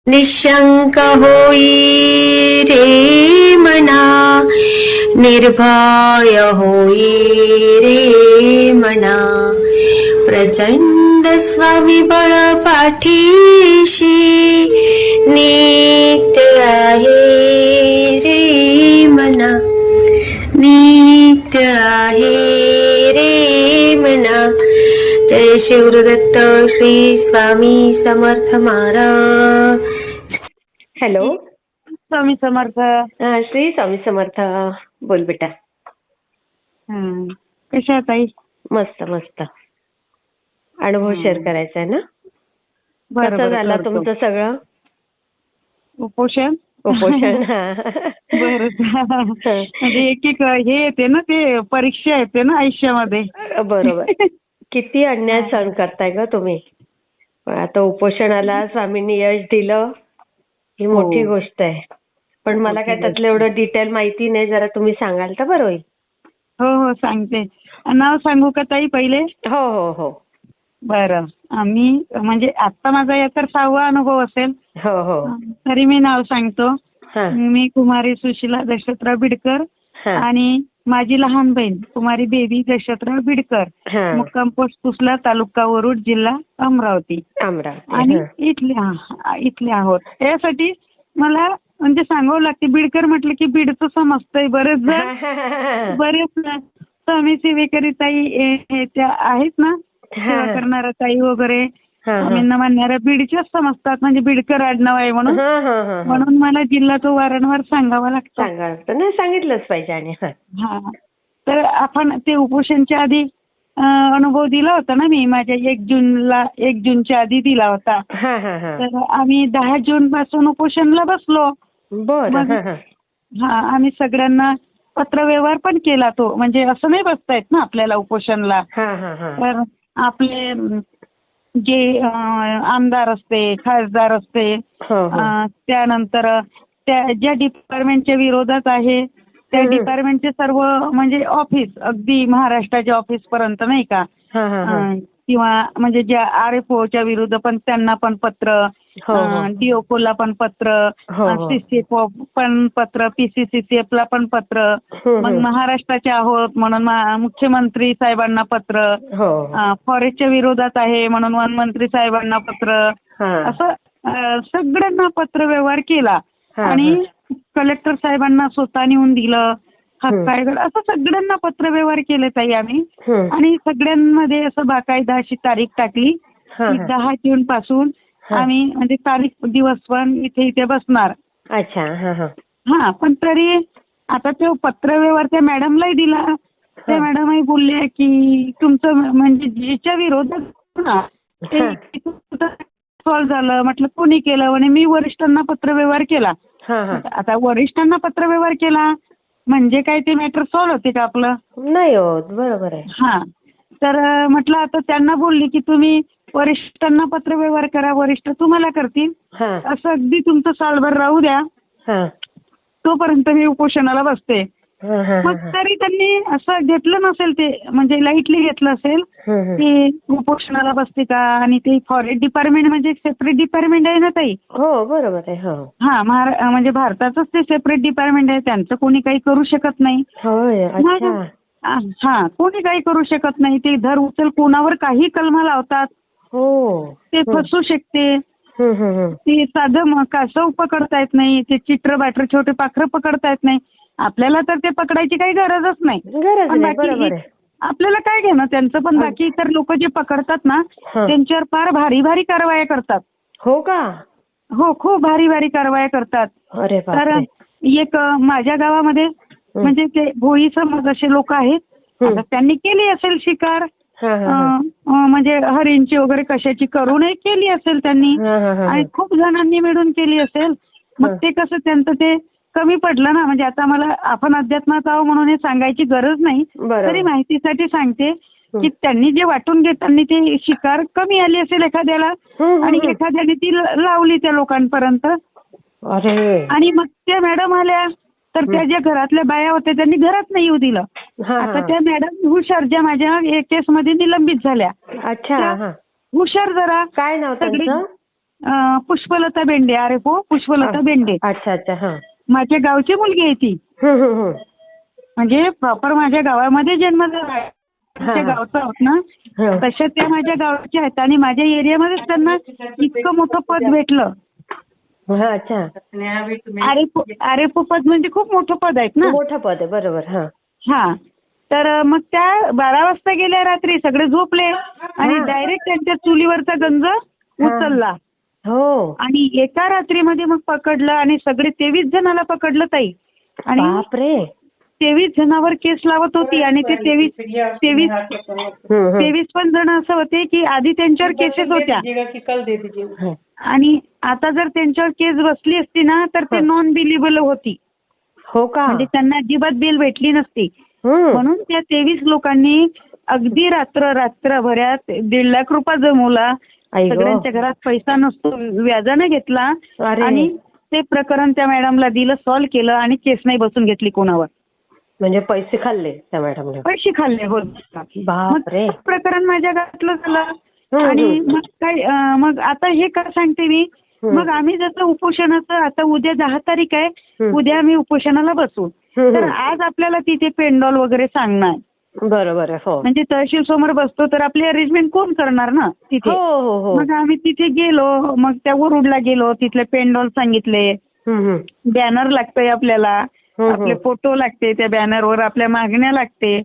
निशंक होई रे मना, निर्भय होई रे मना, प्रचंड स्वविबळ पाठीशी नित्य आहे रे मना, नित्य आहे रे मना. जय शिवदत्त श्री स्वामी समर्थ महाराज. हॅलो, स्वामी समर्थ. श्री स्वामी समर्थ. बोल बेटा. कशा आहे ताई? मस्त मस्त. अनुभव शेअर करायचा आहे ना. कसं झालं तुमचं सगळं उपोषण? उपोषण? बरं. म्हणजे एक एक हे येते ना, ते परीक्षा येते ना आयुष्यामध्ये. बरोबर. किती अन्याय सहन करताय ग तुम्ही. आता उपोषणाला स्वामींनी यश दिलं ही मोठी गोष्ट आहे. पण मला काय त्यातलं एवढं डिटेल माहिती नाही. जरा तुम्ही सांगाल तर बरं होईल. हो हो सांगते. नाव सांगू का ताई पहिले? हो हो हो. बरं. आम्ही म्हणजे आता माझा याचा 6वा अनुभव असेल. हो हो. तरी मी नाव सांगतो. हा मी कुमारी सुशीला दशरथराव बिडकर हा आणि माझी लहान बहीण कुमारी देवी दशरथराव बिडकर, हा. मुक्काम पोस्ट पुसला, तालुका वरुड, जिल्हा अमरावती. अमरावती. आणि हा. इथले आहोत. यासाठी मला म्हणजे सांगावं लागते, बिडकर म्हटलं की बीडचं समजतंय. बरेच स्वामी सेवेकरी ताई त्या आहेत ना, सेवा करणाऱ्या ताई वगैरे स्वामींना मानणाऱ्या बीडच्याच समजतात. म्हणजे बिडकर आडनाव आहे म्हणून म्हणून मला जिल्हा तो वारंवार सांगावा लागतो. नाही, सांगितलंच पाहिजे. आणि हा, तर आपण ते उपोषणच्या आधी अनुभव दिला होता ना मी, माझ्या 1 जूनच्या आधी दिला होता. तर आम्ही 10 जून पासून उपोषणला बसलो. बरं. हा, आम्ही सगळ्यांना पत्रव्यवहार पण केला. तो म्हणजे असं नाही बसता येत ना आपल्याला उपोषणला. तर आपले जे आमदार असते, खासदार असते, त्यानंतर त्या ज्या डिपार्टमेंटच्या विरोधात आहे त्या डिपार्टमेंटचे सर्व म्हणजे ऑफिस, अगदी महाराष्ट्राच्या ऑफिस पर्यंत नाही का, किंवा म्हणजे ज्या RFOच्या विरुद्ध पण त्यांना पण पत्र, DOCOला पण पत्र, CCF पण पत्र, PCCCF ला पण पत्र, मग महाराष्ट्राचे आहोत म्हणून मुख्यमंत्री साहेबांना पत्र, फॉरेस्टच्या विरोधात आहे म्हणून वनमंत्री साहेबांना पत्र, असं सगळ्यांना पत्र व्यवहार केला. आणि कलेक्टर साहेबांना स्वतः नेऊन दिलं. हक्कायगड असं सगळ्यांना पत्र व्यवहार केले ताई आम्ही. आणि सगळ्यांमध्ये असं बाकायदा अशी तारीख टाकली की 10 जून पासून आम्ही म्हणजे तारीख दिवस पण इथे बसणार. अच्छा. हा, पण तरी आता तो पत्र व्यवहार त्या मॅडमलाही दिला. त्या मॅडमही बोलल्या की तुमचं म्हणजे ज्याच्या विरोधात ना सॉल्व्ह झालं. म्हटलं कोणी केलं? म्हणे मी वरिष्ठांना पत्र व्यवहार केला. आता वरिष्ठांना पत्र व्यवहार केला म्हणजे काय ते मॅटर सॉल्व्ह होते का आपलं? नाही होत. बरोबर आहे. हा, तर म्हटलं आता त्यांना बोलली की तुम्ही वरिष्ठांना पत्र व्यवहार करा, वरिष्ठ तुम्हाला करतील. असं अगदी तुमचं सालभर राहू द्या, तोपर्यंत मी उपोषणाला बसते. मग तरी त्यांनी असं घेतलं नसेल, ते म्हणजे लाईटली घेतलं असेल की उपोषणाला बसते का. आणि ते फॉरेस्ट डिपार्टमेंट म्हणजे सेपरेट डिपार्टमेंट आहे ना ताई. हो बरोबर आहे. हा, म्हणजे भारताचंच ते सेपरेट डिपार्टमेंट आहे. त्यांचं कोणी काही करू शकत नाही. हा, कोणी काही करू शकत नाही. ते धर उचल कोणावर काही कलम लावतात. ते फसू शकते. ते साधं कासव पकडता येत नाही, ते चित्र बाटर छोटे पाखरं पकडता येत नाही. आपल्याला तर ते पकडायची काही गरजच नाही. आपल्याला काय घेणं त्यांचं. पण बाकी इतर लोक जे पकडतात ना त्यांच्यावर फार भारी भारी कारवाया करतात. हो का? हो, खूप भारी भारी कारवाया करतात. तर एक माझ्या गावामध्ये म्हणजे ते भोई समाज असे लोक आहेत. आता त्यांनी केली असेल शिकार, म्हणजे हरिणची वगैरे कशाची करूनही केली असेल त्यांनी, आणि खूप जणांनी मिळून केली असेल. मग ते कसं त्यांचं ते कमी पडलं ना. म्हणजे आता मला आपण अध्यात्मात आहो म्हणून हे सांगायची गरज नाही, तरी माहितीसाठी सांगते की त्यांनी जे वाटून घेताना ते शिकार कमी आली असेल एखाद्याला, आणि एखाद्याने ती लावली त्या लोकांपर्यंत. आणि मग त्या मॅडम आल्या तर त्या ज्या घरातल्या बाया होत्या त्यांनी घरात नाही येऊ दिलं. आता त्या मॅडम हुशार, ज्या माझ्या केसमध्ये निलंबित झाल्या, हुशार जरा. काय नाव त्यांचं? पुष्पलता बेंडे, RFO पुष्पलता बेंडे. अच्छा अच्छा. हा. माझ्या गावची मुलगी आहे ती. म्हणजे प्रॉपर माझ्या गावामध्ये जन्म झाला आहे. त्या गावचा आहोत ना, तशा त्या माझ्या गावच्या आहेत आणि माझ्या एरियामध्येच त्यांना इतकं मोठं पद भेटलं. अच्छा. RFO पद म्हणजे खूप मोठं पद आहेत ना. मोठं पद आहे, बरोबर. हा. तर मग त्या 12 वाजता गेल्या रात्री, सगळे झोपले आणि डायरेक्ट त्यांच्या चुलीवरचा गंज उचलला. हो. आणि एका रात्रीमध्ये मग पकडलं आणि सगळे 23 जणाला पकडलं ताई. आणि 23 जणांवर केस लावत होती आणि ते 23 पण जण असं होते की आधी त्यांच्यावर केसेस होत्या आणि आता जर त्यांच्यावर केस बसली असती ना तर ते नॉन बिलिबल होती. हो का? म्हणजे त्यांना अजिबात बेल भेटली नसती. म्हणून त्या 23 लोकांनी अगदी रात्रभरात 1.5 लाख रुपये जमवला. सगळ्यांच्या घरात पैसा नसतो, व्याजाने घेतला आणि ते प्रकरण त्या मॅडमला दिलं, सॉल्व्ह केलं आणि केस नाही बसून घेतली कोणावर. म्हणजे पैसे खाल्ले त्या मॅडमने? पैसे खाल्ले, हो. बापरे. प्रकरण माझ्या घरातलं झालं. आणि मग आता हे काय सांगते मी, मग आम्ही जसं उपोषणाचं, आता उद्या 10 तारीख आहे, उद्या आम्ही उपोषणाला बसू. तर आज आपल्याला तिथे पेंडॉल वगैरे सांगणार. बरोबर आहे. हो. म्हणजे तहसील समोर बसतो तर आपली अरेंजमेंट कोण करणार ना तिथे. मग आम्ही तिथे गेलो, मग त्या वरुडला गेलो, तिथले पेंडॉल सांगितले, बॅनर लागतंय आपल्याला, आपले फोटो लागते, त्या बॅनरवर आपल्या मागण्या लागते.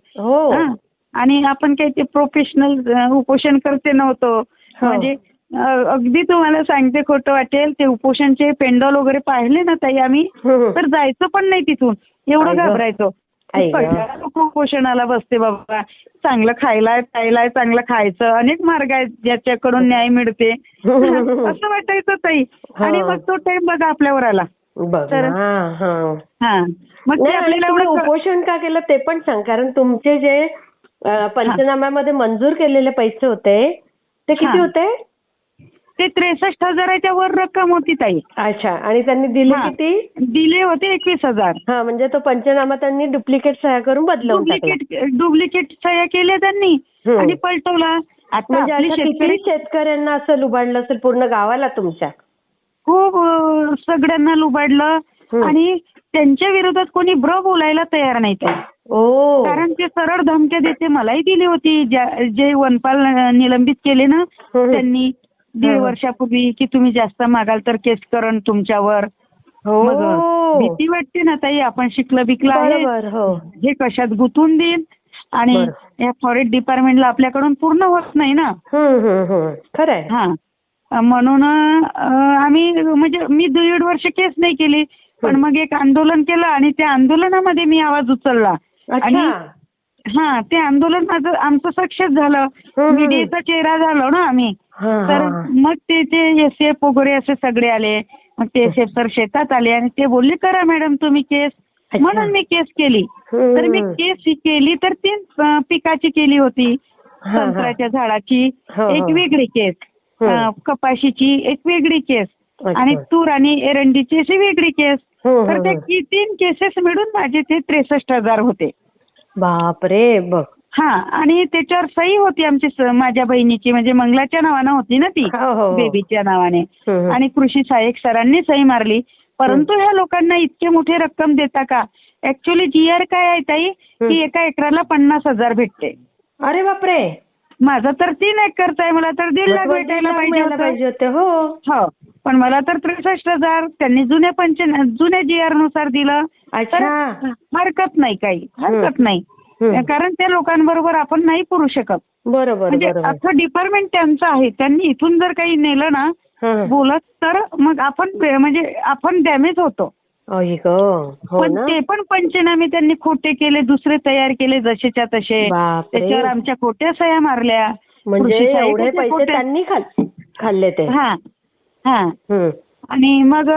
आणि आपण काही ते प्रोफेशनल उपोषण करते नव्हतो. म्हणजे अगदी तुम्हाला सांगते, खोटं वाटेल, ते उपोषणचे पेंडॉल वगैरे पाहिले ना ताई आम्ही, तर जायचं पण नाही तिथून, एवढं घाबरायचो. उपोषणाला बसते बाबा, चांगलं खायला प्यायला, चांगलं खायचं, अनेक मार्ग आहेत ज्याच्याकडून न्याय मिळते असं वाटायचं ताई. आणि मग तो टाइम बघा आपल्यावर आला. तर मग ते आपल्याला उपोषण का केलं ते पण सांग, कारण तुमचे जे पंचनाम्यामध्ये मंजूर केलेले पैसे होते ते किती होते? ते 63,000च्या वर रक्कम होती ताई. अच्छा. आणि त्यांनी दिले किती? दिले होते 21,000. म्हणजे तो पंचनामा त्यांनी डुप्लिकेट सह्या करून बदलवून टाकला. डुप्लिकेट सह्या केल्या त्यांनी आणि पलटवला. आता किती शेतकऱ्यांना असं लुबाडलं असेल पूर्ण गावाला तुमच्या? खूप सगळ्यांना लुबाडलं आणि त्यांच्या विरोधात कोणी बोलायला तयार नाही ताई. कारण ते सरळ धमक्या देते. मलाही दिली होती, जे वनपाल निलंबित केले ना त्यांनी 1.5 वर्षापूर्वी, की तुम्ही जास्त मागाल तर केस करण तुमच्यावर. भीती वाटते ना ताई, आपण शिकलं बिकलं आहे, हे कशात गुंतवून देईल आणि या फॉरेस्ट डिपार्टमेंटला आपल्याकडून पूर्ण होत नाही ना. खरंय. म्हणून आम्ही, म्हणजे मी 1.5 वर्ष केस नाही केली, पण मग एक आंदोलन केलं आणि त्या आंदोलनामध्ये मी आवाज उचलला. आणि ते आंदोलन माझं, आमचं सक्सेस झालं, मीडियाचा चेहरा झालो ना आम्ही. तर मग ते SF वगैरे असे सगळे आले. मग ते SF सर शेतात आले आणि ते बोलले, करा मॅडम तुम्ही केस. म्हणून मी केस केली. तर मी केस केली तर 3 पिकाची केली होती. संत्र्याच्या झाडाची एक वेगळी केस, कपाशीची एक वेगळी केस आणि तूर आणि एरंडीची अशी वेगळी केस. तर ते 3 केसेस मिळून माझे ते 63,000 होते. बापरे. बघ. आणि त्याच्यावर सही होती आमची, माझ्या बहिणीची, म्हणजे मंगलाच्या नावानं होती ना ती, बेबीच्या नावाने. आणि कृषी सहाय्यक सरांनी सही मारली. परंतु ह्या लोकांना इतके मोठे रक्कम देता का? ऍक्च्युअली GR काय आहे ताई, की एका एकराला 50,000 भेटते. अरे बापरे. माझं तर 3 एकरचं आहे, मला तर 1.5 लाख भेटायला पाहिजे होते. हो. पण मला तर 63,000 त्यांनी जुन्या GR नुसार दिलं. हरकत नाही, काही हरकत नाही. कारण त्या लोकांबरोबर आपण नाही पुरू शकत. बरोबर. म्हणजे अख्खं डिपार्टमेंट त्यांचं आहे. त्यांनी इथून जर काही नेलं ना बोलत, तर मग आपण डॅमेज होतो. पण ते पण पंचनामे त्यांनी खोटे केले, दुसरे तयार केले जसेच्या तसे. त्याच्यावर आमच्या खोट्या सह्या मारल्या. म्हणजे एवढे पैसे त्यांनी खाल्ले ते. आणि मग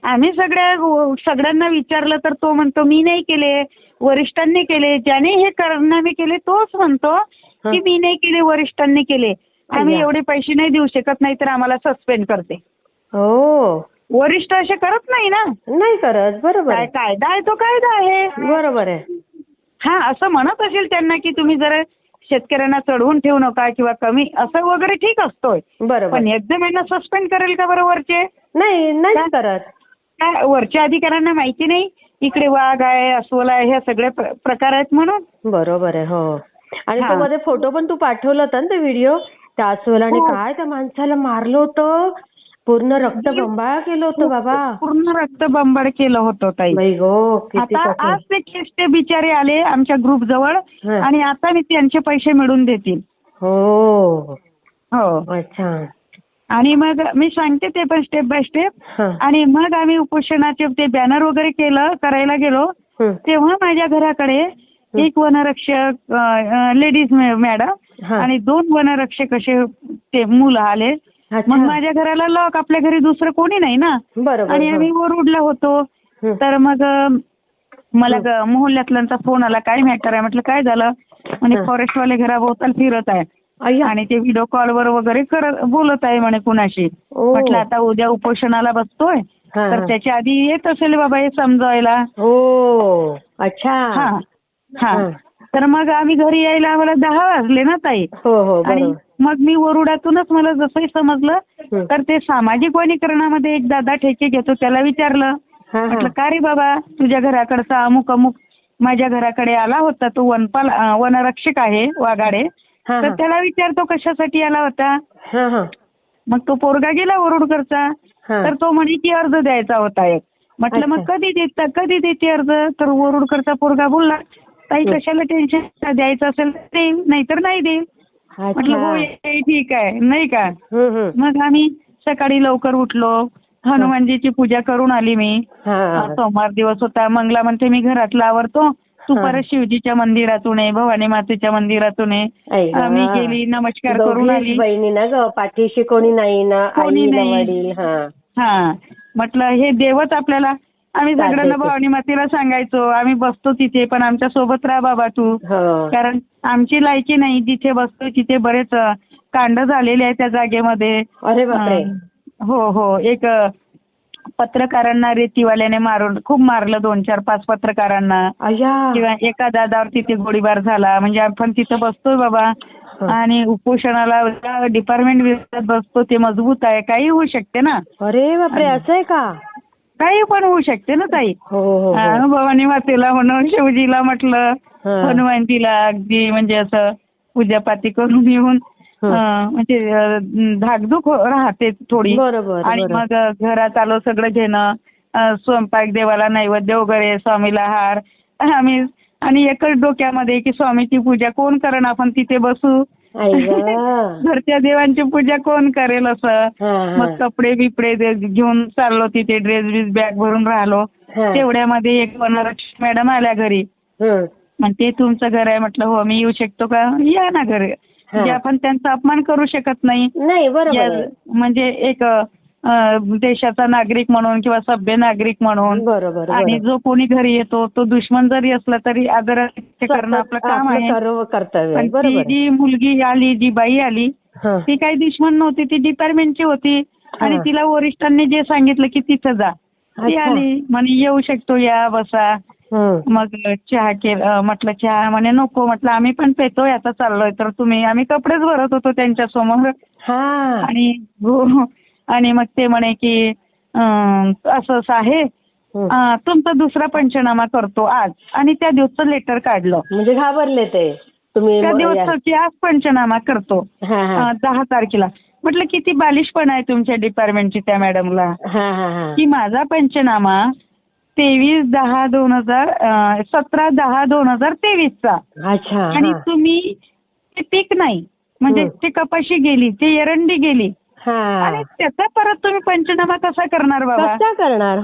आम्ही सगळ्यांना विचारलं तर तो म्हणतो मी नाही केले, वरिष्ठांनी केले. ज्याने हे कारनामे केले तोच म्हणतो की मी नाही केले, वरिष्ठांनी केले. आम्ही एवढे पैसे नाही देऊ शकत, नाही तर आम्हाला सस्पेंड करते. वरिष्ठ असे करत नाही ना. नाही करत. बरोबर. कायदा आहे तो कायदा आहे. बरोबर आहे. असं म्हणत असेल त्यांना की तुम्ही जरा शेतकऱ्यांना चढवून ठेवू नका किंवा कमी असं वगैरे ठीक असतोय. बरोबर. पण एकदम सस्पेंड करेल का बरं वरचे? नाही करत. काय वरच्या अधिकाऱ्यांना माहिती नाही इकडे वाघ आहे, अस्वल आहे, हे सगळे प्रकार आहेत म्हणून? बरोबर आहे. हो. आणि तो मध्ये फोटो पण तू पाठवला होता ना, ते व्हिडिओ त्या अस्वलाने काय त्या माणसाला मारलं होतं, पूर्ण रक्तबंबाळ केलं होतं बाबा. पूर्ण रक्तबंबाळ केलं होतं ताई. बाई गो, किती आता कठीण. आज ते केस ते बिचारे आले आमच्या ग्रुप जवळ आणि आता मी त्यांचे पैसे मिळवून देतील. हो. अच्छा. आणि मग मी सांगते ते पण स्टेप बाय स्टेप. आणि मग आम्ही उपोषणाचे ते बॅनर वगैरे करायला गेलो तेव्हा माझ्या घराकडे एक वनरक्षक लेडीज मॅडम आणि 2 वनरक्षक असे ते मुलं आले. मग माझ्या घराला लॉक, आपल्या घरी दुसरं कोणी नाही ना. आणि आम्ही वरुडला होतो. तर मग मला मोहल्ल्यातल्यांचा फोन आला, काय मॅटर आहे? म्हटलं काय झालं? म्हणे फॉरेस्टवाले घराभोवताल फिरत आहे आणि ते व्हिडिओ कॉलवर वगैरे बोलत आहे म्हणे कुणाशी. म्हटलं आता उद्या उपोषणाला बसतोय तर त्याच्या आधी येत असेल बाबा हे समजायला. अच्छा. तर मग आम्ही घरी यायला आम्हाला 10 वाजले ना ताई. आणि मग मी वरुडातूनच मला जसंही समजलं तर ते सामाजिक वनीकरणामध्ये एक दादा ठेके घेतो त्याला विचारलं. म्हटलं का रे बाबा तुझ्या घराकडचा अमुक अमुक माझ्या घराकडे आला होता, तो वनरक्षक आहे वाघाडे, तर त्याला विचारतो कशासाठी आला होता. मग तो पोरगा गेला वरुडकरचा, तर तो म्हणे की अर्ज द्यायचा होता एक. म्हटलं मग कधी देते अर्ज? तर वरुडकरचा पोरगा बोलला ताई कशाला टेन्शन, द्यायचं असेल देईल नाहीतर नाही देईल. म्हटलं हो ठीक आहे नाही का. मग आम्ही सकाळी लवकर उठलो, हनुमानजीची पूजा करून आली मी. सोमवार दिवस होता. मंगला म्हणते मी घरातला आवरतो, तू परत शिवजीच्या मंदिरातून ये, भवानी मातेच्या मंदिरातून ये. आम्ही गेली, नमस्कार करून आली. बहिणी ना ग, पाठीशी कोणी नाही ना, आई ना वडील. म्हटलं हे देवच आपल्याला. आम्ही सगळ्यांना भवानी मातेला सांगायचो आम्ही बसतो तिथे, पण आमच्या सोबत राहा बाबा तू. कारण आमची लायकी नाही, जिथे बसतो तिथे बरेच कांड झालेले आहे त्या जागेमध्ये. अरे बापरे. हो. एक पत्रकारांना रेतीवाल्याने खूप मारलं, 2-4-5 पत्रकारांना. किंवा एका दादावर तिथे गोळीबार झाला. म्हणजे आपण तिथं बसतोय बाबा आणि उपोषणाला डिपार्टमेंट विरोधात बसतो, ते मजबूत आहे, काही होऊ शकते ना. अरे बापरे, असं आहे का? काही पण होऊ शकते ना ताई. भवानी मातेला म्हणून शिवजीला म्हटलं, हनुमानजीला अगदी म्हणजे असं पूजापाती करून येऊन म्हणजे धाकधूक राहते थोडी. आणि मग घरात आलो, सगळं घेणं, स्वयंपाक, देवाला नैवेद्य वगैरे, स्वामीला हार. आणि एकच डोक्यामध्ये की स्वामीची पूजा कोण करेन, आपण तिथे बसू. घरच्या देवांची पूजा कोण करेल असं. मग कपडे बिपडे घेऊन चाललो तिथे, ड्रेस बॅग भरून राहिलो. तेवढ्यामध्ये एक वनरक्षक मॅडम आल्या घरी. म्हणते तुमचं घर आहे? म्हटलं हो. मी येऊ शकतो का? या ना घरी. म्हणजे आपण त्यांचा अपमान करू शकत नाही. म्हणजे एक देशाचा नागरिक म्हणून किंवा सभ्य नागरिक म्हणून. आणि जो कोणी घरी येतो तो दुश्मन जरी असला तरी आदर करणं आपलं काम आहे. पण जी मुलगी आली, जी बाई आली, ती काही दुश्मन नव्हती, ती डिपार्टमेंटची होती. आणि तिला वरिष्ठांनी जे सांगितलं की तिथं जा, ती आली. म्हणे येऊ शकतो, या बसा. मग चहा केला. म्हटलं चहा? म्हणे नको. म्हटलं आम्ही पण पेतोय, आता चाललोय तर तुम्ही. आम्ही कपडेच भरत होतो त्यांच्या समोर. आणि मग ते म्हणे की असं आहे, तुमचा दुसरा पंचनामा करतो आज. आणि त्या दिवसाचं लेटर काढलं. म्हणजे घाबरले ते तुम्ही? त्या दिवसाची आज पंचनामा करतो 10 तारखेला. म्हटलं किती बालिशपण आहे तुमच्या डिपार्टमेंटची त्या मॅडमला, की माझा पंचनामा 17/10/2023 आणि तुम्ही ते पीक नाही, म्हणजे ते कपाशी गेली, ते एरंडी गेली, आणि त्याचा परत तुम्ही पंचनामा कसा करणार बाबा? कसा करणार?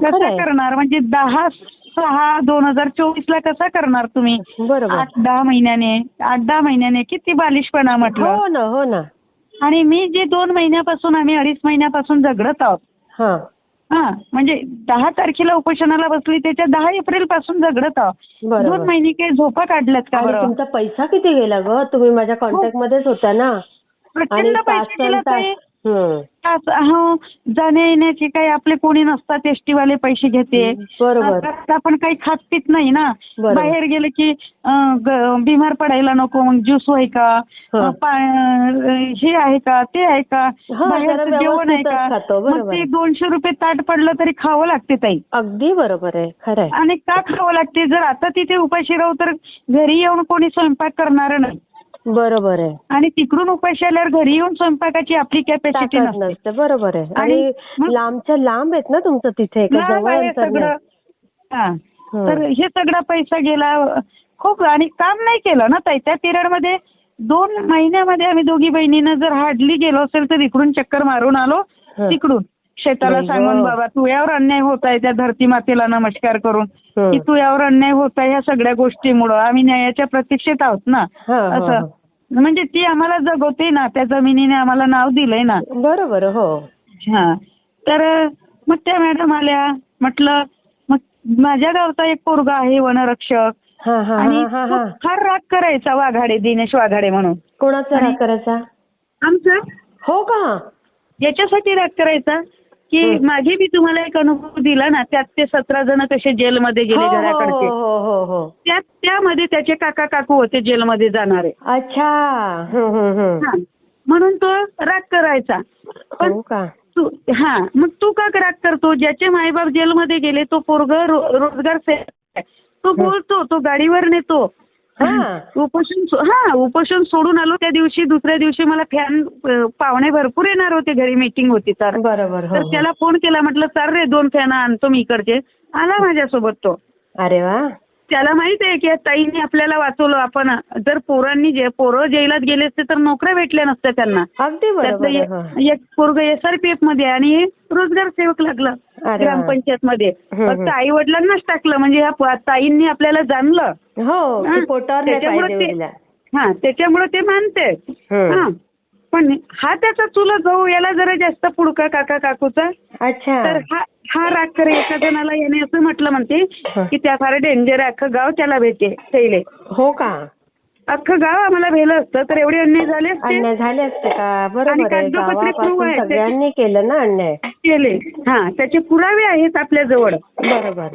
कसा करणार? म्हणजे 10/6/2024 कसा करणार तुम्ही? 8-10 महिन्याने किती बालिशपणा म्हटलं. हो ना. आणि मी जे 2 महिन्यापासून, आम्ही 2.5 महिन्यापासून झगडत आहोत. म्हणजे 10 तारखेला उपोषणाला बसली, त्याच्या 10 एप्रिल पासून झगडत आहोत. 2 महिने काही झोपा काढल्यात का बरं? तुमचा पैसा किती गेला ग? तुम्ही माझ्या कॉन्टॅक्ट मध्येच होता ना. प्रचंड पैसे गेला. हो, जाण्या येण्याचे काही आपले कोणी नसतात, एसटी वाले पैसे घेते. बरोबर. आता आपण काही खात पित नाही ना, बरोबर. बाहेर गेलं की बिमार पडायला नको, मग ज्यूस आहे का, हे आहे का, ते आहे का, बाहेरचं जेवण आहे का, मग ते 200 रुपये ताट पडलं तरी खावं लागते ताई. अगदी बरोबर आहे, खरं आहे. आणि का खावं लागते? जर आता तिथे उपाशी राहू तर घरी येऊन कोणी स्वयंपाक करणार नाही. बरोबर आहे. आणि तिकडून उपाशी आल्यावर घरी येऊन स्वयंपाकाची आपली कॅपॅसिटी नसते. बरोबर आहे. आणि लांबच्या लांब आहेत ना तुमचं तिथे, सगळं. तर हे सगळा पैसा गेला खूप. आणि काम नाही केलं ना ताई त्या पिरियड मध्ये. 2 महिन्यामध्ये आम्ही दोघी बहिणीनं जर हार्डली गेलो असेल तर इकडून चक्कर मारून आलो, तिकडून शेताला सांगून, बाबा तू यावर अन्याय होत आहे, त्या धरती मातेला नमस्कार करून की तू यावर अन्याय होत आहे ह्या सगळ्या गोष्टीमुळं, आम्ही न्यायाच्या प्रतीक्षेत आहोत ना. असं म्हणजे ती आम्हाला जगवते ना, त्या जमिनीने आम्हाला नाव दिलंय ना. बरोबर. हो. तर मग त्या मॅडम आल्या. म्हटलं मग माझ्या गावचा एक पोरगा आहे वनरक्षक, आणि फार राग करायचा वाघाडे, दिनेश वाघाडे म्हणून. कोणाचा राग करायचा? आमचा. हो का? याच्यासाठी राग करायचा की मागे मी तुम्हाला एक अनुभव दिला ना, त्यात ते 17 जण कसे जेलमध्ये गेले घराकडचे. त्यामध्ये त्याचे काका काकू होते जेलमध्ये जाणारे. अच्छा. म्हणून तो राग करायचा. पण मग तू का राग करतो? ज्याचे मायबाप जेलमध्ये गेले तो पोरग रोजगार सेवक आहे, तो बोलतो, तो गाडीवर नेतो. उपोषण सोडून आलो त्या दिवशी, दुसऱ्या दिवशी मला पाहुणे भरपूर येणार होते घरी, मीटिंग होती. तर बरोबर. तर त्याला फोन केला, म्हटलं चाल रे 2 फॅन आणतो मी इकडचे. आला माझ्यासोबत तो. अरे वा. त्याला माहित आहे की ताईंनी आपल्याला वाचवलं. आपण जर पोरं जेलात गेले असते तर नोकऱ्या भेटल्या नसत्या त्यांना. अगदी बरोबर. एक पोरग SRPF मध्ये आणि रोजगार सेवक लागलं ग्रामपंचायत मध्ये. फक्त आई वडिलांनाच टाकलं, म्हणजे ह्या ताईंनी आपल्याला जाणलं. त्याच्यामुळे ते मानते. पण हा त्याचा चुलत भाऊ, याला जरा जास्त पुडका काका काकूचा. तर हा राग करे एका जणाला. याने असं म्हटलं म्हणते की त्या फार डेंजर आहे, अख्खं गाव त्याला भेटे थैले. हो का? अख्खं गाव आम्हाला भेलं असतं तर एवढे अन्याय झाले असते का? बरोबर आहे. गावापासून सगळ्यांनी केलं ना अन्याय. केले. त्याचे पुरावे आहेत आपल्या जवळ. बरोबर.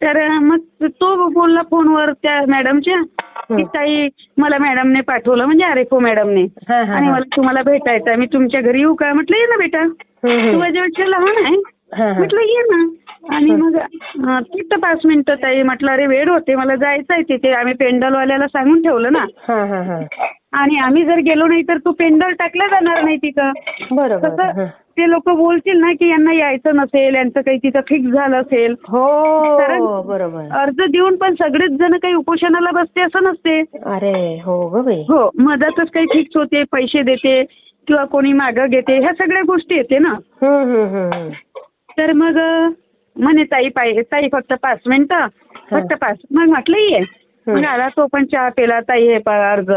तर मग तो बोलला फोनवर त्या मॅडमच्या की ताई मला मॅडमने पाठवलं, म्हणजे RFO मॅडमने, आणि मला तुम्हाला भेटायचं आहे, मी तुमच्या घरी येऊ का? म्हटलं ये ना बेटा, तू माझ्यापेक्षा लहान आहे. म्हटलं ये ना. आणि मग फक्त 5 मिनिटं ताई. म्हटलं अरे वेळ होते, मला जायचं आहे तिथे. आम्ही पेंडलवाल्याला सांगून ठेवलं ना. आणि आम्ही जर गेलो नाही तर तू पेंडल टाकला जाणार नाही तिथं. बरोबर. ते लोक बोलतील ना की यांना यायचं नसेल, यांचं काही तिथं फिक्स झालं असेल. कारण बरोबर. अर्ज देऊन पण सगळेच जण काही उपोषणाला बसते असं नसते. अरे हो, मधातच काही फिक्स होते, पैसे देते किंवा कोणी मागं घेते, ह्या सगळ्या गोष्टी येते ना. तर मग म्हणे ताई फक्त 5 मिनिटं, फक्त 5. मग म्हटलं ये. मग आला तो पण चहा पेला. ताई हे अर्ज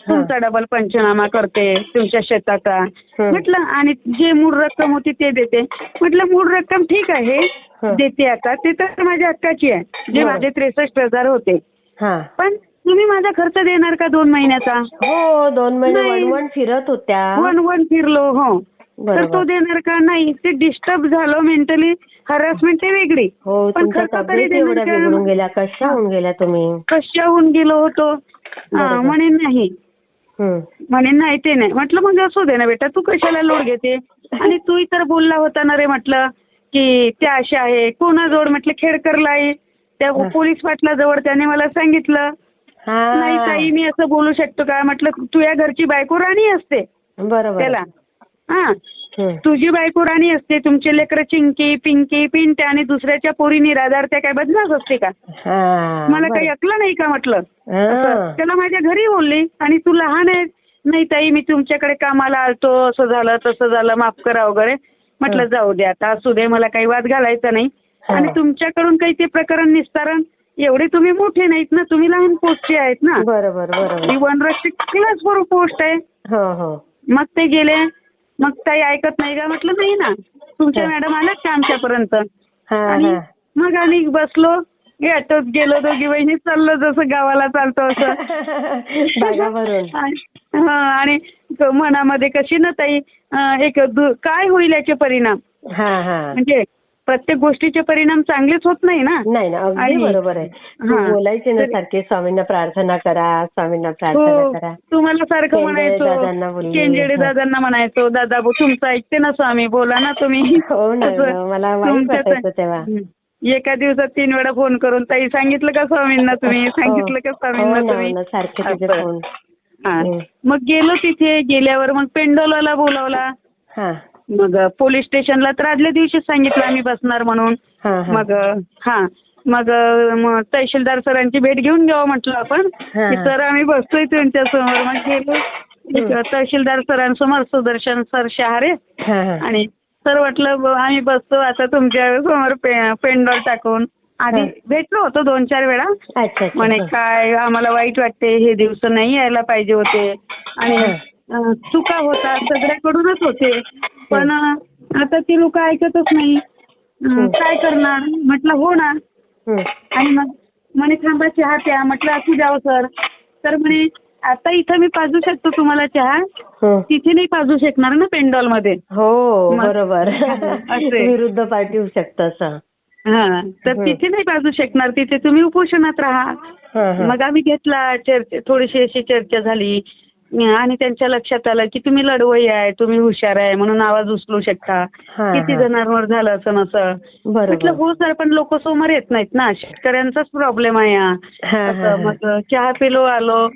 तुमचा डबल पंचनामा करते तुमच्या शेताचा. म्हटलं आणि जे मूळ रक्कम होती ते देते. म्हटलं मूळ रक्कम ठीक आहे देते, आता ते तर माझ्या हक्काची आहे, जे माझे 63,000 होते. पण तुम्ही माझा खर्च देणार का 2 महिन्याचा? 2 महिने वन फिरत होत्या. वन फिरलो. तर तो देणार का? नाही. ते डिस्टर्ब झालं मेंटली. हॅरॅसमेंट ते वेगळी. पण खर्च तरी देणार का? कशाहून गेल्या तुम्ही? कशाहून गेलो होतो? म्हणे नाही. ते नाही. म्हटलं मग असू दे ना बेटा, तू कशाला लोड घेते? आणि तू तर बोलला होता ना रे, म्हटलं की त्या अशा आहे कोणाजवळ. म्हटलं खेडकरला आहे, त्या पोलीस पाटलाजवळ. त्याने मला सांगितलं. नाही ताई मी असं बोलू शकतो का? म्हटलं तू या घरची बायको राणी असते. बरोबर. त्याला तुझी बायको राणी असते, तुमचे लेकरं चिंकी पिंकी पिंटे आणि दुसऱ्याच्या पोरी निराधार, त्या काय बदनास असते का? मला काही ऐकलं नाही का? म्हटलं त्याला माझ्या घरी बोलली. आणि तू लहान आहे. नाही ताई मी तुमच्याकडे कामाला आलतो, असं झालं तसं झालं, माफ करा वगैरे. म्हटलं जाऊ दे आता, असू दे, मला काही वाद घालायचा नाही. आणि तुमच्याकडून काही ते प्रकरण निस्तारण, एवढे तुम्ही मोठे नाहीत ना, तुम्ही लहान पोस्टचे आहेत ना. बरोबर. वनरक्षक क्लास 4 पोस्ट आहे. मग ते गेले. मग काही ऐकत नाही का? म्हटलं नाही ना, तुमच्या मॅडम आल्यात का आमच्यापर्यंत? आणि मग आम्ही बसलो. ऑटोत गेलो दोघी बहिणी, चाललो जसं गावाला चालतो असं. हा, आणि मनामध्ये कशी ना ताई एक काय होईल याचे परिणाम, म्हणजे प्रत्येक गोष्टीचे परिणाम चांगलेच होत नाही ना. नाही ना, अगदी बरोबर आहे. बोलायचे ना सारखे स्वामींना प्रार्थना करा, स्वामींना प्रार्थना करा. तुम्हाला सारखं म्हणायचो, केंजेडे दादांना म्हणायचो, दादा तुमचं ऐकते ना स्वामी, बोला ना तुम्ही. हो ना, मला वाईट वाटायचं तेव्हा. एका दिवसात 3 वेळा फोन करून, ताई सांगितलं का स्वामींना तुम्ही, सांगितलं का स्वामींना तुम्ही, सारखे तुझे फोन. मग गेलो तिथे, गेल्यावर मग पेंडोलाला बोलावला. मग पोलीस स्टेशनला तर आदल्या दिवशीच सांगितलं आम्ही बसणार म्हणून. मग तहसीलदार सरांची भेट घेऊन घ्यावं म्हटलं आपण, की सर आम्ही बसतोय त्यांच्या समोर. मग गेलो तहसीलदार सरांसमोर, सुदर्शन सर शहारे, आणि सर म्हटलं आम्ही बसतो आता तुमच्या समोर पेंडॉल टाकून. आधी भेटलो होतो 2-4 वेळा. म्हणे काय आम्हाला वाईट वाटते, हे दिवस नाही यायला पाहिजे होते, आणि चुका होता सगळ्याकडूनच होते, पण आता ती लोक ऐकतच नाही, काय करणार. म्हटलं हो ना. आणि मग म्हणे थांबा चहा प्या. म्हटलं असू द्यावं सर. तर म्हणे आता इथं मी पाजू शकतो तुम्हाला चहा, तिथे नाही पाजू शकणार ना पेंडॉल मध्ये. हो बरोबर, विरुद्ध पार्टी होऊ शकतं असं. तर तिथे नाही पाजू शकणार, तिथे तुम्ही उपोषणात राहा. मग आम्ही घेतला चर्चा, थोडीशी अशी चर्चा झाली, आणि त्यांच्या लक्षात आलं की तुम्ही लढवई आहे, तुम्ही हुशार आहे म्हणून आवाज उचलू शकता. किती जणांवर झालं असं नसं. म्हटलं हो सर, पण लोक समोर येत नाहीत ना, शेतकऱ्यांचाच प्रॉब्लेम आहे हा. मग चहा पिलो, आलो.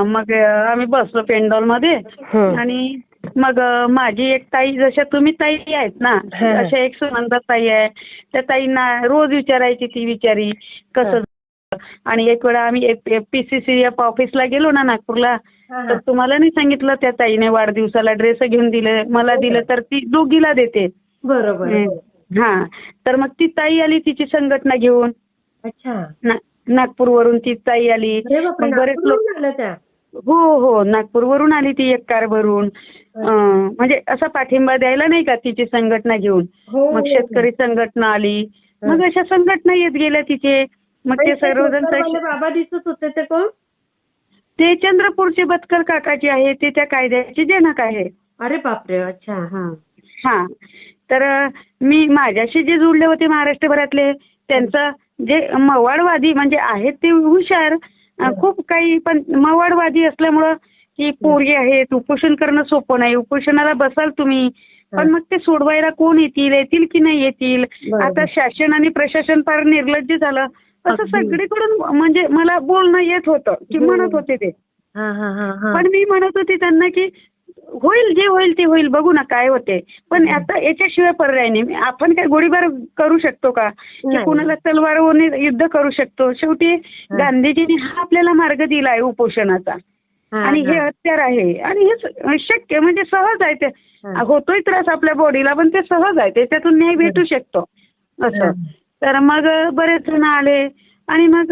मग आम्ही बसलो पेंडॉल मध्ये, आणि मग माझी एक ताई, जशा तुम्ही ताई आहेत ना, अशा एक सुनंदा ताई आहे. त्या ताईंना रोज विचारायची, ती विचारी कसं. आणि एक वेळा आम्ही PCCF ऑफिसला गेलो ना नागपूरला, तर तुम्हाला नाही सांगितलं, त्या ताईने वाढदिवसाला ड्रेस घेऊन दिले, मला दिलं तर ती दोघीला देते. बरोबर. तर मग ती ताई आली तिची संघटना घेऊन. नागपूरवरून ती ताई आली. बरेच लोक, हो नागपूरवरून आली ती एक कार भरून, म्हणजे असा पाठिंबा द्यायला नाही का, तिची संघटना घेऊन. मग शेतकरी संघटना आली, मग अशा संघटना येत गेल्या तिथे. मग ते सर्वजण बाबा दिसत होते ते कोण? ते चंद्रपूरचे बतकर काकाजी आहे, ते त्या कायद्याचे जनक आहे. अरे बापरे. अच्छा. तर मी माझ्याशी जे जुळले होते महाराष्ट्रभरातले, त्यांचं जे मवाडवादी म्हणजे आहेत ते हुशार खूप काही, पण मवाडवादी असल्यामुळं की पोरगी आहेत, उपोषण करणं सोपं नाही, उपोषणाला बसाल तुम्ही, पण मग ते सोडवायला कोण येतील की नाही येतील. आता शासन आणि प्रशासन फार निर्लज्ज झालं असं सगळीकडून, म्हणजे मला बोलणं येत होतं की म्हणत होते ते. पण मी म्हणत होते त्यांना की होईल, जे होईल ते होईल, बघू ना काय होते. पण आता याच्याशिवाय पर्याय नाही. आपण काय गोळीबार करू शकतो का, की कुणाला तलवारवरून युद्ध करू शकतो. शेवटी गांधीजींनी हा आपल्याला मार्ग दिलाय उपोषणाचा, आणि हे हत्यार आहे, आणि हे शक्य म्हणजे सहज आहे. ते होतोय त्रास आपल्या बॉडीला, पण ते सहज आहे, त्याच्यातून न्याय भेटू शकतो असं. तर मग बरेच जण आले, आणि मग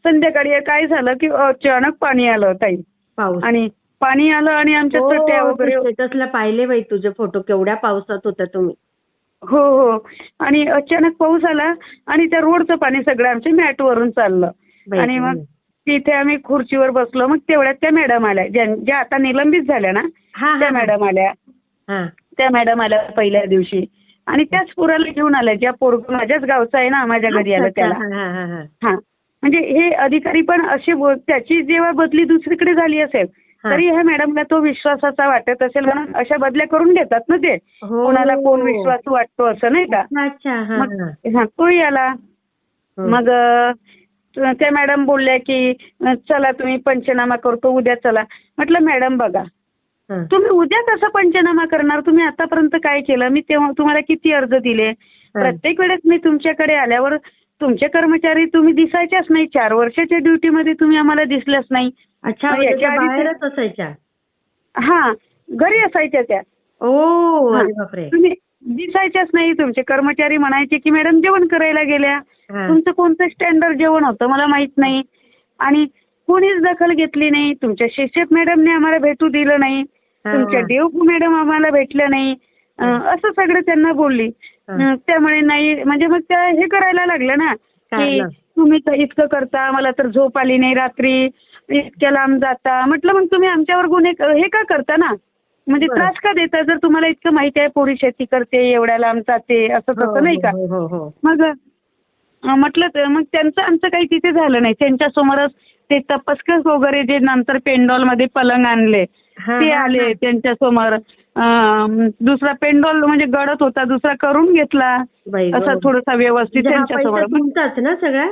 संध्याकाळी काय झालं की अचानक पाणी आलं ताई, आणि पाणी आलं आणि आमच्या चट्या वगैरे. स्टेटसला पाहिले बाई तुझे फोटो, केवढ्या पावसात होत्या तुम्ही. हो, आणि अचानक पाऊस आला, आणि त्या रोडचं पाणी सगळं आमच्या मॅटवरून चाललं. आणि मग तिथे आम्ही खुर्चीवर बसलो. मग तेवढ्यात त्या मॅडम आल्या, ज्या आता निलंबित झाल्या ना, त्या मॅडम आल्या. त्या मॅडम आल्या पहिल्या दिवशी, आणि त्याच पोराला घेऊन आल्या, ज्या पोरग माझ्याच गावचा आहे ना, माझ्या घरी आलं त्याला. म्हणजे हे अधिकारी पण असे, त्याची जेव्हा बदली दुसरीकडे झाली असेल तरी ह्या मॅडमला तो विश्वासाचा वाटत असेल म्हणून अशा बदल्या करून घेतात ना ते. कोणाला कोण विश्वास वाटतो असं नाही का. तोही आला. मग त्या मॅडम बोलल्या की चला तुम्ही पंचनामा करतो उद्या चला. म्हटलं मॅडम बघा, तुम्ही उद्या कसं पंचनामा करणार, तुम्ही आतापर्यंत काय केलं, मी तेव्हा तुम्हाला किती अर्ज दिले. प्रत्येक वेळेस मी तुमच्याकडे आल्यावर तुमचे कर्मचारी तुम्ही दिसायच्याच नाही, 4 वर्षाच्या ड्युटीमध्ये तुम्ही आम्हाला दिसल्याच नाही. बाहेरच असायच्या. घरी असायच्या त्या. तुम्ही दिसायच्याच नाही. तुमचे कर्मचारी म्हणायचे की मॅडम जेवण करायला गेल्या. तुमचं कोणतं स्टँडर्ड जेवण होतं मला माहित नाही, आणि कोणीच दखल घेतली नाही. तुमच्या शिक्षक मॅडमने आम्हाला भेटू दिलं नाही, तुमच्या देवभू मॅडम आम्हाला भेटल्या नाही, असं सगळं त्यांना बोलली. त्यामुळे नाही, म्हणजे मग त्या हे करायला लागलं ना की तुम्ही तर इतकं करता, मला तर झोप आली नाही रात्री, इतक्या लांब जाता. म्हटलं मग तुम्ही आमच्यावर गुन्हे हे का करता ना, म्हणजे बरं. त्रास का देता? जर तुम्हाला इतकं माहिती आहे पोरी शेती करते, एवढ्या लांब जाते, असं हो, तसं नाही का. हो, हो, हो. मग म्हटलं तर मग त्यांचं आमचं काही तिथे झालं नाही. त्यांच्यासमोरच ते तपस्कस वगैरे जे नंतर पेंडॉलमध्ये पलंग आणले हा, ते हा, आले हा. त्यांच्यासमोर. दुसरा पेंडॉल म्हणजे गडद होता, दुसरा करून घेतला बाई असा गं. थोडासा व्यवस्थित म्हणजे हा पैसा त्यांच्यासमोर. तुमचाच ना सगळा?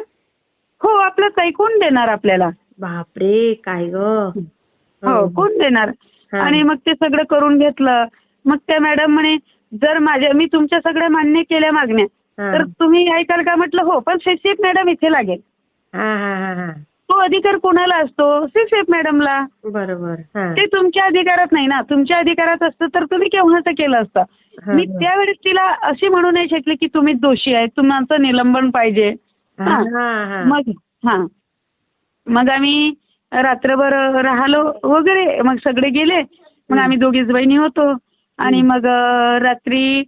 हो, आपलं काही कोण देणार आपल्याला? बापरे, काय ग. हो, कोण देणार? आणि मग ते सगळं करून घेतलं. मग त्या मॅडम म्हणे, जर मी तुमच्या सगळ्या मान्य केल्या मागण्या, तर तुम्ही ऐकाल का? म्हटलं हो, पण सीसीएफ मॅडम इथे लागेल. तो अधिकार कोणाला असतो? सीसीएफ मॅडमला. बरोबर. ते तुमच्या अधिकारात नाही ना. तुमच्या अधिकारात असतं तर तुम्ही केव्हाचं केलं असतं. मी त्यावेळेस तिला अशी म्हणू नाही शकले की तुम्ही दोषी आहे, तुमचं निलंबन पाहिजे. मग आम्ही रात्रभर राहिलो वगैरे, मग सगळे गेले. मग आम्ही दोघीच बहिणी होतो. आणि मग रात्री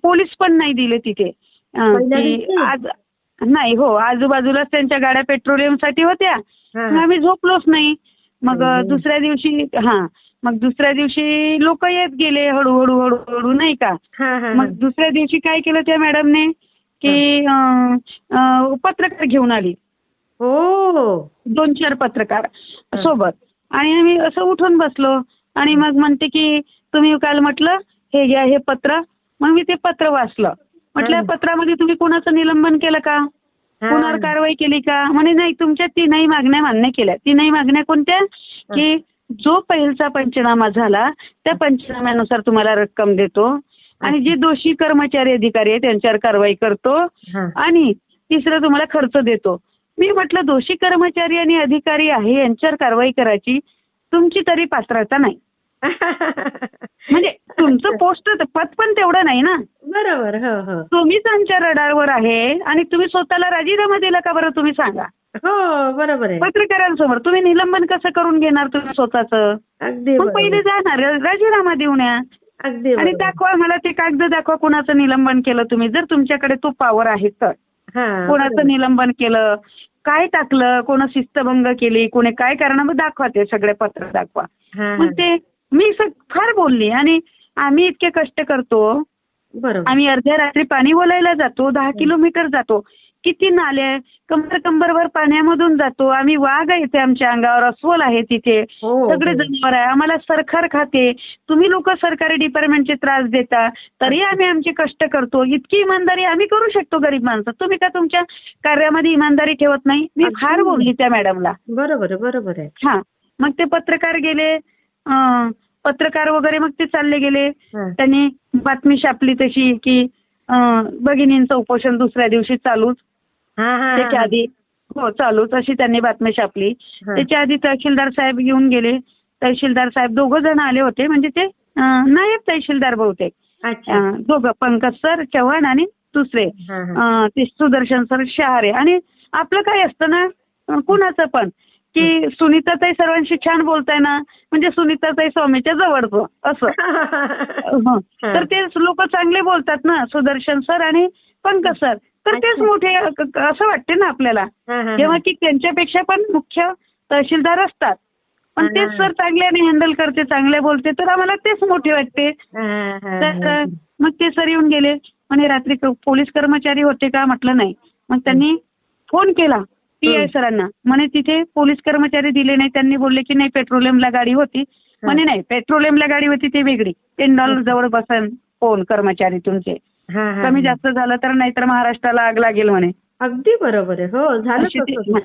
पोलीस पण नाही दिले तिथे. आज नाही, हो, आजूबाजूलाच त्यांच्या गाड्या पेट्रोलियमसाठी होत्या. मग आम्ही झोपलोच नाही. मग दुसऱ्या दिवशी लोक येत गेले हळूहळू हळूहळू नाही का. मग दुसऱ्या दिवशी काय केलं त्या मॅडमने की पत्रकार घेऊन आली. हो, 2-4 पत्रकार सोबत. आणि आम्ही असं उठून बसलो आणि मग म्हणते की तुम्ही काल म्हटलं हे घ्या हे पत्र. मग मी ते पत्र वाचलं. म्हटलं या पत्रामध्ये तुम्ही कोणाचं निलंबन केलं का? कोणावर कारवाई केली का? म्हणे नाही, तुमच्या 3ही मागण्या मान्य केल्या. 3ही मागण्या कोणत्या? की जो पहिलचा पंचनामा झाला त्या पंचनाम्यानुसार तुम्हाला रक्कम देतो आणि जे दोषी कर्मचारी अधिकारी आहे त्यांच्यावर कारवाई करतो आणि तिसरं तुम्हाला खर्च देतो. मी म्हटलं दोषी कर्मचारी आणि अधिकारी आहे यांच्यावर कारवाई करायची तुमची तरी पात्रता नाही. म्हणजे तुमचं पोस्ट पद पण तेवढं नाही ना. बरोबर. हो, हो. तुम्हीच आमच्या रडारवर आहे आणि तुम्ही स्वतःला राजीनामा दिला का बरं, तुम्ही सांगा. हो, बरोबर आहे. पत्रकारांसमोर तुम्ही निलंबन कसं करून घेणार तुम्ही स्वतःचं? अगदी मग पहिले जाणार राजीनामा देऊन या अगदी आणि दाखवा मला ते कागद दाखवा कोणाचं निलंबन केलं तुम्ही, जर तुमच्याकडे तो पॉवर आहे तर. कोणाचं निलंबन केलं, काय टाकलं, कोण शिस्तभंग केली, कोणी काय करणार, मग दाखवा ते सगळे पत्र दाखवा. मग ते मी फार बोलली. आणि आम्ही इतके कष्ट करतो, आम्ही अर्ध्या रात्री पाणी बोलायला जातो, 10 किलोमीटर जातो, किती नाले कंबरभर पाण्यामधून जातो आम्ही. वाघ आहे ते आमच्या अंगावर, अस्वल आहे तिथे, सगळे जनावर आहे. आम्हाला सरकार खाते, तुम्ही लोक सरकारी डिपार्टमेंटचे त्रास देता, तरी आम्ही आमचे कष्ट करतो. इतकी इमानदारी आम्ही करू शकतो गरीब माणसं, तुम्ही का तुमच्या कार्यामध्ये इमानदारी ठेवत नाही? मी फार बोलली त्या मॅडमला. बरोबर आहे. मग ते पत्रकार गेले, पत्रकार वगैरे मग ते चालले गेले. त्यांनी बातमी छापली तशी की भगिनींचं उपोषण दुसऱ्या दिवशी चालूच. त्याच्या आधी चालूच अशी त्यांनी बातमी छापली. त्याच्या आधी तहसीलदार साहेब येऊन गेले. तहसीलदार साहेब 2 जण आले होते, म्हणजे ते नायब तहसीलदार बहुतेक. दोघं, पंकज सर चव्हाण आणि दुसरे ते सुदर्शन सर शहारे. आणि आपलं काय असतं ना कुणाचं पण की सुनीताताई सर्वांशी छान बोलताय ना, म्हणजे सुनीताताई स्वामीच्या जवळचं असं. तर ते लोक चांगले बोलतात ना, सुदर्शन सर आणि पंकज सर, तर तेच मोठे असं वाटते ना आपल्याला. जेव्हा की त्यांच्यापेक्षा पण मुख्य तहसीलदार असतात, पण तेच सर चांगल्याने हँडल करते, चांगले बोलते, तर आम्हाला तेच मोठे वाटते. तर मग ते सर येऊन गेले. म्हणे रात्री पोलीस कर्मचारी होते का? म्हटलं नाही. मग त्यांनी फोन केला PI सरांना. म्हणे तिथे पोलीस कर्मचारी दिले नाही. त्यांनी बोलले की नाही पेट्रोलियमला गाडी होती. म्हणे नाही, पेट्रोलियमला गाडी होती ती वेगळी, पेंडॉल जवळ बसन कोण कर्मचारी तुमचे, कमी जास्त झालं तर नाहीतर महाराष्ट्राला आग लागेल म्हणे. अगदी बरोबर आहे. हो, झालं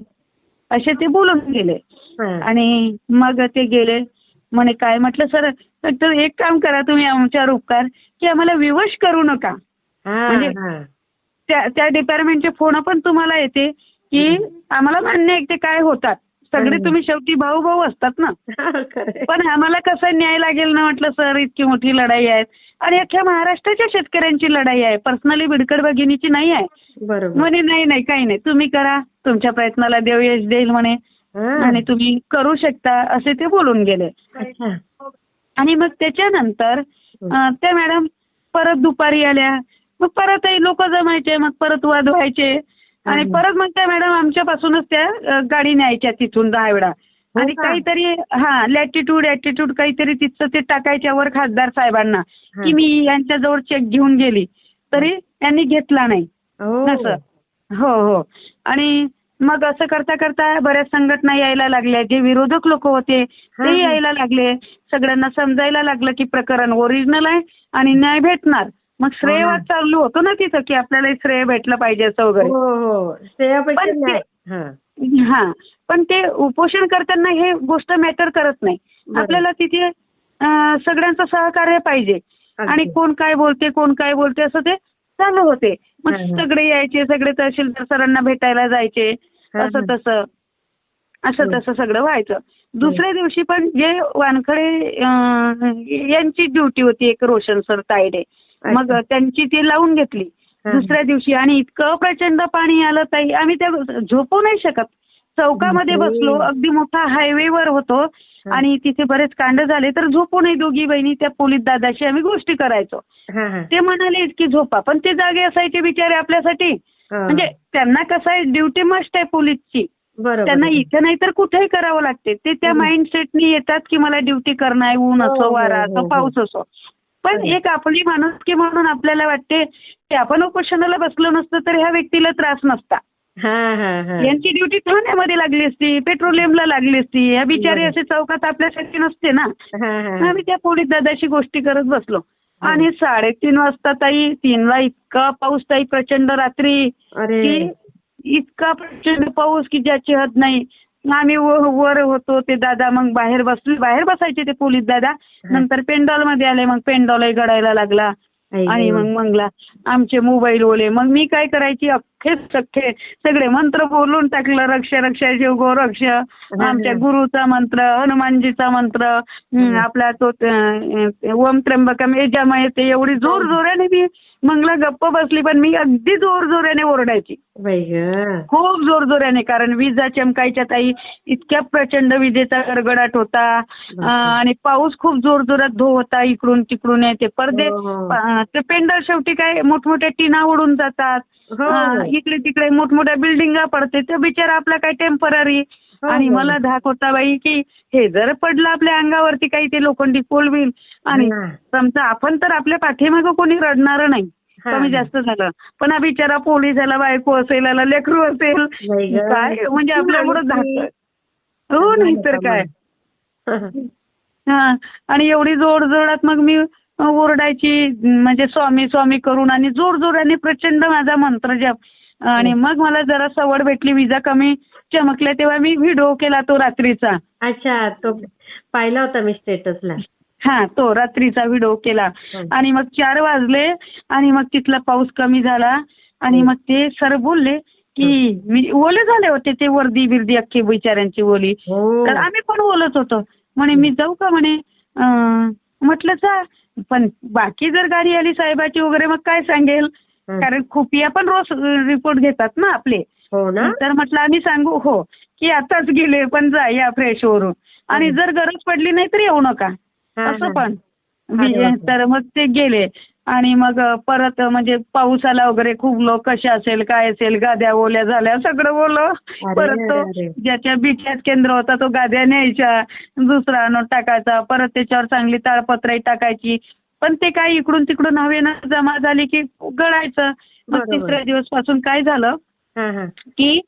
असे ते बोलून गेले. आणि मग ते गेले. म्हणे काय? म्हटलं सर तर एक काम करा तुम्ही आमच्यावर उपकार की आम्हाला विवश करू नका. म्हणजे त्या डिपार्टमेंटचे फोन पण तुम्हाला येते की आम्हाला मान्य आहे ते काय होतात, सगळे तुम्ही शेवटी भाऊ असतात ना, पण आम्हाला कसं न्याय लागेल ना. म्हटलं सर इतकी मोठी लढाई आहे आणि अख्ख्या महाराष्ट्राच्या शेतकऱ्यांची लढाई आहे, पर्सनली बिडकर भगिनीची नाही आहे. म्हणे नाही काही नाही, तुम्ही करा, तुमच्या प्रयत्नाला देव यश देईल म्हणे, आणि तुम्ही करू शकता, असे ते बोलून गेले. आणि मग त्याच्यानंतर त्या मॅडम परत दुपारी आल्या. मग परतही लोक जमायचे, मग परत वाद व्हायचे. आणि परत मग त्या मॅडम आमच्यापासूनच त्या गाडी न्यायच्या तिथून 10 वेळा. आणि काहीतरी लॅटिट्यूड काहीतरी तिथं ते टाकायच्या वर खासदार साहेबांना की मी यांच्याजवळ चेक घेऊन गेली तरी त्यांनी घेतला नाही असं. हो. आणि मग असं करता करता बऱ्याच संघटना यायला लागल्या, जे विरोधक लोक होते ते यायला लागले. सगळ्यांना समजायला लागलं की प्रकरण ओरिजिनल आहे आणि न्याय भेटणार. मग श्रेयवाद चालू होतो ना तिथं की आपल्याला श्रेय भेटलं पाहिजे असं वगैरे. पण ते उपोषण करताना हे गोष्ट मॅटर करत नाही. आपल्याला तिथे सगळ्यांचं सहकार्य पाहिजे आणि कोण काय बोलते असं ते चालू होते. मग सगळे यायचे, सगळे तहसीलदार सरांना भेटायला जायचे, असं तसं सगळं व्हायचं. दुसऱ्या दिवशी पण जे वानखडे यांची ड्युटी होती, एक रोशन सर तायडे, मग त्यांची ती लावून घेतली दुसऱ्या दिवशी. आणि इतकं प्रचंड पाणी आलं ताई, आम्ही त्या झोपू नाही शकत. चौकामध्ये बसलो, अगदी मोठा हायवेवर होतो आणि तिथे बरेच कांड झाले, तर झोपू नाही दोघी बहिणी. त्या पोलीस दादाशी आम्ही गोष्टी करायचो. ते म्हणाले की झोपा, पण ते जागे असायचे बिचारे आपल्यासाठी. म्हणजे त्यांना कसं आहे, ड्युटी मस्ट आहे पोलीसची, त्यांना इथे नाही तर कुठेही करावं लागते. ते त्या माइंडसेटनी येतात की मला ड्युटी करणं आहे, ऊन असो, वारा असो, पाऊस असो. पण एक आपली माणुसकी म्हणून आपल्याला वाटते की आपण उपोषणाला बसलो नसतो तर ह्या व्यक्तीला त्रास नसता. यांची ड्युटी ठाण्यामध्ये लागली असती, पेट्रोलियमला लागली असती. या बिचारे असे चौकात आपल्यासाठी नसते ना. आम्ही त्या पोलीस दादाशी गोष्टी करत बसलो. आणि 3:30 वाजता ताई, 3ला इतका पाऊस ताई, प्रचंड रात्री, की इतका प्रचंड पाऊस की ज्याची हद नाही. आम्ही वर होतो, ते दादा मग बाहेर बसायचे ते पोलीस दादा. नंतर पेंडॉल मध्ये आले, मग पेंडॉलही गडायला लागला. आणि मग मंगला आमचे मोबाईल ओले. मग मी काय करायची, अख्खे सगळे मंत्र बोलून टाकलं. रक्ष रक्ष शिव गो रक्ष, आमच्या गुरुचा मंत्र, हनुमानजीचा मंत्र, आपला तो ओम त्र्यंबकम यजामहे, ते एवढी जोर जोराने मी मंगला गप्प बसली. पण मी अगदी जोर जोराने ओरडायची, खूप जोर जोराने. कारण विजा चमकायच्या ताई, इतक्या प्रचंड विजेचा गडगडाट होता आणि पाऊस खूप जोर जोरात धो होता. इकडून तिकडून ते पडदे, ते पेंडॉल शेवटी काय मोठमोठ्या टीना उडून जातात, इकडे तिकडे मोठमोठ्या बिल्डिंगा पडते. ते बिचारा आपला काय टेम्पररी. आणि मला धाक होता बाई की हे जर पडलं आपल्या अंगावरती काही, ते लोखंडी पोल बिल, आणि समजा आपण तर आपल्या पाठीमागं कोणी रडणार नाही, कमी जास्त झालं. पण हा बिचारा पोलीस झाला, बायको असेल, लेकरू असेल, काय म्हणजे आपल्यामुळं धाक. हो, नाही तर काय. आणि एवढी जोरजोरात मग मी ओरडायची, म्हणजे स्वामी स्वामी करून, आणि जोर जोराने प्रचंड माझा मंत्र जप. आणि मग मला जरा सवड भेटली, विजा कमी चमकल्या, तेव्हा मी व्हिडिओ केला तो रात्रीचा. अच्छा, तो पाहिला होता मी स्टेटसला. तो रात्रीचा व्हिडिओ केला. आणि मग 4 वाजले आणि मग तिथला पाऊस कमी झाला. आणि मग ते सर बोलले की मी ओले झाले होते, ते वर्दी बिर्दी अख्खी बिचाऱ्यांची ओली, तर आम्ही पण ओलत होतो. म्हणे मी जाऊ का म्हणे. म्हटलं जा, पण बाकी जर गाडी आली साहेबाची वगैरे मग काय सांगेल, कारण खुफिया पण रोज रिपोर्ट घेतात ना आपले. तर म्हटलं आम्ही सांगू की आताच गेले, पण जा, या फ्रेश वरून, आणि जर गरज पडली नाही तर येऊ नका असं पण. तर मग ते गेले. आणि मग परत म्हणजे पाऊस आला वगैरे, खूप लोक कसे असेल काय असेल, गाद्या ओल्या झाल्या, सगळं बोललं. परत तो ज्याच्या बिचात केंद्र होता तो गाद्या न्यायच्या, दुसरा नोट टाकायचा, परत त्याच्यावर चांगली ताळपत्री टाकायची. पण ते काय इकडून तिकडून हवेनं जमा झाली की गळायचं. मग तिसऱ्या दिवस पासून काय झालं की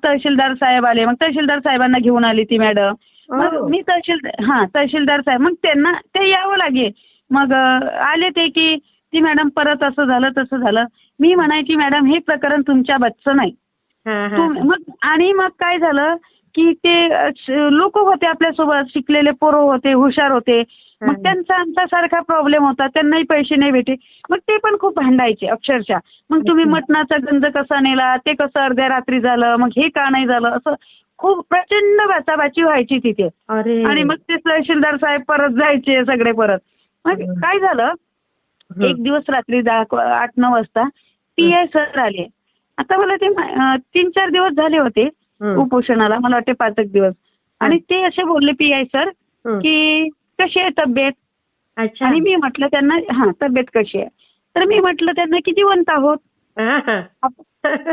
तहसीलदार साहेब आले. मग तहसीलदार साहेबांना घेऊन आली ती मॅडम. मग मी तहसीलदार साहेब, मग त्यांना ते यावं लागे. मग आले ते की ती मॅडम परत असं झालं तसं झालं. मी म्हणायची मॅडम हे प्रकरण तुमच्या बच्चं नाही. मग आणि मग काय झालं की ते लोक होते आपल्यासोबत, शिकलेले पोरं होते, हुशार होते. मग त्यांचा आमचा सारखा प्रॉब्लेम होता, त्यांनाही पैसे नाही भेटे. मग ते पण खूप भांडायचे अक्षरशः. मग तुम्ही मटणाचा गंज कसा नेला, ते कसं अर्ध्या रात्री झालं, मग हे का नाही झालं, असं खूप प्रचंड बाचाबाची व्हायची तिथे. आणि मग ते तहसीलदार साहेब परत जायचे सगळे परत. मग काय झालं, एक दिवस रात्री 8-9 वाजता PI सर आले. आता मला ते 3-4 दिवस झाले होते उपोषणाला, मला वाटते 5 दिवस. आणि ते असे बोलले PI सर की कशी आहे तब्येत. आणि मी म्हटलं त्यांना तब्येत कशी आहे. तर मी म्हटलं त्यांना की जिवंत आहोत. हा, हा.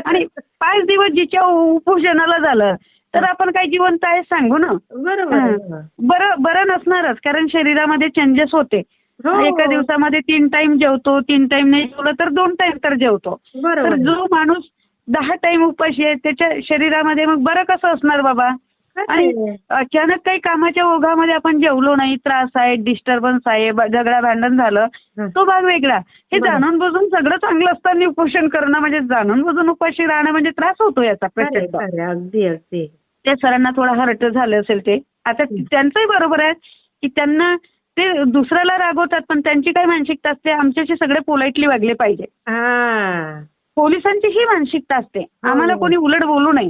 आणि 5 दिवस जिच्या उपोषणाला झालं तर आपण काय जिवंत आहे सांगू ना. बरोबर आहे. बरं बरं नसणारच, कारण शरीरामध्ये चेंजेस होते. हो, एका दिवसामध्ये 3 टाइम जेवतो, 3 टाइम नाही जेवलं तर 2 टाइम तर जेवतो. बरोबर तर आहे. जो माणूस 10 टाइम उपाशी आहे त्याच्या शरीरामध्ये मग बरं कसं असणार बाबा. खरं आणि आहे. अचानक काही कामाच्या ओघामध्ये आपण जेवलो नाही, त्रास आहे, डिस्टर्बन्स आहे, झगडा भांडण झालं, हं. तो भाग वेगळा. हे बरोबर. जाणून बुजून सगळं चांगलं असताना उपोषण करणं म्हणजे जाणून बुजून उपाशी राहणं म्हणजे त्रास होतो याचा खरं आहे, प्रचंड. खरं आहे. अगदी अगदी. त्या सरांना थोडा हर्ट झालं असेल ते. आता त्यांचंही बरोबर आहे की त्यांना ते दुसऱ्याला रागवतात, पण त्यांची काय मानसिकता असते, आमच्याशी सगळे पोलाइटली वागले पाहिजे. हा. पोलिसांची ही मानसिकता असते, आम्हाला कोणी उलट बोलू नये,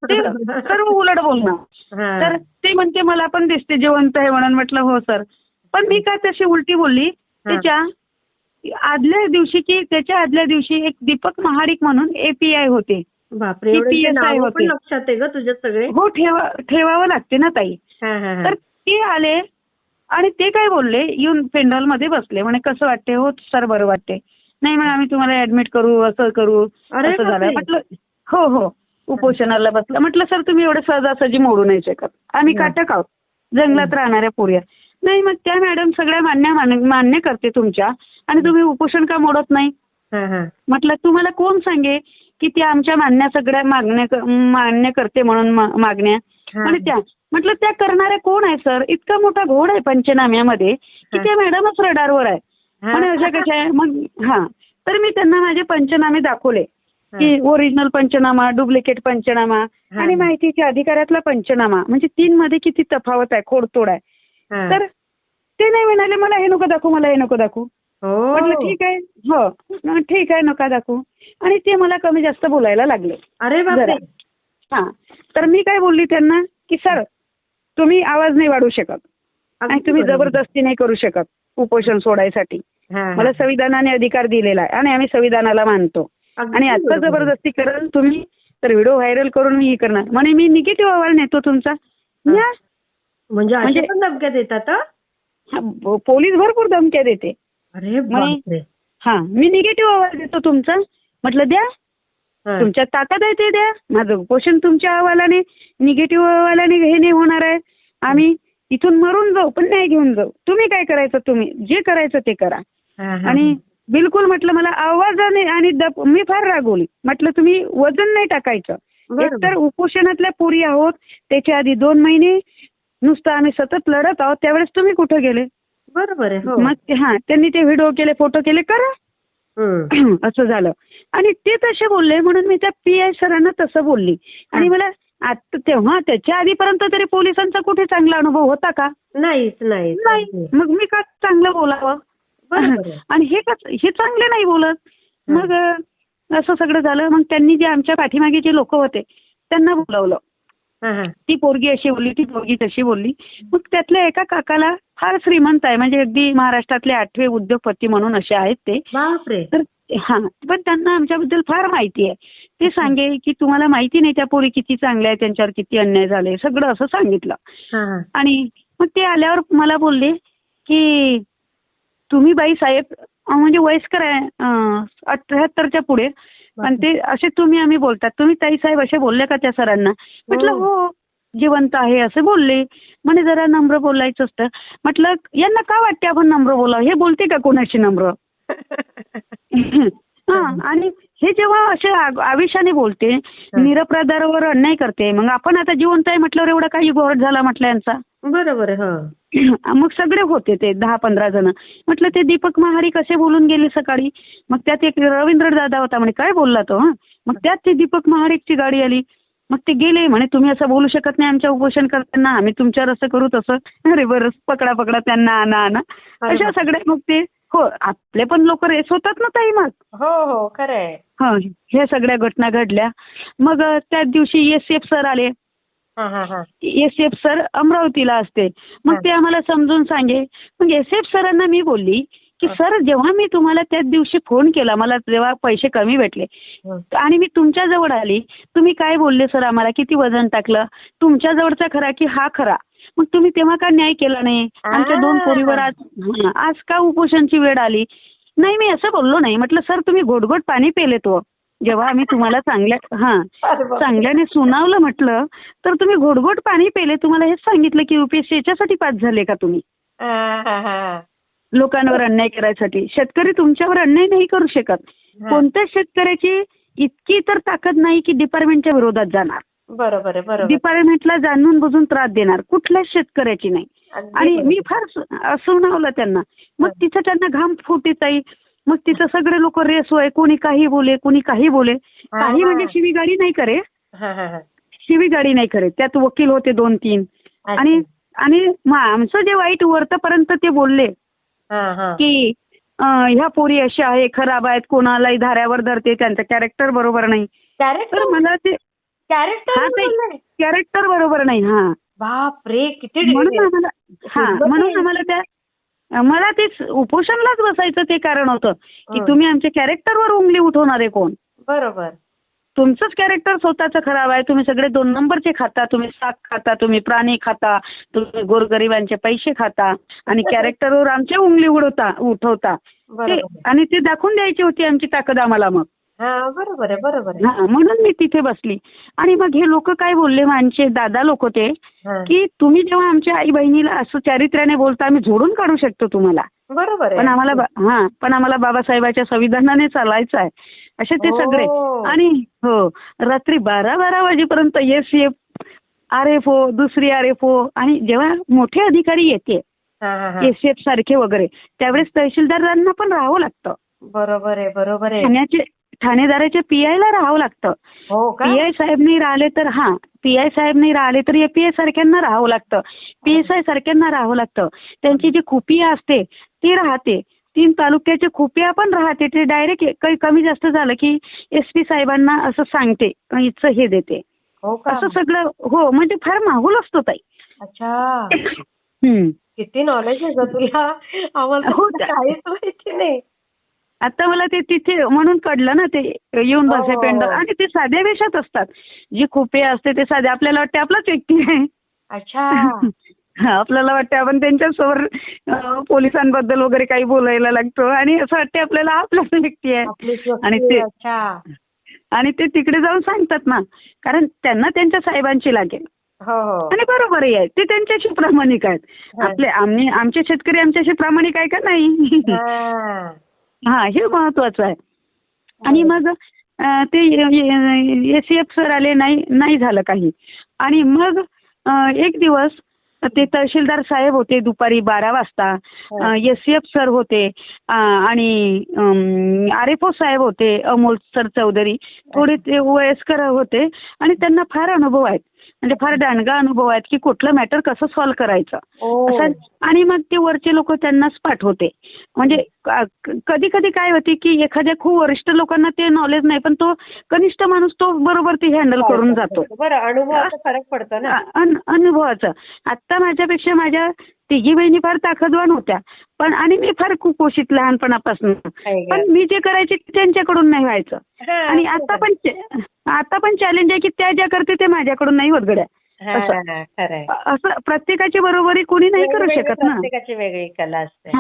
ते सर्व उलट बोलणार. हा. तर ते म्हणते मला पण दिसते जिवंत आहे म्हणून. म्हटलं हो सर, पण मी काय तशी उलटी बोलली. त्याच्या आदल्या दिवशी एक दीपक महाडिक म्हणून API होते. बापरे, एवढे PSI नावं पण होते. लक्षात आहे ग तुझ्या सगळे. हो, ठेवावं लागते ना ताई. हा, हा, हा. तर ते आले आणि ते काय बोलले, येऊन पेंडॉलमध्ये बसले. म्हणे कसं वाटते. हो सर बरं वाटते. नाही म्हणे आम्ही तुम्हाला ऍडमिट करू, असं करू, अरे असं झालं. बापरे. म्हटलं हो हो उपोषणाला बसलं. म्हटलं सर तुम्ही एवढं सहजासहजी मोडू नाही शकत, आम्ही काटक आहोत, जंगलात राहणाऱ्या पोरी. नाही मग त्या मॅडम सगळ्या मान्य करते तुमच्या, आणि तुम्ही उपोषण का मोडत नाही. हा, हा. म्हटलं तुम्हाला कोण सांगे की त्या आमच्या सगळ्या मान्य करते म्हणून मागण्या. आणि त्या म्हटलं त्या करणाऱ्या कोण आहे सर, इतका मोठा घोड आहे पंचनाम्यामध्ये की त्या मॅडमच रडारवर आहे. आणि अशा कशा आहे मग. हा, तर मी त्यांना माझे पंचनामे दाखवले की ओरिजिनल पंचनामा, डुप्लिकेट पंचनामा आणि माहितीच्या अधिकारातला पंचनामा, म्हणजे 3 मध्ये किती तफावत आहे, खोडतोड आहे. तर ते नाही म्हणाले मला हे नको दाखवू, मला हे नको दाखवू. म्हटलं ठीक आहे, हो ठीक आहे नका दाखवू. आणि ते मला कमी जास्त बोलायला लागले. अरे बापरे. हा, तर मी काय बोलली त्यांना की सर तुम्ही आवाज नाही वाढवू शकत आणि तुम्ही जबरदस्ती नाही करू शकत उपोषण सोडायसाठी. मला संविधानाने अधिकार दिलेला आहे आणि आम्ही संविधानाला मानतो. आणि आता जबरदस्ती कराल तुम्ही तर व्हिडिओ व्हायरल करून मी हे करणार. म्हणे मी निगेटिव्ह अहवाल नेतो तुमचा. म्हणजे पण धमक्या देतात. पोलीस भरपूर धमक्या देते. अरे बापरे. हा, मी निगेटिव्ह अहवाल देतो तुमचा. म्हटलं द्या, तुमच्या ताकद आहे ते द्या. माझं उपोषण तुमच्या अहवालाने, निगेटिव्ह अहवालाने हे नाही होणार आहे. आम्ही इथून मरून जाऊ पण नाही घेऊन जाऊ. तुम्ही काय करायचं, तुम्ही जे करायचं ते करा. आणि बिलकुल म्हटलं मला आवाजाने आणि मी फार रागवली. म्हटलं तुम्ही वजन नाही टाकायचं. एकतर उपोषणातल्या पोरी आहोत, त्याच्या आधी 2 महिने नुसतं आम्ही सतत लढत आहोत, त्यावेळेस तुम्ही कुठे गेले. बरोबर आहे. मग त्यांनी ते व्हिडिओ केले, फोटो केले, करा. असं झालं. आणि ते तसे बोलले म्हणून मी त्या PI सरांना तसं बोलली. आणि मला आता तेव्हा त्याच्या आधीपर्यंत तरी पोलिसांचा कुठे चांगला अनुभव होता का. नाही. मग मी का चांगलं बोलावं. आणि हे चांगले नाही बोलत. मग असं सगळं झालं. मग त्यांनी जे आमच्या पाठीमागे जे लोक होते त्यांना बोलावलं. ती पोरगी अशी बोलली, ती पोरगी तशी बोलली. मग त्यातल्या एका काकाला फार श्रीमंत आहे, म्हणजे अगदी महाराष्ट्रातले 8वे उद्योगपती म्हणून असे आहेत ते. तर पण त्यांना आमच्याबद्दल फार माहिती आहे. ते सांगे की तुम्हाला माहिती नाही त्या पोरी किती चांगल्या आहेत, त्यांच्यावर किती अन्याय झाले, सगळं असं सांगितलं. आणि मग ते आल्यावर मला बोलले की तुम्ही बाई साहेब म्हणजे वयस्कर आहे, 78च्या पुढे, पण ते असे तुम्ही आम्ही बोलतात, तुम्ही ताई साहेब असे बोलले का त्या सरांना. म्हटलं हो जिवंत आहे असे बोलले. म्हणे जरा नम्र बोलायचं असतं. म्हटलं यांना का वाटते आपण नम्र बोलावं, हे बोलते का कोणाशी नम्र. आणि हे जेव्हा असे आवेशाने बोलते, निरपराधावर अन्याय करते, मग आपण आता जिवंत आहे म्हटल्यावर एवढा काही घोळ झाला म्हटलं यांचा. बरोबर आहे. मग सगळे होते ते 10-15 जण. म्हटलं ते दीपक महाडिक कसे बोलून गेले सकाळी. मग त्यात एक रवींद्र दादा होता. म्हणे काय बोलला तो. मग त्यात ते दीपक महाडिकची गाडी आली. मग ते गेले. म्हणे तुम्ही असं बोलू शकत नाही आमच्या उपोषण करताना, आम्ही तुमच्यावर असं करू तसं. अरे बरं पकडा त्यांना आणा. अशा सगळ्या मग ते हो आपले पण लोक रेस होतात ना ताई. मग हो खरंय. ह्या सगळ्या घटना घडल्या. मग त्याच दिवशी SF सर आले. SF सर अमरावतीला असते. मग ते आम्हाला समजून सांगे. मग SF सरांना मी बोलली की सर जेव्हा मी तुम्हाला त्याच दिवशी फोन केला, मला जेव्हा पैसे कमी भेटले आणि मी तुमच्या जवळ आली, तुम्ही काय बोलले सर आम्हाला, किती वजन टाकलं, तुमच्या जवळचा खरा की हा खरा. मग तुम्ही तेव्हा का न्याय केला नाही. आमच्या 2 पोरीवर आज का उपोषणची वेळ आली. नाही मी असं बोललो नाही. म्हटलं सर तुम्ही घोटघोट पाणी पेले तो. जेव्हा आम्ही तुम्हाला अरे बापरे. चांगल्याने सुनावलं म्हटलं, तर तुम्ही घोटघोट पाणी पेले. तुम्हाला हेच सांगितलं की UPSC याच्यासाठी पास झाले का तुम्ही? हा, हा, हा. लोकांवर अन्याय करायसाठी. शेतकरी तुमच्यावर अन्याय नाही करू शकत. हा. कोणत्याच शेतकऱ्याची इतकी तर ताकद नाही की डिपार्टमेंटच्या विरोधात जाणार, बरोबर आहे, बरोबर. डिपार्टमेंटला जाणून बुजून त्रास देणार. कुठल्याच शेतकऱ्याची नाही. अगदी आणि बरोबर. मी फार सुनावलं त्यांना. मग तिथं त्यांना घाम फुटी ताई. मग तिथं सगळे लोक रेस होय, कोणी काही बोले, कोणी काही बोले. हा, काही हा. म्हणजे शिवीगाडी नाही करे, हा, हा, हा. शिवीगाडी नाही करे. त्यात वकील होते 2-3. अच्छा. आणि आणि मग आमचं जे वाईट वरतपर्यंत ते बोलले हा, हा. की ह्या पोरी अशा आहे, खराब आहेत, कोणालाही धाऱ्यावर धरते, त्यांचं कॅरेक्टर बरोबर नाही. कॅरेक्टर तर मला ते कॅरेक्टर कॅरेक्टर बरोबर नाही. हा, बाप रे, किती म्हणून आम्हाला म्हणून आम्हाला मला तेच उपोषणलाच बसायचं ते कारण होतं की तुम्ही आमच्या कॅरेक्टरवर उंगली उठवणारे कोण? बरोबर. तुमचंच कॅरेक्टर स्वतःचं खराब आहे. तुम्ही सगळे 2 नंबरचे खाता, तुम्ही साग खाता, तुम्ही प्राणी खाता, तुम्ही गोरगरिबांचे पैसे खाता आणि कॅरेक्टरवर आमच्या उंगली उठवता. आणि ते दाखवून द्यायची होती आमची ताकद आम्हाला. मग हा, बरोबर आहे, बरोबर आहे. हा, म्हणून मी तिथे बसली. आणि मग हे लोक काय बोलले, आमचे दादा लोक ते की तुम्ही जेव्हा आमच्या आई बहिणीला असं चारित्र्याने बोलता, आम्ही झोडून काढू शकतो तुम्हाला. बरोबर आहे. पण आम्हाला बाबासाहेबाच्या संविधानाने चालायचं आहे असे ते सगळे. आणि रात्री 12-12 वाजेपर्यंत SCF RFO, दुसरी RFO. आणि जेव्हा मोठे अधिकारी येते SCF सारखे वगैरे, त्यावेळेस तहसीलदारांना पण राहावं लागतं. बरोबर आहे, बरोबर आहे. ठाणेदाराच्या PI ला राहावं लागतं. PI साहेब नाही राहिले तर PI साहेब नाही राहिले तर API सारख्यांना राहावं लागतं, PSI सारख्यांना राहावं लागतं. त्यांची जी खुफिया असते ती राहते. 3 तालुक्याचे खुफिया पण राहते. ते डायरेक्ट काही कमी जास्त झालं की SP साहेबांना असं सांगते, इथं हे देते. असं सगळं. म्हणजे फार माहोल असतो ताई. अच्छा. किती नॉलेज आहे ग तुला. आम्हाला काहीच माहिती नाही. आता मला ते तिथे म्हणून कळलं ना, ते येऊन बसे पेंडर. आणि ते साध्या वेशात असतात. जी खुफिया असते ते साध्या, आपल्याला वाटते आपलाच व्यक्ती आहे. अच्छा. आपल्याला वाटते आपण त्यांच्यासमोर पोलिसांबद्दल वगैरे काही बोलायला लागतो आणि असं वाटते आपल्याला आपलाच व्यक्ती आहे. आणि ते तिकडे जाऊन सांगतात ना, कारण त्यांना त्यांच्या साहेबांची लागेल. आणि बरोबरही आहे, ते त्यांच्याशी प्रामाणिक आहेत. आमचे शेतकरी आमच्याशी प्रामाणिक आहे का नाही, हे महत्वाचं आहे. आणि मग ते SCF सर आले, नाही झालं काही. आणि मग एक दिवस ते तहसीलदार साहेब होते दुपारी 12 वाजता. SCF सर होते आणि RFO साहेब होते, अमोल सर चौधरी. थोडे ते वयस्कर होते आणि त्यांना फार अनुभव आहेत, म्हणजे फार दांडगा अनुभव आहेत की कुठलं मॅटर कसं सॉल्व्ह करायचं. आणि मग ते वरचे लोक त्यांनाच पाठवते. म्हणजे कधी कधी काय होते की एखाद्या खूप वरिष्ठ लोकांना ते नॉलेज नाही, पण तो कनिष्ठ माणूस तो बरोबर ते हँडल करून जातो. अनुभवाचा फरक पडतो ना. अनुभवाचं. आता माझ्यापेक्षा माझ्या 3 बहिणी फार ताकदवान होत्या, पण आणि मी फार कुपोषित लहानपणापासून. पण मी जे करायचे त्यांच्याकडून नाही व्हायचं. आणि आता पण चॅलेंज आहे की त्या ज्या करते ते माझ्याकडून नाही होत गड्या. असं प्रत्येकाची बरोबरी कोणी नाही करू शकत ना. प्रत्येकाची वेगळी कला असते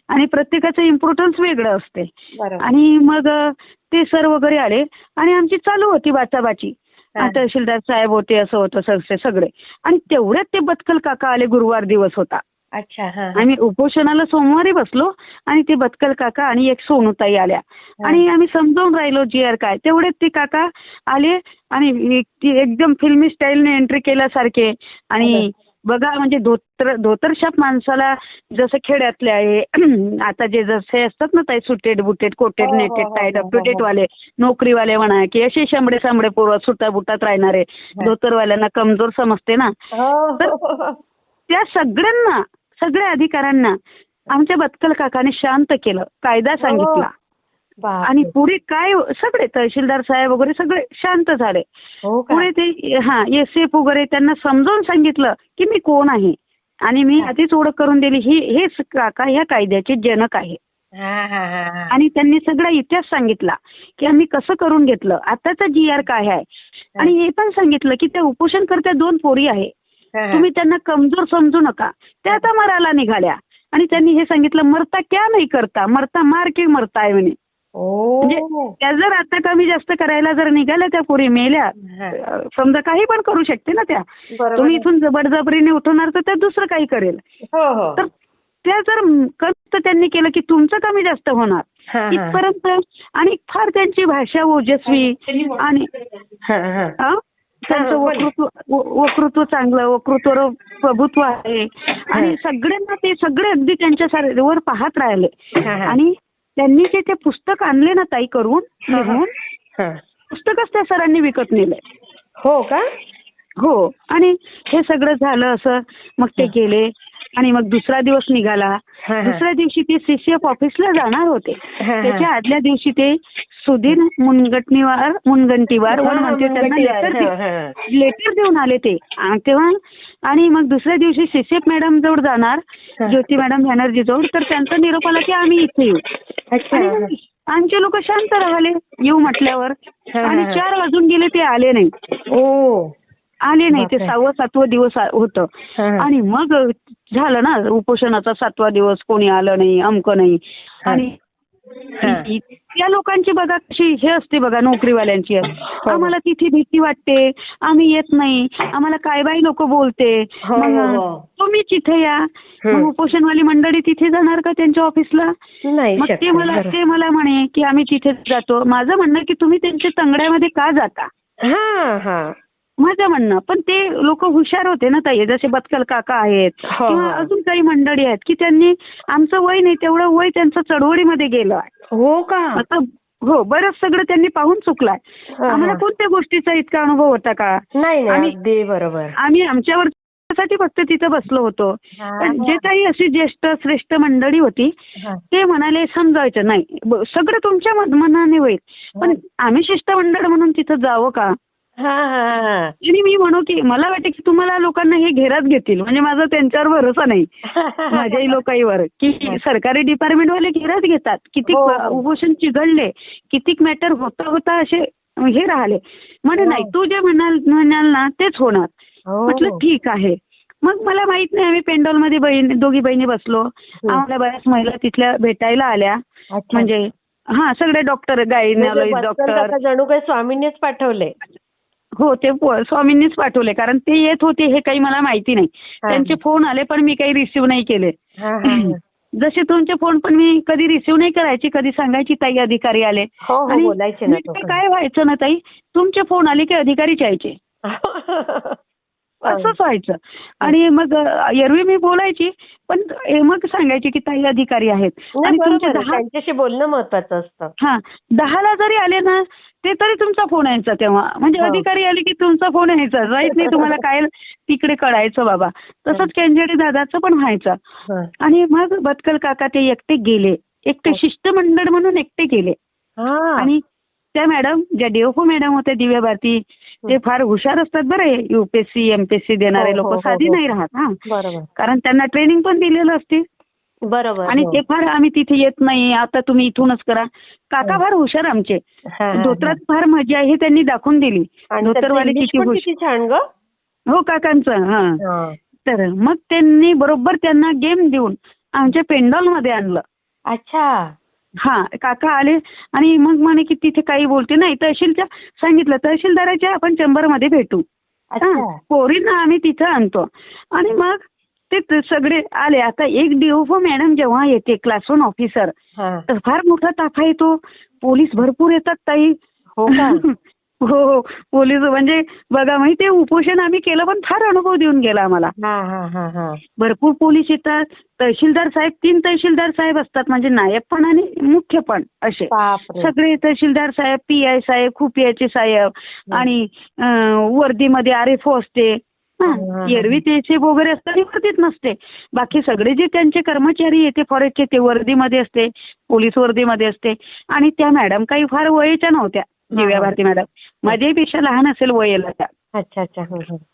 आणि प्रत्येकाचं इम्पॉर्टन्स वेगळं असते. आणि मग ते सर वगैरे आले आणि आमची चालू होती बाचाबाची. तहसीलदार साहेब होते, असं होतं सगळे. आणि तेवढ्यात ते बत्कल काका आले. गुरुवार दिवस होता. अच्छा. आम्ही उपोषणाला सोमवारी बसलो आणि ते बत्कल काका आणि एक सोनूताई आल्या. आणि आम्ही समजावून राहिलो GR काय. तेवढेच ते काका आले आणि एकदम फिल्मी स्टाईलने एंट्री केल्यासारखे. आणि बघा, म्हणजे धोतरशाप माणसाला जसं खेड्यातले आहे आता जे जसे असतात ना ताई, suited booted coated netted tight up to date वाले नोकरीवाले म्हणा की असे शंभरे पोरं सुटा बुटात राहणारे, धोतरवाल्यांना कमजोर समजते ना. तर त्या सगळ्या अधिकाऱ्यांना आमच्या बत्कल काकाने शांत केलं, कायदा सांगितला. आणि पुढे काय सगळे तहसीलदार साहेब वगैरे सगळे शांत झाले. पुढे ते SCF वगैरे त्यांना समजावून सांगितलं की मी कोण आहे आणि मी आधीच ओळख करून दिली, हेच काका ह्या कायद्याचे जनक आहे. आणि त्यांनी सगळा इतिहास सांगितला की आम्ही कसं करून घेतलं, आताचा GR काय आहे. आणि हे पण सांगितलं की त्या उपोषणकर्त्या 2 पोरी आहे, तुम्ही त्यांना कमजोर समजू नका, त्या आता मरायला निघाल्या. आणि त्यांनी हे सांगितलं, मरता क्या नाही करता, मरता मार के मरता आहे म्हणे. म्हणजे ओ. त्या जर आता कमी जास्त करायला जर निघाल्या त्या पोरी मेल्या, समजा काही पण करू शकते ना त्या. बरोबर तुम्ही आहे. इथून जबरदस्तीने उठवणार तर त्या दुसरं काही करेल. हो हो. तर त्या जर कष्ट त्यांनी केलं की तुमचं कमी जास्त होणार हा, हा. इथपर्यंत. आणि फार त्यांची भाषा ओजस्वी आणि हा, हा. हा? त्यांचं बोला. वक्तृत्व चांगलं, वक्तृत्व प्रभुत्व आहे आणि सगळ्यांना ते सगळे अगदी त्यांच्या वर पाहत राहिले. हा, हा. आणि त्यांनी जे ते पुस्तक आणले ना ताई करून लिहून, हा. पुस्तकच त्या सरांनी विकत नेले. हो का? हो. आणि हे सगळं झालं असं. मग ते गेले आणि मग दुसरा दिवस निघाला. दुसऱ्या दिवशी ते सीसीएफ ऑफिसला जाणार होते. त्याच्या आदल्या दिवशी ते सुधीर मुनगंटीवार म्हणते त्यांना लेटर देऊन आले ते तेव्हा. आणि मग दुसऱ्या दिवशी सीसीएफ मॅडम जवळ जाणार, ज्योती मॅडम बॅनर्जी जवळ. तर त्यांचा निरोप आला की आम्ही इथे येऊ. आणि आमचे लोक शांत राहिले येऊ म्हटल्यावर. आणि 4 वाजून गेले ते आले नाही. आले नाही. ते 6वा 7वा दिवस होतं. आणि मग झालं ना उपोषणाचा 7वा दिवस, कोणी आलं नाही, अमकं नाही. आणि त्या लोकांची बघा कशी हे असते बघा, नोकरीवाल्यांची. आम्हाला तिथे भीती वाटते, आम्ही येत नाही, आम्हाला काय बाई लोक बोलते. मग तुम्ही तिथे या. मग उपोषणवाली मंडळी तिथे जाणार का त्यांच्या ऑफिसला? मग ते मला म्हणे की आम्ही तिथे जातो. माझं म्हणणं की तुम्ही त्यांच्या तंगड्यामध्ये का जाता, माझं म्हणणं. पण ते लोक हुशार होते ना ताई, जसे बत्कल काका आहेत किंवा अजून काही मंडळी आहेत की त्यांनी, आमचं वय नाही तेवढं वय त्यांचं चळवळीमध्ये गेलं. हो का? आता हो, बरंच सगळं त्यांनी पाहून चुकलाय. आम्हाला कोणत्या गोष्टीचा इतका अनुभव होता का? नाही. बरोबर. आम्ही आमच्यावर साठी फक्त तिथं बसलो होतो. पण जे काही अशी ज्येष्ठ श्रेष्ठ मंडळी होती ते म्हणाले समजायचं नाही, सगळं तुमच्या मनाने होईल, पण आम्ही शिष्टमंडळ म्हणून तिथं जावं का? आणि मी म्हणू की मला वाटतं की तुम्हाला लोकांना हे घेरात घेतील, म्हणजे माझा त्यांच्यावर भरोसा नाही माझ्याही लोकांवर, की सरकारी डिपार्टमेंटवाले घेरात घेतात. किती उपोषण चिघळले, कितीक मॅटर होता असे हे राहिले. म्हणे नाही, तू जे म्हणाल ना तेच होणार. म्हटलं ठीक आहे. मग मला माहित नाही, आम्ही पेंडॉलमध्ये दोघी बहिणी बसलो. आम्हाला बऱ्याच महिला तिथल्या भेटायला आल्या. म्हणजे सगळे डॉक्टर, गायनॉलॉजिस्ट डॉक्टर. जणू काही स्वामींनीच पाठवले. हो, ते स्वामींनीच पाठवले, कारण ते येत होते हे काही मला माहिती नाही. त्यांचे फोन आले पण मी काही रिसिव्ह नाही केले. जसे तुमचे फोन पण मी कधी रिसिव्ह नाही करायची, कधी सांगायची ताई अधिकारी आले. आणि काय व्हायचं ना ताई, तुमचे फोन आले की अधिकारीच यायचे. असंच व्हायचं. आणि मग एरवी मी बोलायची, पण मग सांगायची की ताई अधिकारी आहेत. आणि त्यांच्याशी बोलणं महत्वाचं असतं. 10ला जरी आले ना ते तरी तुमचा फोन यायचा तेव्हा. म्हणजे अधिकारी आले की तुमचा फोन यायचा. राईट नाही, तुम्हाला काय तिकडे कळायचं बाबा. तसंच केंजेडे दादाचं पण व्हायचं. आणि मग बत्कल काका ते एकटे गेले, एकटे शिष्टमंडळ म्हणून एकटे गेले. आणि त्या मॅडम, ज्या डीओफओ मॅडम होत्या दिव्या भारती, ते फार हुशार असतात बरं. UPSC MPSC देणारे लोक साधी नाही राहत. कारण त्यांना ट्रेनिंग पण दिलेलं असते. बरोबर. आणि ते फार, आम्ही तिथे येत नाही, आता तुम्ही इथूनच करा. काका फार हुशार आमचे. धोत्रात फार मजा आहे, हे त्यांनी दाखवून दिली. धोतरवाले किती हुशार. हो, काकांचं. तर मग त्यांनी बरोबर त्यांना गेम देऊन आमच्या पेंडॉलमध्ये आणलं. काका आले आणि मग म्हणे की तिथे काही बोलते नाही, तहसीलच्या सांगितलं, तहसीलदाराच्या आपण चेंबरमध्ये भेटू. पोरींना आम्ही तिथं आणतो. आणि मग ते सगळे आले. आता एक डीओफओ मॅडम जेव्हा येते, क्लास 1 ऑफिसर, तर फार मोठा ताफा येतो. पोलीस भरपूर येतात ताई. हो, पोलीस म्हणजे बघा, माहिती उपोषण आम्ही केलं पण फार अनुभव देऊन गेला आम्हाला. भरपूर पोलीस येतात. तहसीलदार साहेब, 3 तहसीलदार साहेब असतात, म्हणजे नायब पण आणि मुख्य पण असे सगळे तहसीलदार साहेब, PI साहेब, खुपियाचे साहेब आणि वर्दीमध्ये RFO असते. एरवी त्याचे वगैरे असतात, वर्दीत नसते. बाकी सगळे जे त्यांचे कर्मचारी येते फॉरेस्टचे ते वर्दीमध्ये असते, पोलीस वर्दीमध्ये असते. आणि त्या मॅडम काही फार वयाच्या नव्हत्या, दिव्या भारती मॅडम. माझ्यापेक्षा लहान असेल वयाला त्या.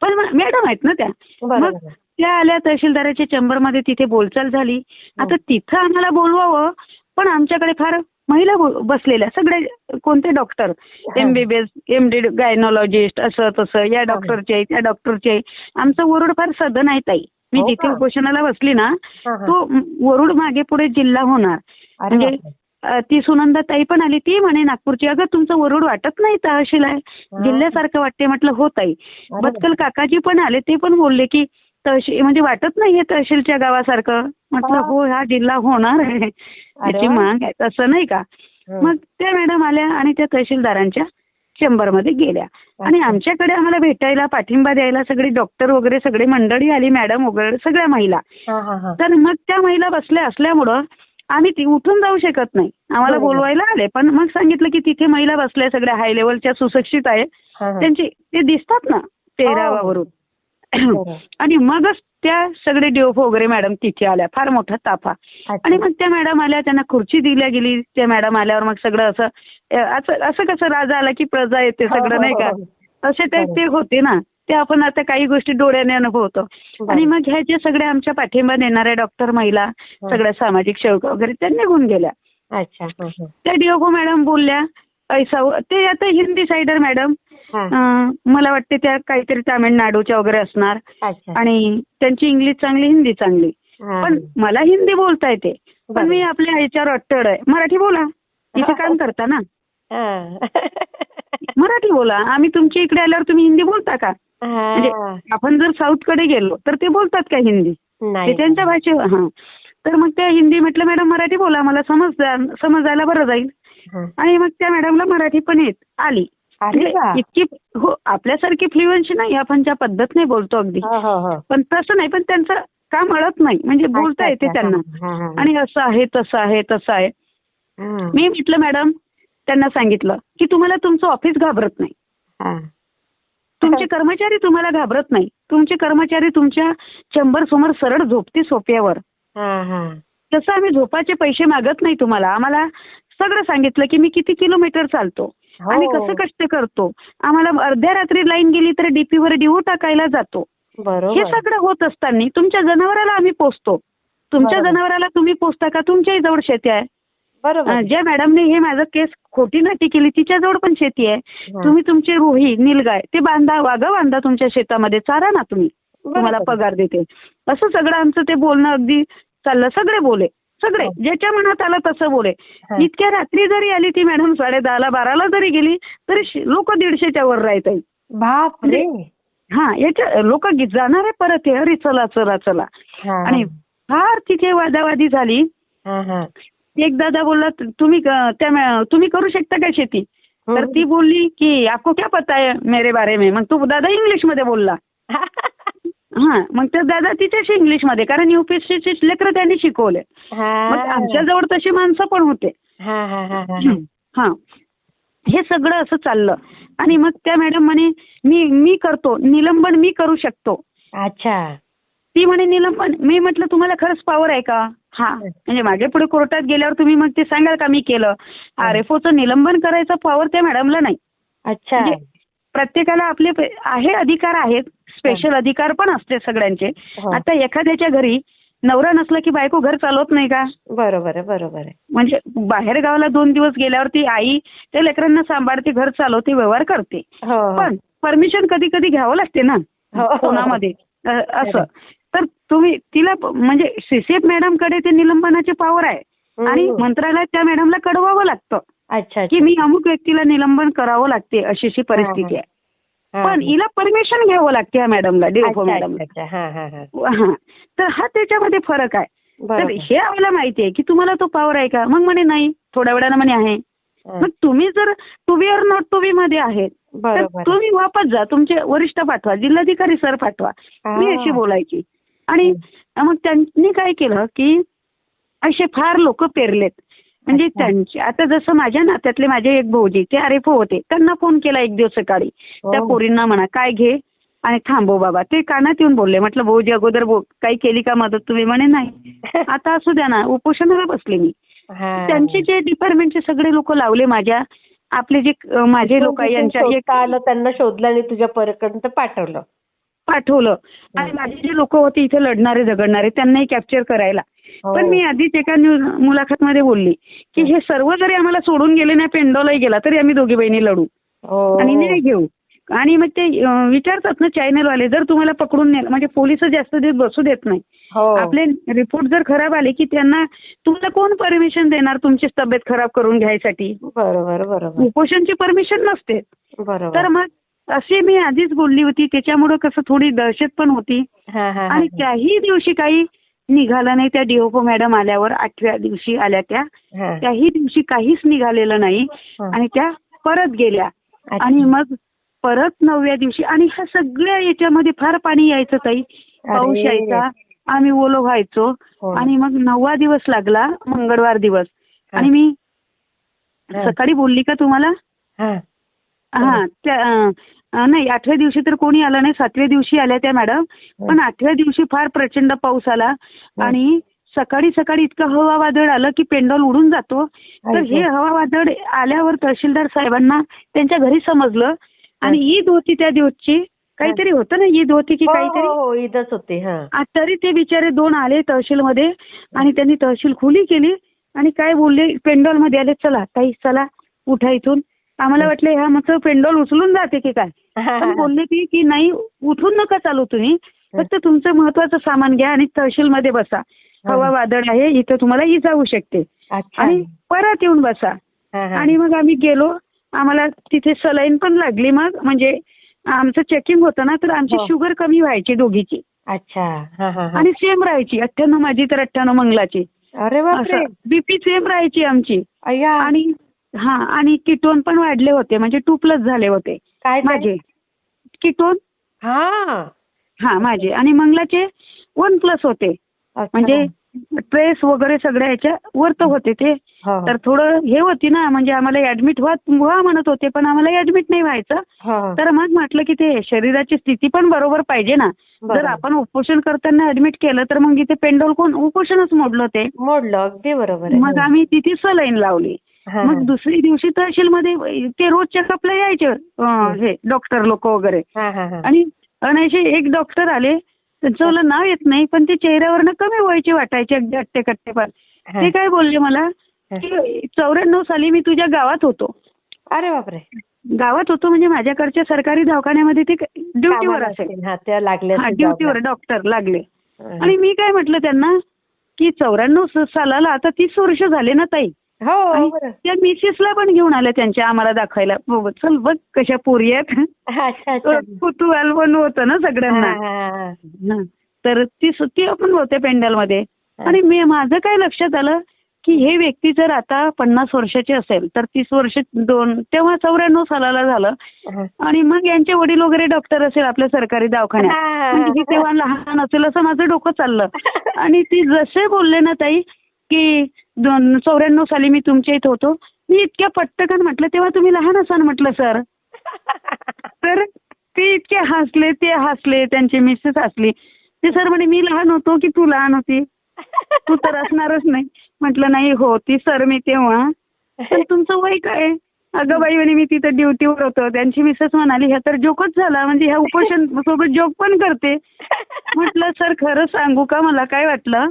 पण मॅडम आहेत ना त्या. मग त्या आल्या तहसीलदाराच्या चेंबरमध्ये, तिथे बोलचाल झाली. आता तिथं आम्हाला बोलवावं, पण आमच्याकडे फार महिला बसलेल्या, सगळे कोणते डॉक्टर, MBBS MD गायनॉलॉजिस्ट, असं तसं, या डॉक्टरचे त्या डॉक्टरचे. आमचं वरुड फार सदन नाही ताई. मी जिथे उपोषणाला बसली ना, तो वरुड मागे पुढे जिल्हा होणार. म्हणजे ती सुनंदा ताई पण आली, ती म्हणे नागपूरची, अगं तुमचं वरुड वाटत नाही तहसील आहे, जिल्ह्यासारखं वाटते. म्हटलं हो ताई. बत्कल काकाजी पण आले, ते पण बोलले की तहसील म्हणजे वाटत नाहीये तहसीलच्या गावासारखं. म्हटलं हो, हा जिल्हा होणार आहे, त्याची माग आहे, तसं नाही का. मग त्या मॅडम आल्या आणि त्या तहसीलदारांच्या चेंबरमध्ये गेल्या आणि आमच्याकडे आम्हाला भेटायला, पाठिंबा द्यायला सगळी डॉक्टर वगैरे सगळी मंडळी आली, मॅडम वगैरे सगळ्या महिला. तर मग त्या महिला बसल्या असल्यामुळं आम्ही ती उठून जाऊ शकत नाही, आम्हाला बोलवायला आले. पण मग सांगितलं की तिथे महिला बसल्या सगळ्या हाय लेवलच्या, सुशिक्षित आहे, त्यांची ते दिसतात ना पेहरावावरून. आणि मगच त्या सगळे डीओफओ वगैरे मॅडम तिथे आल्या, फार मोठा ताफा. आणि मग त्या मॅडम आल्या, त्यांना खुर्ची दिल्या गेली. त्या मॅडम आल्यावर मग सगळं असं कसं राजा आला की प्रजा येते सगळं नाही का, असे ते होते ना. ते आपण आता काही गोष्टी डोळ्याने अनुभवतो. आणि मग ह्या ज्या सगळ्या आमच्या पाठिंबा देणाऱ्या डॉक्टर महिला, सगळ्या सामाजिक सेवक वगैरे त्या निघून गेल्या. त्या डीओफओ मॅडम बोलल्या ऐसा, ते आता हिंदी सायडर मॅडम, मला वाटते त्या काहीतरी तामिळनाडूच्या वगैरे असणार. आणि त्यांची इंग्लिश चांगली, हिंदी चांगली. पण मला हिंदी बोलता येते, पण मी आपल्या ह्याच्यावर अट्टड आहे, मराठी बोला, इथे काम करता ना, मराठी बोला. आम्ही तुमच्या इकडे आल्यावर तुम्ही हिंदी बोलता का? म्हणजे आपण जर साऊथकडे गेलो तर ते बोलतात का हिंदी, ते त्यांच्या भाषेवर. तर मग त्या हिंदी म्हटलं मॅडम मराठी बोला, मला समजायला बरं जाईल. आणि मग त्या मॅडमला मराठी पण आली. इतकी हो, आपल्यासारखी फ्लुएन्सी नाही, आपण ज्या पद्धतीने बोलतो अगदी, पण तसं नाही. पण त्यांचं काम अडत नाही, म्हणजे बोलता येते त्यांना. आणि असं आहे तसं आहे तसं आहे. मी म्हटलं मॅडम, त्यांना सांगितलं की तुम्हाला तुमचं ऑफिस घाबरत नाही, तुमचे कर्मचारी तुम्हाला घाबरत नाही, तुमचे कर्मचारी तुमच्या चेंबर समोर सरळ झोपते सोफ्यावर. तसं आम्ही झोपाचे पैसे मागत नाही तुम्हाला. आम्हाला सगळं सांगितलं की मी किती किलोमीटर चालतो, आम्ही कसं कष्ट करतो, आम्हाला अर्ध्या रात्री लाईन गेली तर डीपीवर डिओ टाकायला जातो. हे सगळं होत असताना तुमच्या जनावराला आम्ही पोसतो, तुमच्या जनावराला तुम्ही पोसता का? तुमच्याही जवळ शेती आहे. ज्या मॅडमने हे माझं केस खोटी नाटी केली तिच्याजवळ पण शेती आहे. तुम्ही तुमचे रोही, निलगाय ते बांधा, वाघं बांधा तुमच्या शेतामध्ये, चारा ना तुम्ही, तुम्हाला पगार देते. असं सगळं आमचं ते बोलणं अगदी चाललं. सगळे बोले, सगळे ज्याच्या मनात आलं तसं बोले. इतक्या रात्री जरी आली ती मॅडम, 10:30ला 12ला जरी गेली तरी लोक 150च्या वर राहत आहे. बापरे. याच्या लोक जाणारे परत, अरे चला चला चला. आणि फार तिथे वादावादी झाली. एक दादा बोलला तुम्ही करू शकता का शेती? तर ती बोलली की आपको क्या पता है मेरे बारे में. मग तो दादा इंग्लिश मध्ये बोलला. मग त्या दादा तिच्याशी इंग्लिश मध्ये, कारण युपीएससीचे लेकरं त्यांनी शिकवले. मग आमच्याजवळ तशी माणसं पण होते. हे सगळं असं चाललं. आणि मग त्या मॅडम म्हणे मी करतो निलंबन, मी करू शकतो. अच्छा. ती म्हणे निलंबन. मी म्हटलं तुम्हाला खरंच पॉवर आहे का? म्हणजे मागे पुढे कोर्टात गेल्यावर तुम्ही मग ते सांगाल का मी केलं. आरएफओचं निलंबन करायचं पॉवर त्या मॅडमला नाही. अच्छा. प्रत्येकाला आपले आहे अधिकार आहेत, स्पेशल अधिकार पण असते सगळ्यांचे. आता एखाद्याच्या घरी नवरा नसला की बायको घर चालवत नाही का? बरोबर आहे, बरोबर आहे. म्हणजे बाहेर गावाला 2 दिवस गेल्यावर ती आई त्या लेकरांना सांभाळते, घर चालवते, व्यवहार करते. पण परमिशन कधी कधी घ्यावं लागते ना कोणामध्ये असं. तर तुम्ही तिला म्हणजे सीसीएफ मॅडम कडे ते निलंबनाची पॉवर आहे आणि मंत्रालयात त्या मॅडमला कळवावं लागतं. अच्छा. की मी अमुक व्यक्तीला निलंबन करावं लागते, अशी परिस्थिती आहे. पण हिला परमिशन घ्यावं लागते या मॅडमला, डीओफओ मॅडमला. तर हा त्याच्यामध्ये फरक आहे. तर हे आम्हाला माहिती आहे की तुम्हाला तो पॉवर आहे का? मग म्हणे नाही, थोड्या वेळानं म्हणे आहे. मग तुम्ही जर to be or not to be मध्ये आहेत तर तुम्ही वापस जा, तुमचे वरिष्ठ पाठवा, जिल्हाधिकारी सर पाठवा, मी अशी बोलायची. आणि मग त्यांनी काय केलं की असे फार लोक पेरलेत. म्हणजे त्यांचे आता जसं माझ्या नात्यातले माझे एक भाऊजी ते आरएफओ होते, त्यांना फोन केला एक दिवस सकाळी, त्या पोरींना म्हणा काय घे आणि थांबव बाबा. ते कानात येऊन बोलले. म्हटलं भाऊजी अगोदर काही केली का मदत तुम्ही? म्हणे नाही. आता असू द्या ना, उपोषणाला बसले मी. त्यांचे जे डिपार्टमेंटचे सगळे लोक लावले, माझ्या आपले जे माझे लोक यांच्या आलं त्यांना शोधलं आणि तुझ्या पर्यंत पाठवलं. आणि माझे जे लोक होते इथे लढणारे झगडणारे त्यांनाही कॅप्चर करायला. पण मी आधीच एका मुलाखत मध्ये बोलली की हे सर्व जरी आम्हाला सोडून गेले नाही, पेंडोलाही गेला तरी आम्ही दोघी बहिणी लढू आणि न्याय घेऊ. आणि मग ते विचारतात ना चॅनलवाले, जर तुम्हाला पकडून नेलं म्हणजे पोलिस जास्त दिवस बसू देत नाही, हो. आपले रिपोर्ट जर खराब आले की त्यांना तुम्हाला कोण परमिशन देणार तुमची तब्येत खराब करून घ्यायसाठी? बरोबर बरोबर उपोषणची परमिशन नसते. बरोबर. तर मग असे मी आधीच बोलली होती, त्याच्यामुळे कसं थोडी दहशत पण होती. हा हा आणि त्याही दिवशी काही निघालं नाही. त्या डीओपो मॅडम आल्यावर 8व्या दिवशी आल्या त्याही दिवशी काहीच निघालेलं नाही आणि त्या परत गेल्या. आणि मग परत 9व्या दिवशी आणि ह्या सगळ्या याच्यामध्ये फार पाणी यायचं ताई, पाऊस यायचा, आम्ही ओलं व्हायचो. आणि मग 9वा दिवस लागला, मंगळवार दिवस. आणि मी सकाळी बोलली का तुम्हाला? नाही 8व्या दिवशी तर कोणी आलं नाही, 7व्या दिवशी आल्या त्या मॅडम. पण 8व्या दिवशी फार प्रचंड पाऊस आला आणि सकाळी सकाळी इतकं हवा वादळ आलं की पेंडॉल उडून जातो. तर हे हवा वादळ आल्यावर तहसीलदार साहेबांना त्यांच्या घरी समजलं आणि ईद होती त्या दिवशी, काहीतरी होतं ना, ईद होती की काहीतरी, ईदच होती. तरी ते बिचारे 2 आले तहसीलमध्ये आणि त्यांनी तहसील खुली केली आणि काय बोलले, पेंडॉल मध्ये आले, चला ताई चला उठा इथून. आम्हाला वाटलं ह्या मग पेंडॉल उचलून जाते की काय, पण बोलले की नाही, उठून नका चालू तुम्ही, फक्त तुमचं महत्वाचं सामान घ्या आणि तहसीलमध्ये बसा. हवा वादळ आहे, इथं तुम्हाला इजा होऊ शकते आणि परत येऊन बसा. आणि मग आम्ही गेलो, आम्हाला तिथे सलाईन पण लागली. मग म्हणजे आमचं चेकिंग होतं ना, तर आमची शुगर कमी व्हायची दोघीची. आणि सेम राहायची, 98 माझी तर 98 मंगलाची. अरे बापरे. बीपी सेम राहायची आमची. आणि आणि किटोन पण वाढले होते, म्हणजे 2+ झाले होते माझे किटोन. माझे आणि मंगलाचे 1+ होते. म्हणजे ट्रेस वगैरे सगळ्या ह्याच्या वर होते ते. तर थोडं हे होती ना, म्हणजे आम्हाला ऍडमिट व्हा म्हणत होते, पण आम्हाला ऍडमिट नाही व्हायचं. तर मग म्हटलं की ते शरीराची स्थिती पण बरोबर पाहिजे ना. जर आपण उपोषण करताना ऍडमिट केलं तर मग इथे पेंडॉल कोण उपोषणच मोडलं ते. अगदी बरोबर. मग आम्ही तिथे सलाईन लावली. मग दुसरी दिवशी तहसीलमध्ये ते रोज चेकअपला यायचे हे डॉक्टर लोक वगैरे. आणि असे एक डॉक्टर आले, त्यांचं मला नाव येत नाही, पण ते चेहऱ्यावरनं कमी व्हायचे वाटायचे, अगदी हट्टे पण. ते काय बोलले मला की 94 साली मी तुझ्या गावात होतो. अरे बापरे. गावात होतो म्हणजे माझ्याकडच्या सरकारी दवाखान्यामध्ये ते ड्युटीवर असेल, ड्युटीवर डॉक्टर लागले. आणि मी काय म्हटलं त्यांना की 94 सालाला आता 30 वर्ष झाले ना ताई. त्या मिसेसला पण घेऊन आल्या त्यांच्या आम्हाला दाखवायला. चल बघ कशा पोरी आहेत. कुतूहल पण होतं ना सगळ्यांना. तर ती पण होते पेंडॉलमध्ये. आणि माझं काय लक्षात आलं की हे व्यक्ती जर आता 50 वर्षाचे असेल तर 30 वर्ष तेव्हा 94 सालाला झालं. आणि मग यांचे वडील वगैरे डॉक्टर असेल आपल्या सरकारी दवाखान्यात, म्हणजे तेव्हा लहान असेल असं माझं डोकं चाललं. आणि ती जसे बोलले ना ताई की 94 साली मी तुमच्या इथं होतो, मी इतक्या पटकन म्हटलं तेव्हा तुम्ही लहान असाल म्हटलं सर. तर ते इतके हसले, ते हसले, त्यांची मिसेस हसली. ते सर म्हणे मी लहान होतो की तू लहान होती, तू तर असणारच नाही. म्हटलं नाही होती सर मी तेव्हा, पण तुमचं वय काय? अगं बाई म्हणे मी तिथं ड्युटीवर होतो. त्यांची मिसेस म्हणाली ह्या तर जोकच झाला, म्हणजे ह्या उपोषण सोबत जोक पण करते. म्हटलं सर खरं सांगू का, मला काय वाटलं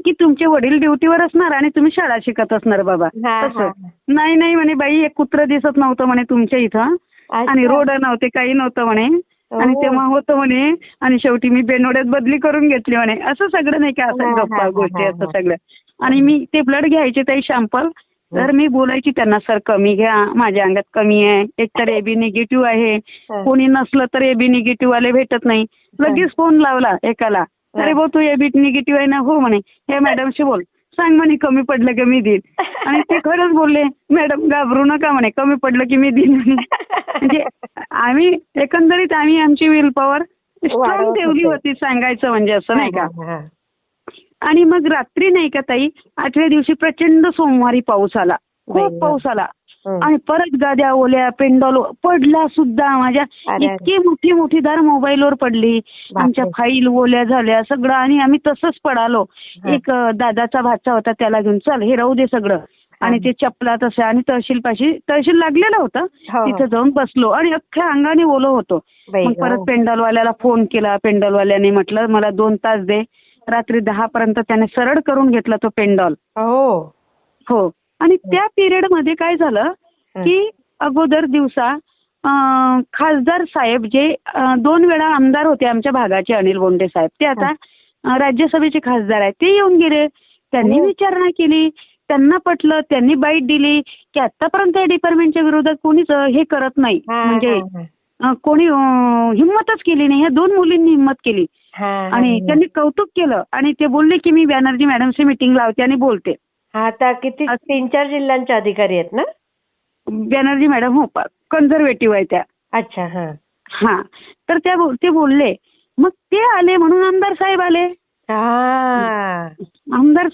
की तुमचे वडील ड्युटीवर असणार आणि तुम्ही शाळा शिकत असणार बाबा. तसं नाही म्हणे बाई, एक कुत्रं दिसत नव्हतं म्हणे तुमच्या इथं आणि रोड नव्हते, काही नव्हतं म्हणे. आणि तेव्हा होतं म्हणे आणि शेवटी मी बेनोड्यात बदली करून घेतली म्हणे. असं सगळं नाही का, असं गप्पा गोष्टी असं सगळं. आणि मी ते ब्लड घ्यायचे ताई सॅम्पल, तर मी बोलायची त्यांना सर कमी घ्या, माझ्या अंगात कमी आहे, एकतर एबी निगेटिव्ह आहे, कोणी नसलं तर एबी निगेटिव्ह वाले भेटत नाही. लगेच फोन लावला एकाला, अरे भाऊ तू एबी निगेटिव्ह आहे ना, हो म्हणे, या मॅडमशी बोल, सांग म्हणे कमी पडलं की मी देईन. आणि ते खरंच बोलले, मॅडम घाबरू नका म्हणे, कमी पडलं की मी देईन. म्हणजे एकंदरीत आम्ही आमची विल पॉवर स्ट्रॉंग ठेवली होती, सांगायचं म्हणजे असं नाही का. आणि मग रात्री नाही का ताई 8व्या दिवशी प्रचंड सोमवारी पाऊस आला, खूप पाऊस आला. आणि परत गाद्या ओल्या, पेंडॉल पडला सुद्धा माझ्या, इतकी मोठी मोठी धार मोबाईलवर पडली, आमच्या फाईल ओल्या झाल्या सगळं. आणि आम्ही तसंच पडालो. एक दादाचा भाचा होता, त्याला घेऊन चल हे राहू दे सगळं. आणि ते चपला तसं आणि तहसील लागलेलं होतं, तिथं जाऊन बसलो आणि अख्ख्या अंगाने ओलं होतो. मग परत पेंडॉलवाल्याला फोन केला, पेंडॉलवाल्याने म्हटलं मला 2 तास दे. रात्री 10 पर्यंत त्याने सरळ करून घेतला तो पेंडॉल. हो. आणि त्या पिरियड मध्ये काय झालं की अगोदर दिवसा खासदार साहेब जे 2 वेळा आमदार होते आमच्या भागाचे, अनिल बोंडे साहेब, ते आता राज्यसभेचे खासदार आहेत ते येऊन गेले. त्यांनी विचारणा केली, त्यांना पटलं, त्यांनी बाईट दिली की आतापर्यंत या डिपार्टमेंटच्या विरोधात कोणीच हे करत नाही, म्हणजे कोणी हिंमतच केली नाही. ह्या 2 मुलींनी हिंमत केली आणि त्यांनी कौतुक केलं आणि ते बोलले की मी बॅनर्जी मॅडमशी मीटिंग लावते आणि बोलते. आता किती 3-4 जिल्ह्यांचे अधिकारी आहेत ना बॅनर्जी मॅडम? हो, कन्झर्वेटिव्ह आहे त्या. अच्छा. हा, तर ते बोलले. मग ते आले म्हणून आमदार साहेब आले. आमदार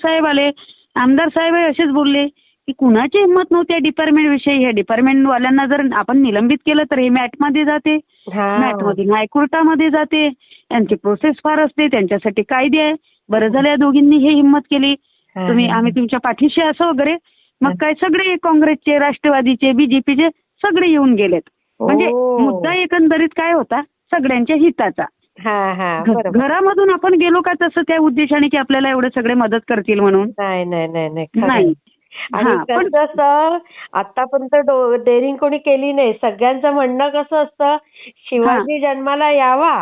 साहेब असेच बोलले की कुणाची हिंमत नव्हती या डिपार्टमेंट विषयी. ह्या डिपार्टमेंट वाल्यांना जर आपण निलंबित केलं तर हे मॅटमध्ये जाते, मॅटमधून हायकोर्टामध्ये जाते, यांची प्रोसेस फार असते, त्यांच्यासाठी कायदे आहे. बरं झालं या दोघींनी हे हिंमत केली, आम्ही तुमच्या पाठीशी असं वगैरे. मग काय सगळे काँग्रेसचे, राष्ट्रवादीचे, बीजेपीचे सगळे येऊन गेलेत. म्हणजे मुद्दा एकंदरीत काय होता, सगळ्यांच्या हिताचा. घरामधून आपण गेलो का तसं त्या उद्देशाने की आपल्याला एवढे सगळे मदत करतील म्हणून? नाही. आणि कसं असतं, आतापर्यंत डेअरिंग कोणी केली नाही. सगळ्यांचं म्हणणं कसं असतं, शिवाजी जन्माला यावा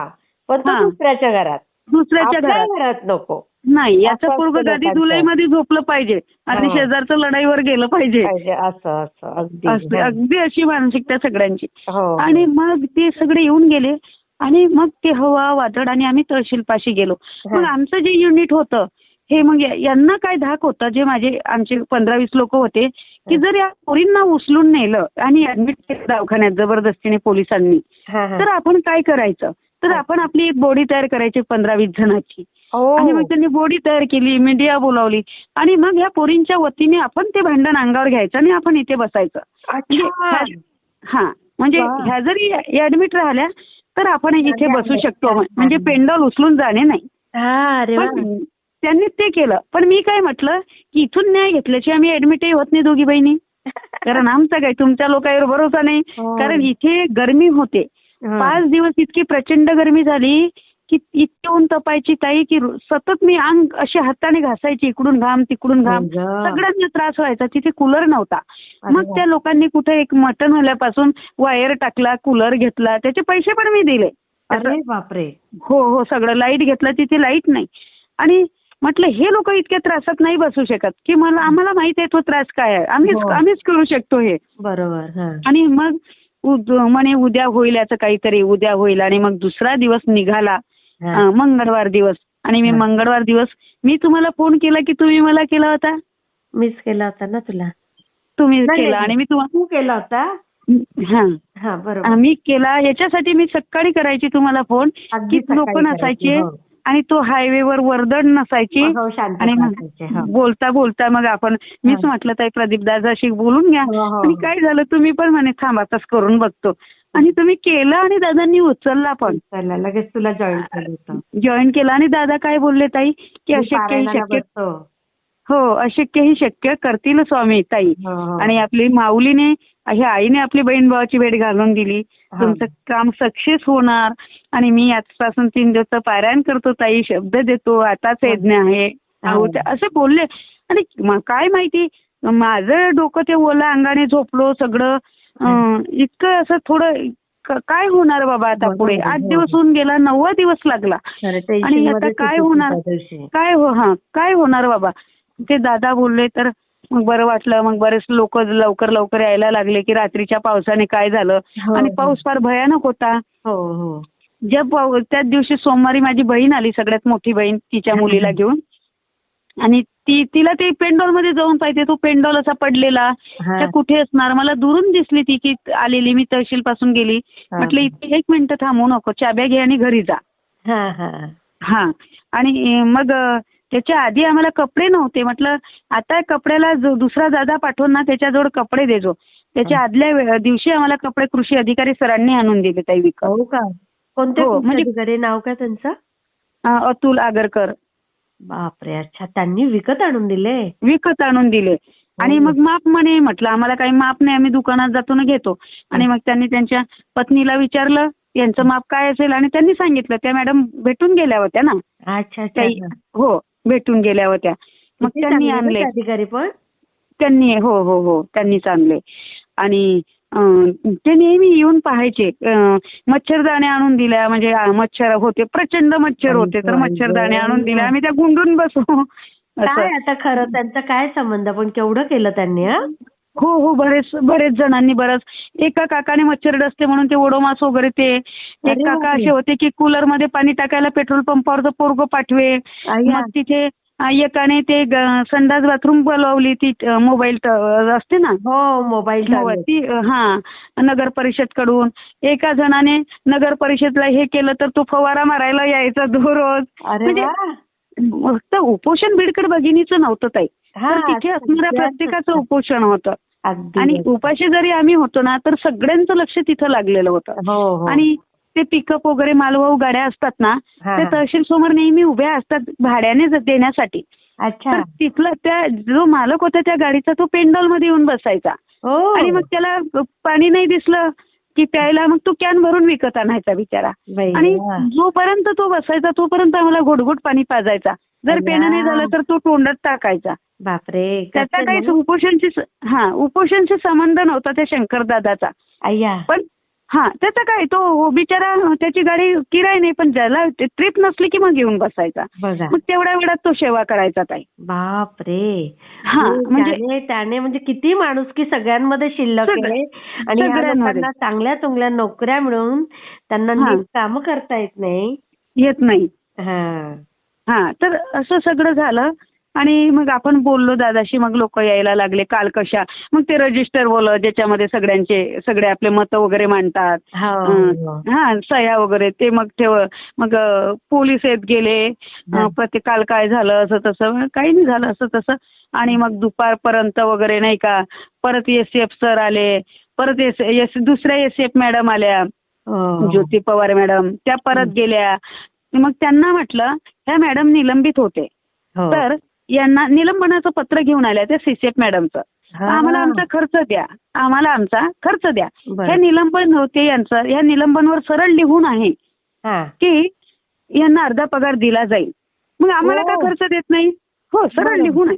पण तो दुसऱ्याच्या घरात नको. नाही, याचं पूर्व गादी जुलैमध्ये झोपलं पाहिजे आणि शेजारचं लढाईवर गेलं पाहिजे, असं अगदी अशी मानसिकता सगळ्यांची. आणि मग ते सगळे येऊन गेले आणि मग ते हवा वादळ आणि आम्ही तहसीलपाशी गेलो. मग आमचं जे युनिट होतं हे, मग यांना काय धाक होता, जे आमचे 15-20 लोक होते की जर या पोरींना उचलून नेलं आणि ऍडमिट केलं दवाखान्यात जबरदस्तीने पोलिसांनी, तर आपण काय करायचं? तर आपण आपली एक बॉडी तयार करायची 15-20 जणांची. आणि मग त्यांनी बॉडी तयार केली, मीडिया बोलावली आणि मग ह्या पोरींच्या वतीने आपण ते भांडण अंगावर घ्यायचं आणि आपण इथे बसायचं. म्हणजे ह्या जरी ऍडमिट राहिल्या तर आपण इथे बसू शकतो, म्हणजे पेंडॉल उचलून जाणे नाही. त्यांनी ते केलं. पण मी काय म्हटलं की इथून न्याय घेतल्याची आम्ही ऍडमिटही होत नाही दोघी बहिणी, कारण आमचा काय तुमच्या लोकांवर भरोसा नाही. कारण इथे गरमी होते, 5 दिवस इतकी प्रचंड गरमी झाली की इतके ऊन तपायची ताई की सतत मी अंग अशी हाताने घासायची, इकडून घाम तिकडून घाम, सगळ्यांना त्रास व्हायचा. तिथे कूलर नव्हता. मग त्या लोकांनी कुठे एक मटण होण्यापासून वायर टाकला, कूलर घेतला, त्याचे पैसे पण मी दिले. अरे बापरे. हो, सगळं. लाईट घेतला, तिथे लाईट नाही. आणि म्हटलं हे लोक इतक्या त्रासात नाही बसू शकत की आम्हाला माहित आहे तो त्रास काय आहे, आम्हीच करू शकतो हे. बरोबर. आणि मग म्हणे उद्या होईल याचं काहीतरी, उद्या होईल. आणि मग दुसरा दिवस निघाला, मंगळवार दिवस. आणि मी मंगळवार दिवस मी तुम्हाला फोन केला की तुम्ही मला केला होता? मीच केला होता ना तुला. तुम्ही केला आणि मी तू केला होता. बरोबर. मी केला याच्यासाठी मी सकाळी करायची तुम्हाला फोन की लोक नसायचे आणि तो हायवेवर वर्दळ नसायची. आणि बोलता बोलता मग आपण मीच म्हटलं ताई प्रदीप दादाशी बोलून घ्या. आणि काय झालं, तुम्ही पण म्हणे थांबा तसं करून बघतो. आणि तुम्ही केलं आणि दादांनी उचलला पण. लगेच तुला जॉईन केलं. आणि दादा काय बोलले ताई की अशक्यही शक्य, अशक्यही शक्य करतील स्वामी ताई. आणि आपली माऊलीने, ह्या आईने आपली बहीण भावाची भेट घालून दिली. तुमचं काम सक्सेस होणार. आणि मी आजपासून 3 दिवस पारायण करतो ताई, शब्द देतो, आताच यज्ञ आहे असे बोलले. आणि काय माहिती, माझं डोकं ते ओला अंगाने झोपलो सगळं. इतकं असं थोडं काय होणार बाबा आता पुढे. 8 दिवस होऊन गेला, 9वा दिवस लागला. आणि आता काय होणार, काय होणार बाबा. ते दादा बोलले तर मग बरं वाटलं. मग बरेच लोक लवकर यायला लागले की रात्रीच्या पावसाने काय झालं. आणि पाऊस फार भयानक होता. त्याच दिवशी सोमवारी माझी बहीण आली, सगळ्यात मोठी बहीण, तिच्या मुलीला घेऊन. आणि तिला ते पेंडॉल मध्ये जाऊन पाहिजे, तो पेंडॉल असा पडलेला, त्या कुठे असणार. मला दुरून दिसली ती की आलेली. मी तहसील पासून गेली, म्हटलं इथे 1 मिनिट थांबू नको, चाब्या घे आणि घरी जा. आणि मग त्याच्या आधी आम्हाला कपडे नव्हते. म्हटलं आता कपड्याला दुसरा दादा पाठवून ना त्याच्याजवळ कपडे देजो. त्याच्या आदल्या दिवशी आम्हाला कपडे कृषी अधिकारी सरांनी आणून दिले ताई विकत. हो का? कोणते अधिकारी, नाव काय त्यांचं? अतुल आगरकर. बापरे. अच्छा, त्यांनी विकत आणून दिले. आणि मग माप म्हणे, म्हटलं आम्हाला काही माप नाही, आम्ही दुकानात जातो ना घेतो. आणि मग त्यांनी त्यांच्या पत्नीला विचारलं यांचं माप काय असेल आणि त्यांनी सांगितलं. त्या मॅडम भेटून गेल्या होत्या ना. अच्छा. हो, भेटून गेल्या होत्या. मग त्यांनी आणले अधिकारी पण. त्यांनीच आणले. आणि ते नेहमी येऊन पाहायचे. मच्छरदाणे आणून दिल्या, म्हणजे मच्छर होते, प्रचंड मच्छर होते, तर मच्छरदाणे आणून दिल्या, आम्ही त्या गुंडून बसू. काय आता खरं त्यांचा काय संबंध, पण केवढं केलं त्यांनी. हो हो, बरेच जणांनी एका काकाने मच्छर डसते म्हणून ते ओडोमास वगैरे, ते एक काका असे होते की कूलर मध्ये पाणी टाकायला पेट्रोल पंपावर पोरग पाठवे. मग तिथे एकाने ते संडास बाथरूम बोलवली, ती मोबाईल असते ना, हो मोबाईल ती, नगर परिषद कडून. एका जणाने नगर परिषदला हे केलं तर तो फवारा मारायला यायचा रोज. म्हणजे फक्त उपोषण बीडकर भगिनीचं नव्हतं ताई, तर तिथे असणाऱ्या प्रत्येकाचं उपोषण होतं. आणि उपाशी जरी आम्ही होतो ना, तर सगळ्यांचं लक्ष तिथं लागलेलं होतं. आणि ते पिकअप वगैरे मालवाहू गाड्या असतात ना, त्या तहसील समोर नेहमी उभ्या असतात भाड्याने देण्यासाठी. तर तिथला त्या जो मालक होता त्या गाडीचा, तो पेंडॉल मध्ये येऊन बसायचा. आणि मग त्याला पाणी नाही दिसलं की प्यायला मग तो कॅन भरून विकत आणायचा बिचारा. आणि जोपर्यंत तो बसायचा तोपर्यंत आम्हाला घोटघोट पाणी पाजायचा. जर पेनं नाही झालं तर तो तोंडात टाकायचा. बापरे. त्याचा काही उपोषणशी संबंध नव्हता त्या शंकरदादाचा. पण त्याचा काय, तो बिचारा त्याची गाडी किराय नाही, पण ज्याला ट्रिप नसली की मग येऊन बसायचा. मग तेवढ्या वेळात तो सेवा करायचा ताई. बापरे. म्हणजे त्याने म्हणजे किती माणुसकी सगळ्यांमध्ये शिल्लक आहे. आणि ह्या लोकांना चांगल्या चांगल्या नोकऱ्या मिळून त्यांना नीट कामं करता येत नाही. तर असं सगळं झालं. आणि मग आपण बोललो दादाशी, मग लोक यायला लागले. काल कशा, मग ते रजिस्टर बोलत, ज्याच्यामध्ये सगळे आपले मतं वगैरे मांडतात, सह्या वगैरे, ते मग पोलीस येत गेले. काल काय झालं असं तसं, काही नाही झालं असं तसं. आणि मग दुपारपर्यंत वगैरे नाही का, परत एसएफ सर आले, परत दुसऱ्या एसएफ मॅडम आल्या, ज्योती पवार मॅडम, त्या परत गेल्या. मग त्यांना म्हटलं, ह्या मॅडम निलंबित होते, तर यांना निलंबनाचं पत्र घेऊन आल्या त्या सीसीएफ मॅडमचं. आम्हाला आमचा खर्च द्या, हे निलंबन होते यांचं. या निलंबनवर सरळ लिहून आहे की यांना अर्धा पगार दिला जाईल. मग आम्हाला का खर्च देत नाही? हो, सरळ लिहून आहे.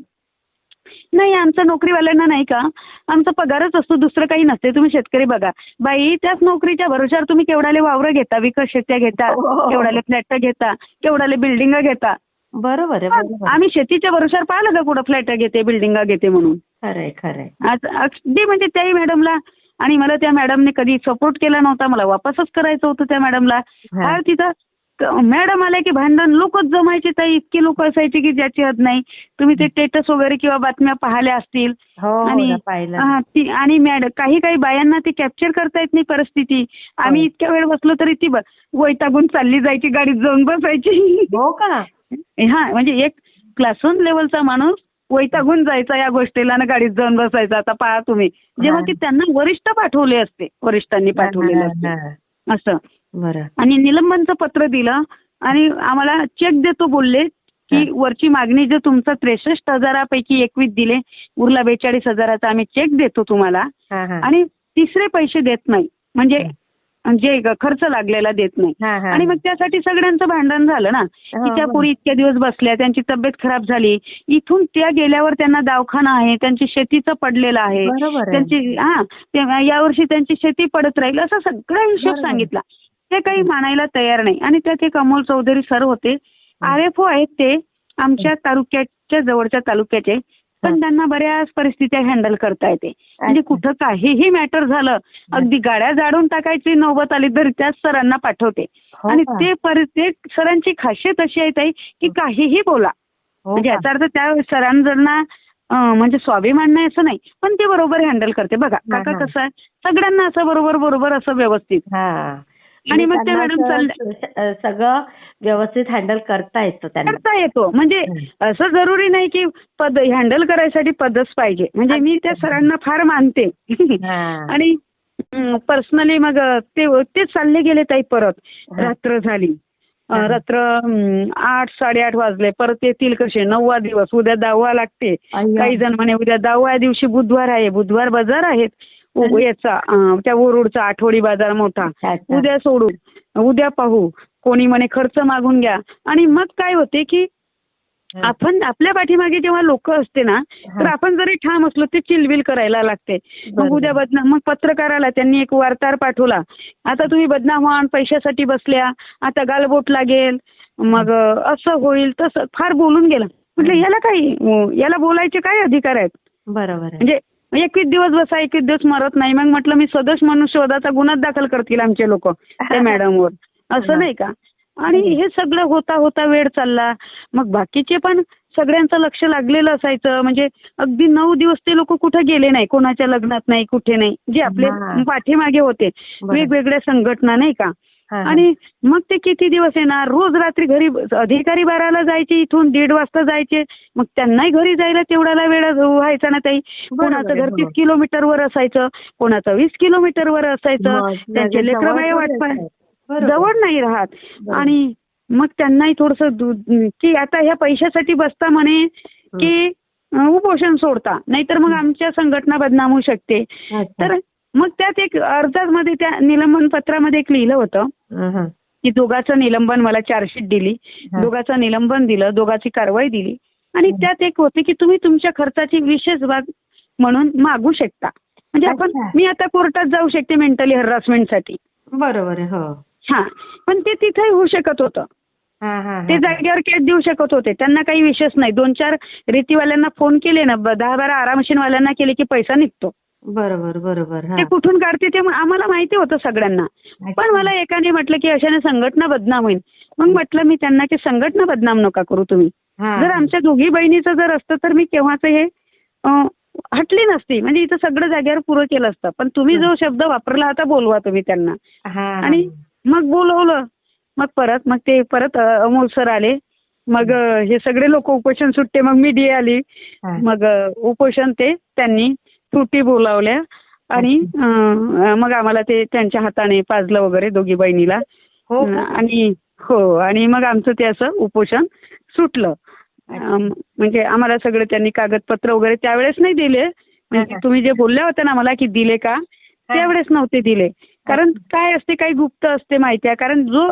नाही, आमच्या नोकरीवाल्यांना नाही का, आमचा पगारच असतो, दुसरं काही नसते. तुम्ही शेतकरी बघा बाई, त्याच नोकरीच्या भरोश्यावर तुम्ही केवढाले वावरं घेता, विकत शेत्या घेता, केवढाले फ्लॅट घेता, केवढाले बिल्डिंग घेता. बरोबर आहे. आम्ही शेतीच्या भरोश्यावर पाहिलं का कुठं फ्लॅट घेते, बिल्डिंग घेते म्हणून. खरंय. अगदी म्हणजे त्याही मॅडमला, आणि मला त्या मॅडमने कधी सपोर्ट केला नव्हता, मला वापसच करायचं होतं त्या मॅडमला. तिथं मॅडम आल्या की भांडण, लोकच जमायचे ताई, इतकी लोक असायची की ज्याची हद नाही. तुम्ही ते स्टेटस वगैरे किंवा बातम्या पाहिल्या असतील. आणि काही बायांना ती कॅप्चर करता येत नाही परिस्थिती. आम्ही इतक्या वेळ बसलो तरी ती वैतागून चालली जायची, गाडीत जाऊन बसायची. हो का? म्हणजे एक क्लास 1 लेवलचा माणूस वैतागून जायचा या गोष्टीला आणि गाडीत जाऊन बसायचा. आता पहा तुम्ही, जेव्हा की त्यांना वरिष्ठ पाठवले असते, वरिष्ठांनी पाठवलेलं असते असं. आणि निलंबनचं पत्र दिलं आणि आम्हाला चेक देतो बोलले की वरची मागणी जे तुमचं 63,000 21 दिले, उरला 42,000 आम्ही चेक देतो तुम्हाला. आणि तिसरे पैसे देत नाही, म्हणजे जे खर्च लागलेला देत नाही. आणि मग त्यासाठी सगळ्यांचं भांडण झालं ना, की त्या पोरी इतक्या दिवस बसल्या, त्यांची तब्येत खराब झाली, इथून त्या गेल्यावर त्यांना दवाखाना आहे, त्यांची शेतीचं पडलेलं आहे, त्यांची यावर्षी त्यांची शेती पडत राहील, असा सगळा हिशोब सांगितला. ते काही मानायला तयार नाही. आणि त्यात एक अमोल चौधरी सर होते, RFO आहेत ते, आमच्या तालुक्याच्या जवळच्या तालुक्याचे, पण त्यांना बऱ्याच परिस्थित्या हँडल करता येते. म्हणजे कुठं काहीही मॅटर झालं, अगदी गाड्या जाडून टाकायची नौबत आली तर त्याच सरांना पाठवते. आणि ते सरांची खासियत अशी आहे ताई की काहीही बोला, म्हणजे याचा अर्थ त्या सरांना म्हणजे स्वाभिमान नाही असं नाही, पण ते बरोबर हँडल करते. बघा काका कसं आहे, सगळ्यांना असं बरोबर असं व्यवस्थित. आणि मग ते मॅडम सगळं व्यवस्थित हँडल करता येतो. म्हणजे असं जरुरी नाही की पद हँडल करायसाठी पदच पाहिजे. म्हणजे मी त्या सरांना फार मानते. आणि पर्सनली मग ते चालले गेले ताई. परत रात्र झाली, रात्र 8 साडेआठ वाजले. परत येतील कसे, 9वा दिवस, उद्या 10वा लागते. काही जण म्हणे उद्या 10व्या दिवशी बुधवार आहे, बुधवार बाजार आहेत याचा, त्या वरुडचा आठवडी बाजार मोठा, उद्या सोडू, उद्या पाहू, कोणी म्हणे खर्च मागून घ्या. आणि मग काय होते की आपण आपल्या पाठीमागे जेव्हा लोक असते ना, तर आपण जरी ठाम असलो ते चिलबिल करायला लागते. मग उद्या बदनाम, मग पत्रकाराला त्यांनी एक वार्ताहर पाठवला, आता तुम्ही बदनाम व्हाल, पैशासाठी बसल्या, आता गालबोट लागेल, मग असं होईल तसं फार बोलून गेला. म्हटलं याला काही, याला बोलायचे काय अधिकार आहेत? बरोबर आहे. म्हणजे 21 दिवस बसा, 21 दिवस मरत नाही. मग म्हटलं मी सदोष मनुष्यवधाचा गुन्हा दाखल करतील आमचे लोक त्या मॅडमवर, असं नाही का? आणि हे सगळं होता होता वेळ चालला. मग बाकीचे पण सगळ्यांचं लक्ष लागलेलं असायचं. म्हणजे अगदी 9 दिवस ते लोक कुठे गेले नाही, कोणाच्या लग्नात नाही, कुठे नाही, जे आपले पाठीमागे होते वेगवेगळ्या संघटना नाही का. आणि मग ते किती दिवस येणार, रोज रात्री घरी अधिकारी 12ला जायचे, इथून 1:30 वाजता जायचे. मग त्यांनाही घरी जायला तेवढ्याला वेळ व्हायचा ना ताई. कोणाचं घर 30 किलोमीटरवर असायचं, कोणाचं 20 किलोमीटरवर असायचं. त्यांचे लेकरं बाया वाट जवळ नाही राहत. आणि मग त्यांनाही थोडंसं की आता ह्या पैशासाठी बसता म्हणे की उपोषण सोडता, नाहीतर मग आमच्या संघटना बदनाम होऊ शकते. तर मग त्यात एक अर्जामध्ये त्या निलंबन पत्रामध्ये एक लिहिलं होतं की दोघांचं निलंबन, मला चार्जशीट दिली, दोघांचं निलंबन दिलं, दोघांची कारवाई दिली. आणि त्यात एक होते की तुम्ही तुमच्या खर्चाची विशेष बाब म्हणून मागू शकता. म्हणजे मी आता कोर्टात जाऊ शकते मेंटली हॅरासमेंटसाठी. बरोबर आहे. हो. हा, पण ते तिथेही होऊ शकत होतं. ते जागेवर केस देऊ शकत होते, त्यांना काही विशेष नाही. 2-4 रीतीवाल्यांना फोन केले ना, 10-12 आरामशीनवाल्यांना केले की पैसा निघतो. बरोबर बरोबर. ते कुठून काढते ते आम्हाला माहिती होतं सगळ्यांना. पण मला एकाने म्हटलं की अशाने संघटना बदनाम होईल. मग म्हटलं मी त्यांना की संघटना बदनाम नका करू तुम्ही. जर आमच्या दोघी बहिणीचं जर असतं तर मी केव्हाच हे हटली नसती. म्हणजे इथं सगळं जागेवर पुरं केलं असतं. पण तुम्ही जो शब्द वापरला आता बोलवा तुम्ही त्यांना. आणि मग बोलवलं. मग ते परत अमोल सर आले. मग हे सगळे लोक उपोषण सुटते. मग मी डी आली. मग उपोषण ते त्यांनी त्रुटी बोलावल्या आणि मग आम्हाला ते त्यांच्या हाताने पाजलं वगैरे दोघी बहिणीला. आणि मग आमचं ते असं उपोषण सुटलं. म्हणजे आम्हाला सगळे त्यांनी कागदपत्र वगैरे त्यावेळेस नाही दिले. म्हणजे तुम्ही जे बोलल्या होत्या ना मला की दिले का, त्यावेळेस नव्हते दिले. कारण काय असते, काही गुप्त असते माहिती आहे. कारण जो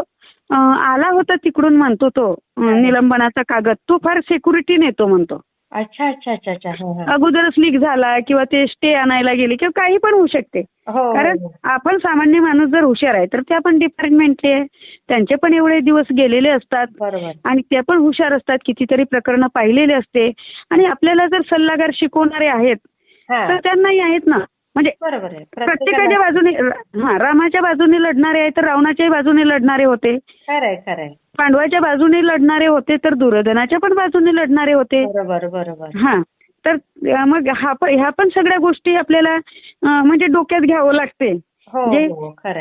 आला होता तिकडून म्हणतो तो निलंबनाचा कागद, तो फार सिक्युरिटी नेतो म्हणतो. अच्छा अच्छा अच्छा अच्छा. अगोदरच लीक झाला किंवा ते स्टे आणायला गेले किंवा काही पण होऊ शकते. कारण आपण सामान्य माणूस जर हुशार आहे तर त्या पण डिपार्टमेंटचे, त्यांचे पण एवढे दिवस गेलेले असतात आणि ते पण हुशार असतात, कितीतरी प्रकरणं पाहिलेले असते. आणि आपल्याला जर सल्लागार शिकवणारे आहेत तर त्यांनाही आहेत ना. म्हणजे प्रत्येकाच्या बाजूने, रामाच्या बाजूने लढणारे आहे तर रावणाच्याही बाजूने लढणारे होते, पांडवाच्या बाजूने लढणारे होते तर दुर्योधनाच्या पण बाजूने लढणारे होते. हा, तर मग ह्या पण सगळ्या गोष्टी आपल्याला म्हणजे डोक्यात घ्यावं लागते. म्हणजे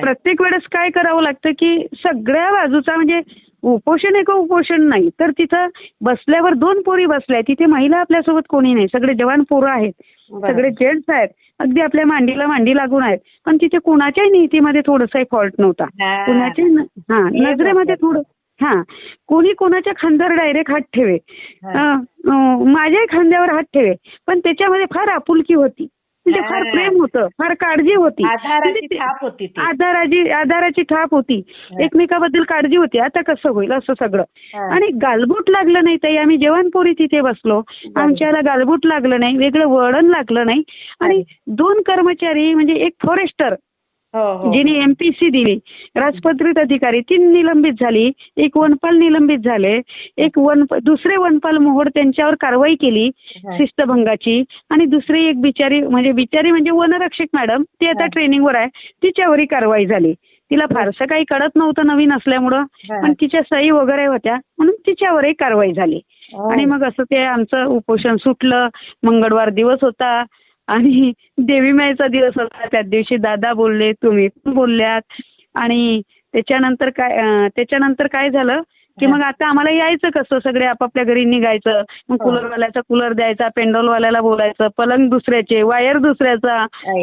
प्रत्येक वेळेस काय करावं लागतं की सगळ्या बाजूचा, म्हणजे उपोषण एक उपोषण नाही तर तिथं बसल्यावर 2 पोरी बसल्या, तिथे महिला आपल्यासोबत कोणी नाही, सगळे जवान पोरं आहेत, सगळे जेंट्स आहेत, अगदी आपल्या मांडीला मांडी लागून आहेत. पण तिथे कुणाच्याही नीतीमध्ये थोडासाही फॉल्ट नव्हता, कुणाच्याही नजरेमध्ये थोडं कोणी कोणाच्या खांद्यावर डायरेक्ट हात ठेवे, माझ्याही खांद्यावर हात ठेवे, पण त्याच्यामध्ये फार आपुलकी होती. म्हणजे फार प्रेम होतं, फार काळजी होती, आधाराची थाप होती, एकमेकाबद्दल काळजी होती. आता कसं होईल असं सगळं. आणि गालबोट लागलं नाही ताई, आम्ही जवानपोरी तिथे बसलो, आमच्याला गालबोट लागलं नाही, वेगळं वळण लागलं नाही. आणि 2 कर्मचारी, म्हणजे एक फॉरेस्टर जिने MPC दिली, राजपत्रित अधिकारी 3 निलंबित झाली, एक वनपाल निलंबित झाले, एक दुसरे वनपाल मोहोड त्यांच्यावर कारवाई केली शिस्तभंगाची. आणि दुसरी एक बिचारी म्हणजे वनरक्षक मॅडम, ती आता ट्रेनिंगवर आहे, तिच्यावरही कारवाई झाली. तिला फारसं काही कळत नव्हतं नवीन असल्यामुळं, पण तिच्या सही वगैरे होत्या म्हणून तिच्यावरही कारवाई झाली. आणि मग असं ते आमचं उपोषण सुटलं. मंगळवार दिवस होता आणि देवीमाईचा दिवस होता. त्या दिवशी दादा बोलले, तुम्ही पण बोलल्यात. आणि त्याच्यानंतर काय झालं की मग आता आम्हाला यायचं कसं, सगळे आपापल्या घरी निघायचं. मग कूलरवाल्याचा कूलर द्यायचा, पेंडॉलवाल्याला बोलायचं, पलंग दुसऱ्याचे, वायर दुसऱ्याचा,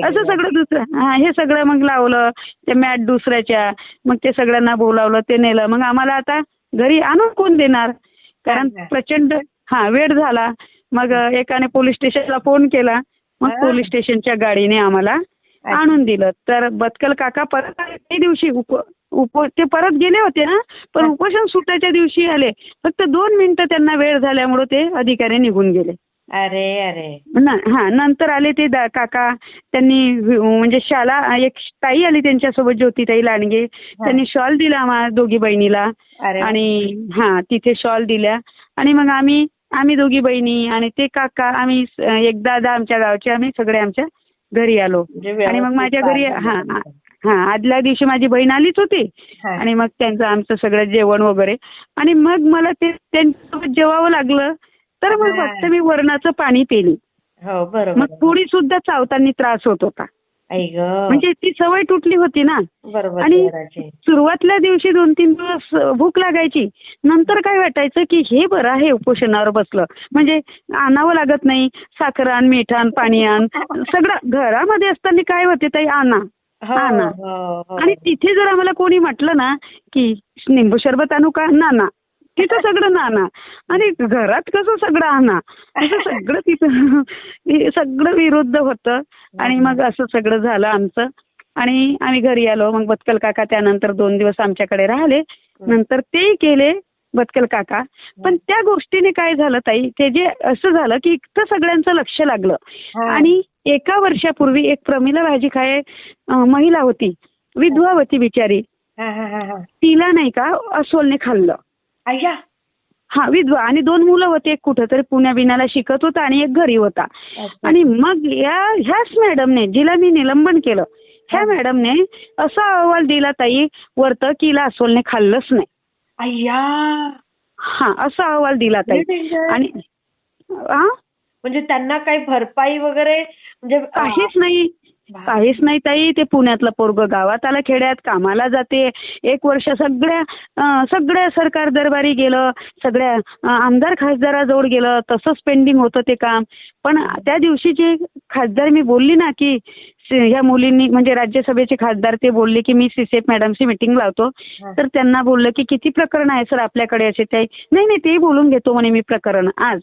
असं सगळं दुसरं, हे सगळं मग लावलं. ते मॅट दुसऱ्याच्या, मग ते सगळ्यांना बोलावलं, ते नेलं. मग आम्हाला आता घरी आणून कोण देणार, कारण प्रचंड वेळ झाला. मग एकाने पोलीस स्टेशनला फोन केला, मग पोलीस स्टेशनच्या गाडीने आम्हाला आणून दिलं. तर बत्कल काका परत त्या दिवशी ते परत गेले होते ना, पण उपोषण सुटायच्या दिवशी आले. फक्त 2 मिनिटं त्यांना वेळ झाल्यामुळे ते अधिकारी निघून गेले. अरे अरे. नंतर आले ते काका. त्यांनी म्हणजे एक ताई आली त्यांच्यासोबत, ज्योतिताई लांडगे. त्यांनी शॉल दिला आम्हा दोघी बहिणीला. आणि तिथे शॉल दिल्या. आणि मग आम्ही दोघी बहिणी आणि ते काका, आम्ही एक दादा आमच्या गावचे, आम्ही सगळे आमच्या घरी आलो. आणि मग माझ्या घरी आदल्या दिवशी माझी बहीण आलीच होती. आणि मग आमचं सगळं जेवण वगैरे. आणि मग मला ते त्यांच्यासोबत जेवावं लागलं. तर मग फक्त मी वरणाचं पाणी पिली. हो बरोबर. मग थोडी सुद्धा चावताना त्रास होत होता. म्हणजे ती सवय तुटली होती ना. बरोबर. आणि सुरुवातल्या दिवशी 2-3 दिवस भूक लागायची. नंतर काय वाटायचं की हे बरं आहे उपोषणावर बसलं, म्हणजे आणावं लागत नाही. साखर आण, मीठ आण, पाणी आण, सगळं घरामध्ये असताना काय होते ताई, आणा. आणि तिथे जर आम्हाला कोणी म्हटलं ना की निंबू सरबत आणू का, नाना. तिथं सगळं नाना. आणि घरात कसं सगळं आणा, असं सगळं तिथं सगळं विरुद्ध होतं. आणि मग असं सगळं झालं आमचं. आणि आम्ही घरी आलो. मग बत्कल काका त्यानंतर 2 दिवस आमच्याकडे राहिले. नंतर ते गेले बत्कल काका. पण त्या गोष्टीने काय झालं ताई, ते जे असं झालं की इतकं सगळ्यांचं लक्ष लागलं. आणि 1 वर्षापूर्वी एक प्रमिला भाजीखाये महिला होती, विधवा होती बिचारी. तिला नाही का अस्वलने खाल्लं. विधवा. आणि 2 मुलं होते, एक कुठंतरी पुण्या बिण्याला शिकत होता आणि एक घरी होता. आणि मग ह्याच मॅडमने, जिला मी निलंबन केलं, ह्या मॅडमने असा अहवाल दिला ताई वरतं की हिला अस्वलने खाल्लंच नाही. असा अहवाल दिला ताई. आणि म्हणजे त्यांना काही भरपाई वगैरे म्हणजे काहीच नाही ताई. ते पुण्यातलं पोरगं गावात आलं, खेड्यात कामाला जाते. 1 वर्ष सगळ्या सरकार दरबारी गेलं, सगळ्या आमदार खासदाराजवळ गेलं, तसंच पेंडिंग होतं ते काम. पण त्या दिवशी जे खासदार मी बोलली ना की ह्या मुलींनी, म्हणजे राज्यसभेचे खासदार, ते बोलले की मी सीसेप मॅडमची मीटिंग लावतो. तर त्यांना बोललं की किती प्रकरण आहे सर आपल्याकडे असे. नाही ते बोलून घेतो म्हणे मी प्रकरण आज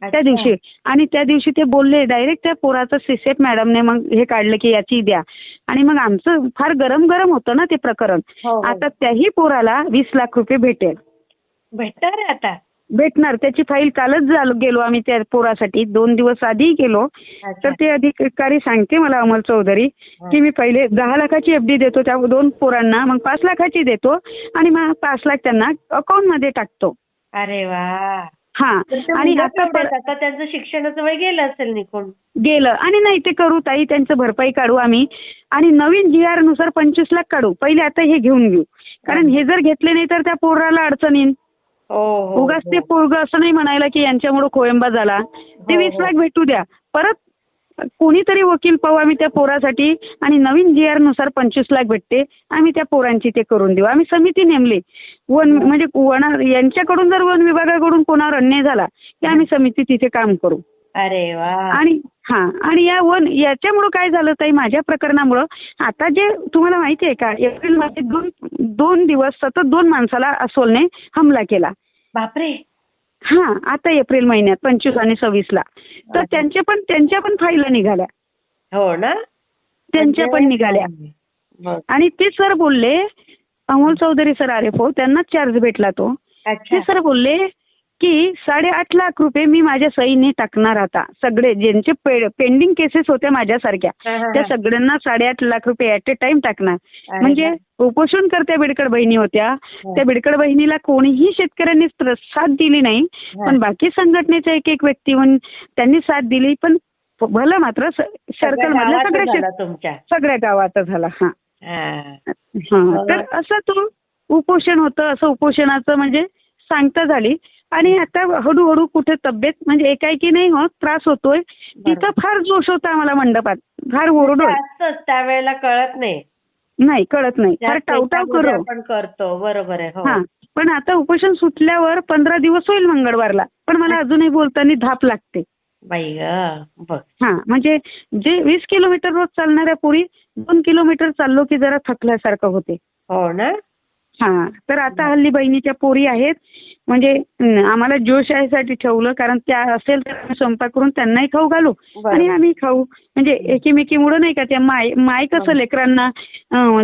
त्या दिवशी. आणि त्या दिवशी ते बोलले डायरेक्ट त्या पोराचं सीसेप मॅडमने मग हे काढलं की याची द्या. आणि मग आमचं फार गरम होतं ना ते प्रकरण. आता त्याही पोराला 20 लाख रुपये भेटणार आता. भेटणार. त्याची फाईल कालच गेलो आम्ही त्या पोरासाठी, 2 दिवस आधी गेलो. तर ते अधिकारी सांगते मला, अमल चौधरी, की मी पहिले 10 लाखाची FD देतो त्या 2 पोरांना, मग 5 लाखाची देतो आणि मग 5 लाख त्यांना अकाउंटमध्ये टाकतो. अरे वा. आणि आता त्यांचं शिक्षणाचं वय गेलं असेल निघून. गेलं. आणि नाही ते करू ताई, त्यांचं भरपाई काढू आम्ही. आणि नवीन GR नुसार 25 लाख काढू. पहिले आता हे घेऊन घेऊ, कारण हे जर घेतले नाही तर त्या पोराला अडचण येईल. उगाच ते पोरगं असं नाही म्हणायला की यांच्यामुळे खोळंबा झाला. ते 20 लाख भेटू द्या. परत कोणीतरी वकील पाहू आम्ही त्या पोरासाठी. आणि नवीन GR नुसार 25 लाख भेटते. आम्ही त्या पोरांची ते करून देऊ. आम्ही समिती नेमली. म्हणजे यांच्याकडून जर वन विभागाकडून कोणावर अन्याय झाला की आम्ही समिती तिथे काम करू. अरे वा. आणि याच्यामुळं काय झालं ताई, माझ्या प्रकरणामुळं आता जे तुम्हाला माहिती आहे का, एप्रिलमध्ये 2 दिवस सतत 2 माणसाला अस्वलने हमला केला. बापरे. आता एप्रिल महिन्यात 25 आणि 26ला. तर त्यांच्या पण फाईला निघाल्या. हो ना. त्यांच्या पण निघाल्या. आणि ते सर बोलले, अमोल चौधरी सर RFO, त्यांनाच चार्ज भेटला तो. ते सर बोलले की 8.5 लाख रुपये मी माझ्या सहीने टाकणार. आता सगळे ज्यांचे पेंडिंग केसेस होत्या माझ्यासारख्या, त्या सगळ्यांना 8.5 लाख रुपये ॲट ए टाइम टाकणार. म्हणजे उपोषण करत्या बिडकड बहिणी होत्या, त्या बिडकड बहिणीला कोणीही शेतकऱ्यांनी साथ दिली नाही. पण बाकी संघटनेचा एक व्यक्ती म्हणून त्यांनी साथ दिली. पण भलं मात्र सर्कल मधल्या सगळ्या गावाचा झाला. तर असं तो उपोषण होतं. असं उपोषणाचं म्हणजे सांगता झाली. आणि आता हळूहळू कुठे तब्येत म्हणजे एकाएकी नाही होत, त्रास होतोय. तिथं फार जोश होता आम्हाला मंडपात, फार ओरडोय. त्यावेळेला कळत नाही. कळत नाही. फार टावटाव करतो. बरोबर आहे. पण आता उपोषण सुटल्यावर 15 दिवस होईल मंगळवारला. पण मला अजूनही बोलताना धाप लागते. बाई ग. म्हणजे जे 20 किलोमीटर रोज चालणाऱ्या पोरी 2 किलोमीटर चाललो की जरा थकल्यासारखं होते. हो ना. हा, तर आता हल्ली बहिणीच्या पोरी आहेत, म्हणजे आम्हाला जोश यासाठी ठेवलं, कारण त्या असेल तर आम्ही स्वयंपाक करून त्यांनाही खाऊ घालू आणि आम्ही खाऊ. म्हणजे एकीमेकीमुळे नाही का, त्या माय कसं लेकरांना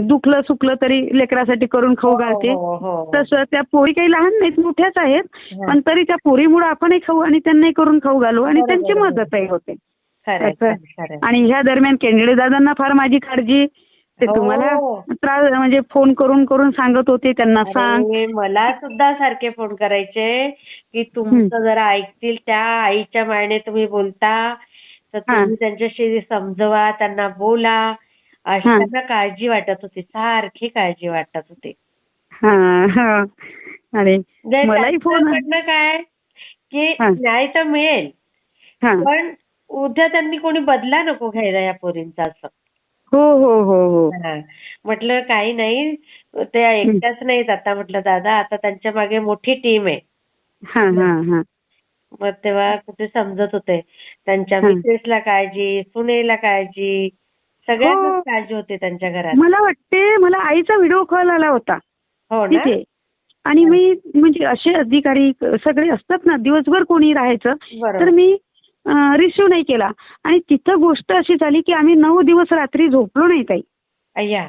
दुखलं सुकलं तरी लेकरासाठी करून खाऊ घालते, तसं त्या पोरी काही लहान नाहीत, मोठ्याच आहेत, पण तरी त्या पोरीमुळे आपणही खाऊ आणि त्यांनाही करून खाऊ घालू आणि त्यांची मदतही होते. आणि ह्या दरम्यान केंद्रे दादांना फार माझी काळजी, ते तुम्हाला त्रास म्हणजे फोन करून करून सांगत होते, त्यांना सांग. मला सुद्धा सारखे फोन करायचे की तुमचं जरा ऐकतील, त्या आईच्या मायने तुम्ही बोलता तर तुम्ही त्यांच्याशी समजवा, त्यांना बोला, अशी त्यांना काळजी वाटत होती, सारखी काळजी वाटत होती. आणि मलाही फोन काय की न्याय तर मिळेल, पण उद्या त्यांनी कोणी बदला नको घ्यायला या पोरींचा, असं. हो हो हो हो. म्हटलं काही नाही, त्या एकट्याच नाहीत आता, म्हटलं दादा आता त्यांच्या मागे मोठी टीम आहे. मग तेव्हा कुठे समजत होते, त्यांच्या मिसेसला काळजी, सुनेला काळजी, सगळ्यांनाच काळजी होते त्यांच्या घरात. मला वाटते मला आईचा व्हिडिओ कॉल आला होता तिथे, आणि मी म्हणजे असे अधिकारी सगळे असतात ना, दिवसभर कोणी राहायचं, तर मी रिसिव्ह नाही केला. आणि तिथं गोष्ट अशी झाली की आम्ही 9 दिवस रात्री झोपलो नाही ताई. अय्या.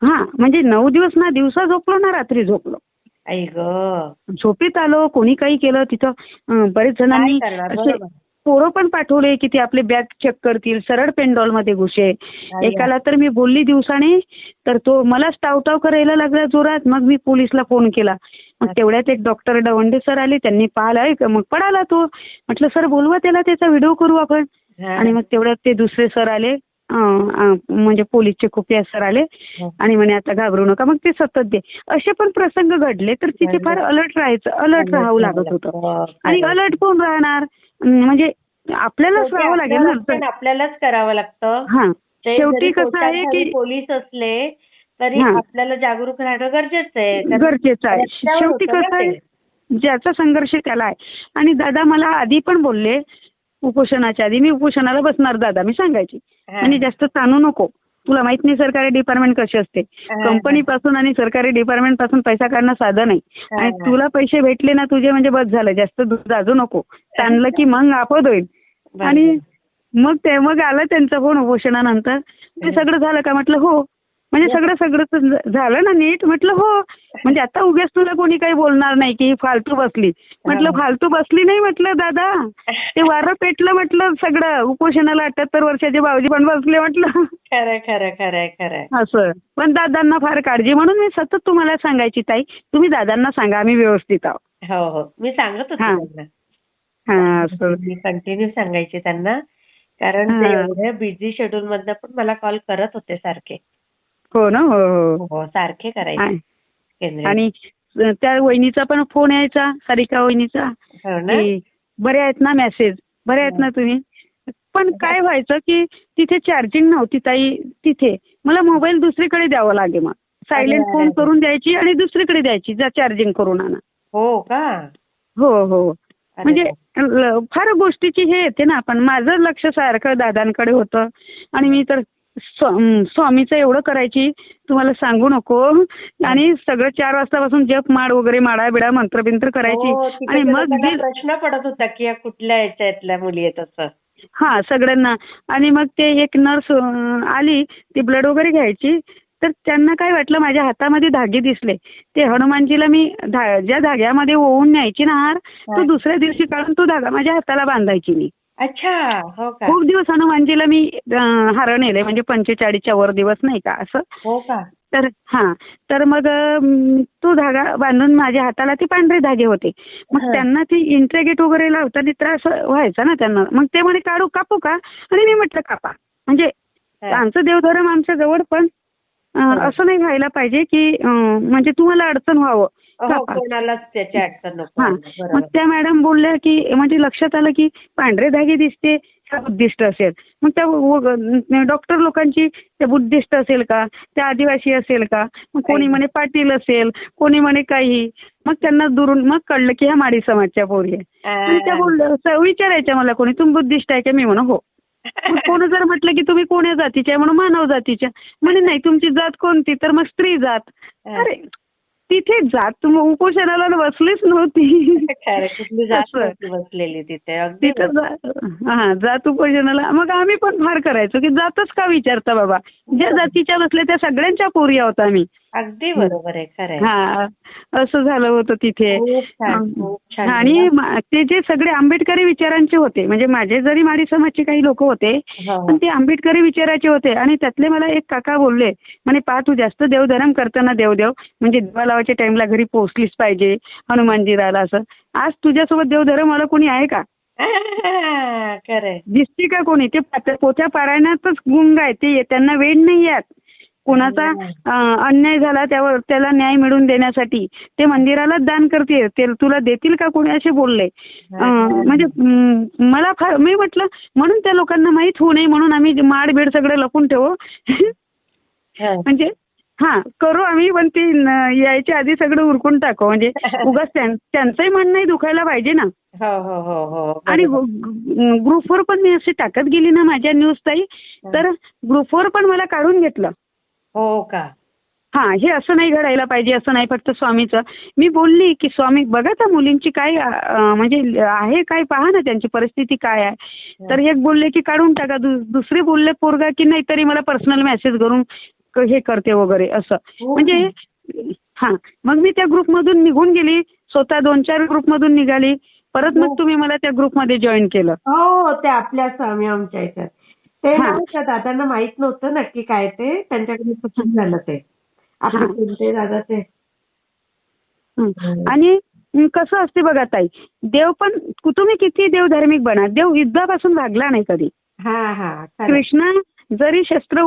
म्हणजे 9 दिवस ना दिवसा झोपलो ना रात्री झोपलो. आई ग. झोपेत आलो, कोणी काही केलं तिथं. बरेच जणांनी पोरं पण पाठवले की ते आपले बॅग चेक करतील, सरळ पेंडॉल मध्ये घुसे. एकाला तर मी बोलली दिवसाने, तर तो मलाच टावटाव करायला लागला जोरात. मग मी पोलिसला फोन केला. मग तेवढ्यात एक डॉक्टर डवंडे सर आले, त्यांनी पाहिलं, मग पळाला तो. म्हटलं सर बोलवा त्याला, त्याचा व्हिडिओ करू आपण. आणि मग तेवढ्यात ते दुसरे सर आले, म्हणजे पोलीसचे खुफिया सर आले, आणि म्हणे आता घाबरू नका. मग ते सतत दे. असे पण प्रसंग घडले, तर तिथे फार अलर्ट राहावं लागत होतं. आणि अलर्ट कोण राहणार, म्हणजे आपल्यालाच राहावं लागेल ना, आपल्यालाच करावं लागतं. शेवटी कसं आहे की पोलीस असले तरी आपल्याला जागरूक राहणं गरजेचं आहे. शेवटी कसं आहे, ज्याचा संघर्ष त्याला आहे. आणि दादा मला आधी पण बोलले, उपोषणाच्या आधी, मी उपोषणाला बसणार दादा, मी सांगायची, आणि जास्त ताणू नको, तुला माहित नाही सरकारी डिपार्टमेंट कशी असते, कंपनी पासून आणि सरकारी डिपार्टमेंट पासून पैसा काढणं साधं नाही. आणि तुला पैसे भेटले ना तुझे म्हणजे बस झालं, जास्त जाजू नको, ताणलं की मग आपद होईल. आणि मग आलं त्यांचा फोन उपोषणानंतर, ते सगळं झालं का, म्हटलं हो. म्हणजे सगळं झालं ना नीट, म्हटलं हो. म्हणजे आता उगाच तुला कोणी काही बोलणार नाही की फालतू बसली. म्हटलं फालतू बसली नाही, म्हटलं दादा, ते वारं पेटलं, म्हटलं सगळं. उपोषणाला 78 वर्षाचे भाऊजी पण बसले, म्हटलं. खरं. असं. पण दादांना फार काळजी, म्हणून मी सतत तुम्हाला सांगायची ताई, तुम्ही दादांना सांगा आम्ही व्यवस्थित आहोत. हो, मी सांगत होते त्यांना. मी कंटिन्यू सांगायचे त्यांना, कारण ते एवढ्या बिझी शेड्यूल मधनं पण मला कॉल करत होते सारखे. हो ना. हो, सारखे करायचे. आणि त्या वहिनीचा पण फोन यायचा, सारिका वहिनीचा, बरे आहेत ना, मेसेज, बरे आहेत ना तुम्ही. पण काय व्हायचं की तिथे चार्जिंग नव्हती ताई, तिथे मला मोबाईल दुसरीकडे द्यावा लागे, मग सायलेंट फोन करून द्यायची आणि दुसरीकडे द्यायची, जा चार्जिंग करून आणा. हो का. हो. म्हणजे फार गोष्टीची हे येते ना, पण माझं लक्ष सारखं दादांकडे होतं. आणि मी तर स्वामीचं एवढं करायची, तुम्हाला सांगू नको. आणि सगळं 4 वाजतापासून जप माळ वगैरे, माळा बिडा मंत्रबिंत्र करायची. आणि मग प्रश्न पडत होता की या कुठल्या याच्यातल्या मुली आहेत असं. सगळ्यांना. आणि मग ते एक नर्स आली, ती ब्लड वगैरे घ्यायची, तर त्यांना काय वाटलं, माझ्या हातामध्ये धागे दिसले. ते हनुमानजीला मी ज्या धाग्यामध्ये ओवून न्यायची ना हार, तो दुसऱ्या दिवशी काढून तो धागा माझ्या हाताला बांधायची मी. अच्छा. हो का. खूप दिवस हनुमानजीला मी हार नेले, म्हणजे 45च्या वर दिवस, नाही का, असं. हो का. तर मग तो धागा बांधून माझ्या हाताला ते पांढरे धागे होते. मग त्यांना ती इंट्रेगेट वगैरे लावताना त्रास व्हायचा ना त्यांना. मग ते म्हणे कापू का, आणि मी म्हटलं कापा. म्हणजे आमचं देवधर्म आमच्या जवळ, पण असं नाही व्हायला पाहिजे की म्हणजे तुम्हाला अडचण व्हावं. मग त्या मॅडम बोलल्या की, म्हणजे लक्षात आलं की पांढरे धागे दिसते, त्या बुद्धिस्ट असेल. मग त्या डॉक्टर लोकांची त्या बुद्धिस्ट असेल का, त्या आदिवासी असेल का, मग कोणी म्हणे पाटील असेल, कोणी म्हणे काही. मग त्यांना दुरून मग कळलं की ह्या माडी समाजच्या पोरी आहे. आणि त्या बोलल्या, विचारायच्या मला, कोणी तुम्ही बुद्धिस्ट आहे का, मी म्हणू हो. कोणी जर म्हटलं की तुम्ही कोण्या जातीच्या आहे, म्हणून मानव जातीच्या. म्हणे नाही, तुमची जात कोणती, तर मग स्त्री जात. अरे तिथे जात उपोषणाला बसलीच नव्हती. खरं, कुठली जात असं. नव्हती बसलेली तिथे. अगदी तिथं जात उपोषणाला मग आम्ही पण फार करायचो की जातच का विचारता बाबा, ज्या जातीच्या बसल्या त्या सगळ्यांच्या पोरी आहोत आम्ही. अगदी बरोबर आहे. खरं आहे. हा असं झालं होतं तिथे. खूप छान, खूप छान. आणि ते जे सगळे आंबेडकरी विचारांचे होते, म्हणजे माझे जरी माडी समाजचे काही लोक होते हो, पण हो. ते आंबेडकरी विचाराचे होते. आणि त्यातले मला एक काका बोलले, म्हणे पहा तू जास्त देवधर्म करताना देव म्हणजे दिवा लावायच्या टाइमला घरी पोहोचलीच पाहिजे हनुमानजीराला. असं आज तुझ्यासोबत देवधर्म मला कोणी आहे का? खरंय. दिसते का कोणी? ते पोथ्या पारायणातच गुंग आहे ते, त्यांना वेळ नाही येत. कोणाचा अन्याय झाला त्याला न्याय मिळवून देण्यासाठी ते मंदिरालाच दान करते, ते तुला देतील का कोणी, असे बोलले. म्हणजे मला फार, मी म्हटलं म्हणून त्या लोकांना माहित होऊ नये म्हणून आम्ही माड बीड सगळं लपून ठेवू. म्हणजे करू आम्ही, पण ती यायच्या आधी सगळं उरकून टाकू, म्हणजे उगाच त्यांचंही मन नाही दुखायला पाहिजे ना. आणि ग्रुपवर पण मी अशी टाकत गेली ना माझ्या न्यूज ताई, तर ग्रुपवर पण मला काढून घेतलं. हो का? हे असं नाही घडायला पाहिजे, असं नाही फक्त स्वामीचं. मी बोलली की स्वामी बघा त्या मुलींची काय म्हणजे आहे काय, पहा ना त्यांची परिस्थिती काय आहे. तर एक बोलले की काढून टाका, दुसरे बोलले पोरगा की नाही तरी मला पर्सनल मेसेज करून हे करते वगैरे असं. म्हणजे मग मी त्या ग्रुपमधून निघून गेली, स्वतः 2-4 ग्रुपमधून निघाली. परत मग तुम्ही मला त्या ग्रुपमध्ये जॉईन केलं. हो, ते आपल्या स्वामी आमच्या ह्याच्यात ते त्या दादांना माहित नव्हतं नक्की काय ते, त्यांच्याकडे सूचन झालं ते आपले कोणते दादा ते. आणि कसं असते बघा ताई, देव पण तुम्ही किती देवधार्मिक बना, देव युद्धापासून भागला नाही कधी. कृष्ण जरी शस्त्र